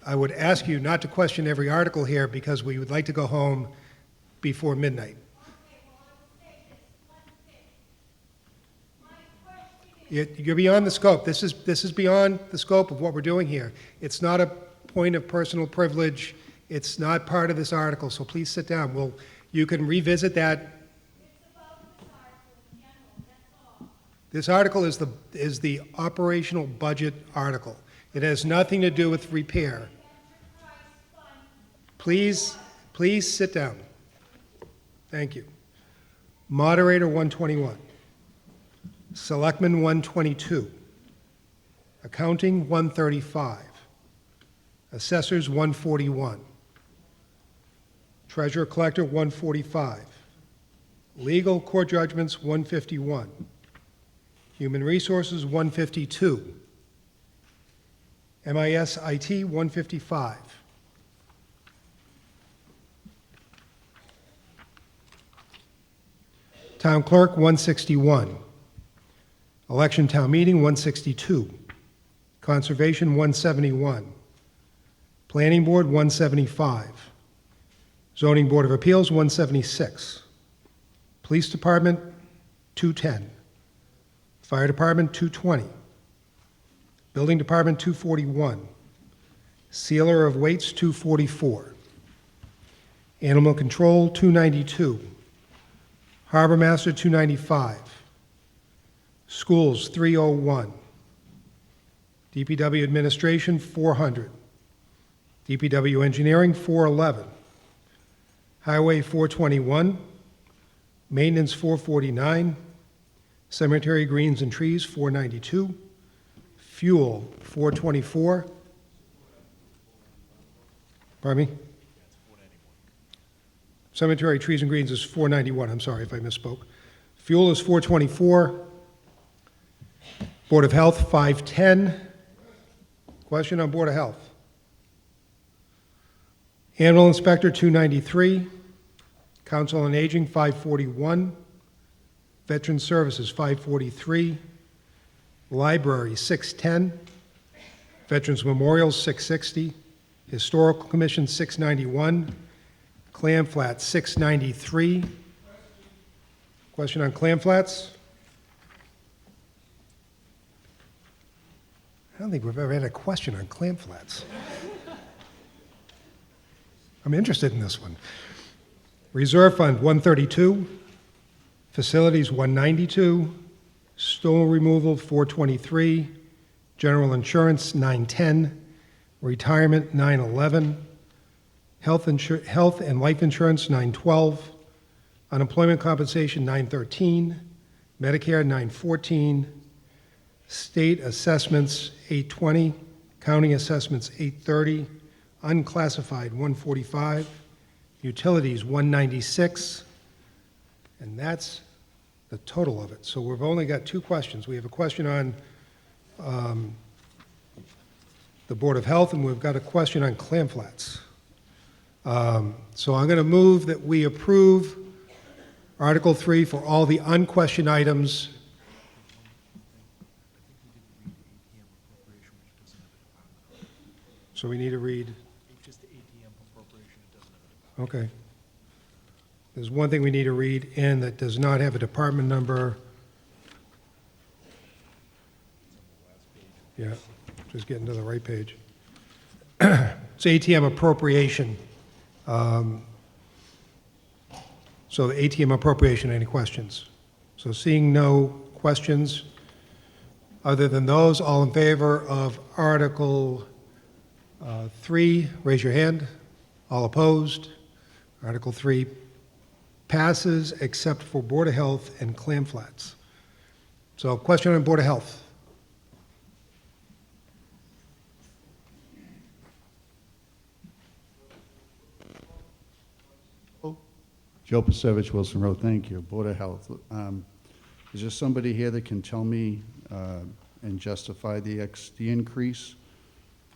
I would ask you not to question every article here, because we would like to go home before midnight. You're beyond the scope. This is beyond the scope of what we're doing here. It's not a point of personal privilege. It's not part of this article, so please sit down. You can revisit that. This article is the operational budget article. It has nothing to do with repair. Please sit down. Thank you. Moderator 121. Selectman 122. Accounting 135. Assessors 141. Treasurer Collector 145. Legal Court Judgments 151. Human Resources 152. MIS IT 155. Town Clerk 161. Election Town Meeting 162. Conservation 171. Planning Board 175. Zoning Board of Appeals 176. Police Department 210. Fire Department 220. Building Department 241. Sealer of Weights 244. Animal Control 292. Harbor Master 295. Schools 301. DPW Administration 400. DPW Engineering 411. Highway 421. Maintenance 449. Cemetery Greens and Trees 492. Fuel 424. Pardon me? Cemetery Trees and Greens is 491. I'm sorry if I misspoke. Fuel is 424. Board of Health 510. Question on Board of Health. Animal Inspector 293. Council on Aging 541. Veteran Services 543. Library 610. Veterans Memorials 660. Historical Commission 691. Clam Flats 693. Question on Clam Flats? I don't think we've ever had a question on Clam Flats. I'm interested in this one. Reserve Fund 132. Facilities 192. Snow removal 423. General Insurance 910. Retirement 911. Health and Life Insurance 912. Unemployment Compensation 913. Medicare 914. State Assessments 820. County Assessments 830. Unclassified 145. Utilities 196. And that's the total of it. So we've only got two questions. We have a question on the Board of Health, and we've got a question on Clam Flats. So I'm going to move that we approve Article 3 for all the unquestioned items. So we need to read. Okay. There's one thing we need to read in that does not have a department number. Yeah, just getting to the right page. It's ATM appropriation. So the ATM appropriation, any questions? So seeing no questions, other than those, all in favor of Article 3, raise your hand. All opposed? Article 3 passes except for Board of Health and Clam Flats. So question on Board of Health. Joe Pasevich, Wilson Road, thank you. Board of Health. Is there somebody here that can tell me and justify the increase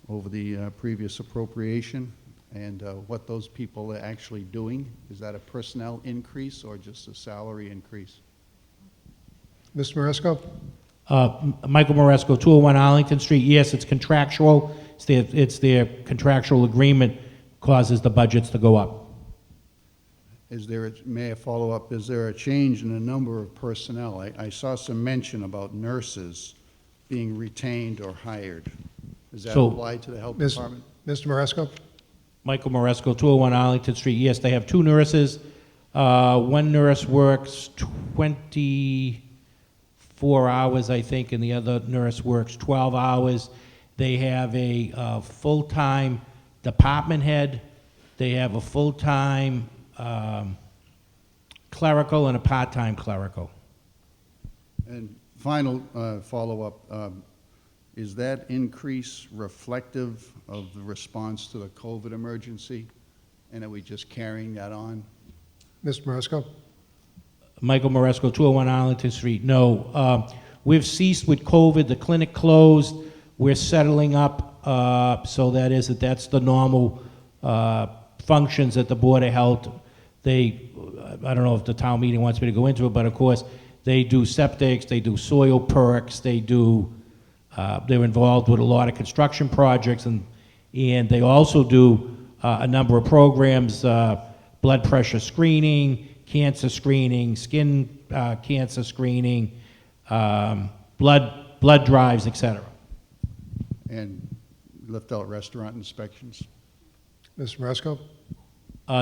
over the previous appropriation and what those people are actually doing? Is that a personnel increase or just a salary increase? Mr. Maresco? Michael Moresco, 201 Arlington Street. Yes, it's contractual. It's their contractual agreement causes the budgets to go up. May I follow up, is there a change in the number of personnel? I saw some mention about nurses being retained or hired. Does that apply to the health department? Mr. Maresco? Michael Moresco, 201 Arlington Street. Yes, they have two nurses. One nurse works 24 hours, I think, and the other nurse works 12 hours. They have a full-time department head. They have a full-time clerical and a part-time clerical. And final follow-up, is that increase reflective of the response to the COVID emergency? And are we just carrying that on? Mr. Maresco? Michael Moresco, 201 Arlington Street. No, we've ceased with COVID. The clinic closed. We're settling up, so that's the normal functions at the Board of Health. I don't know if the town meeting wants me to go into it, but of course, they do septics, they do soil perks, they're involved with a lot of construction projects, and they also do a number of programs, blood pressure screening, cancer screening, skin cancer screening, blood drives, etc. And left out restaurant inspections? Mr. Maresco?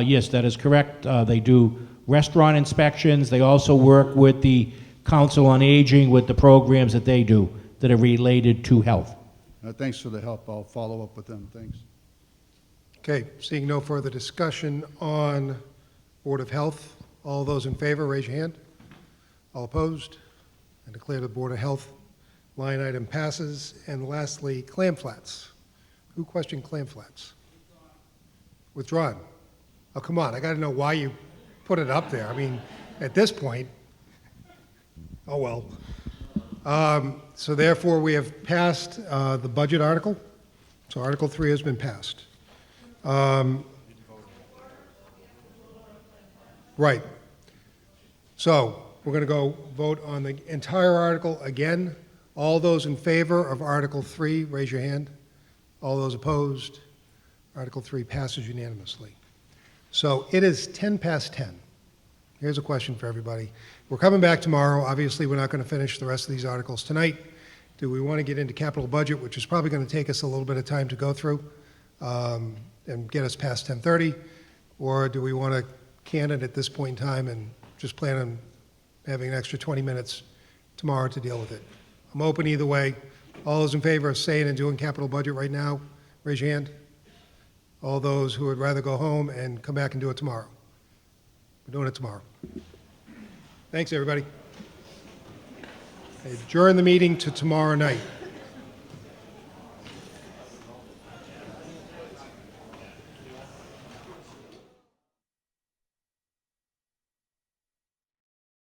Yes, that is correct. They do restaurant inspections. They also work with the Council on Aging with the programs that they do that are related to health. Thanks for the help. I'll follow up with them. Thanks. Okay, seeing no further discussion on Board of Health, all those in favor, raise your hand. All opposed? I declare the Board of Health line item passes. And lastly, clam flats. Who questioned clam flats? Withdrawn. Oh, come on, I gotta know why you put it up there. I mean, at this point, oh well. So therefore, we have passed the budget article. So Article 3 has been passed. Right. So we're going to go vote on the entire article again. All those in favor of Article 3, raise your hand. All those opposed? Article 3 passes unanimously. So it is 10 past 10. Here's a question for everybody. We're coming back tomorrow. Obviously, we're not going to finish the rest of these articles tonight. Do we want to get into capital budget, which is probably going to take us a little bit of time to go through and get us past 10:30? Or do we want to can it at this point in time and just plan on having an extra 20 minutes tomorrow to deal with it? I'm open either way. All those in favor of staying and doing capital budget right now, raise your hand. All those who would rather go home and come back and do it tomorrow. We're doing it tomorrow. Thanks, everybody. Adjourn the meeting to tomorrow night.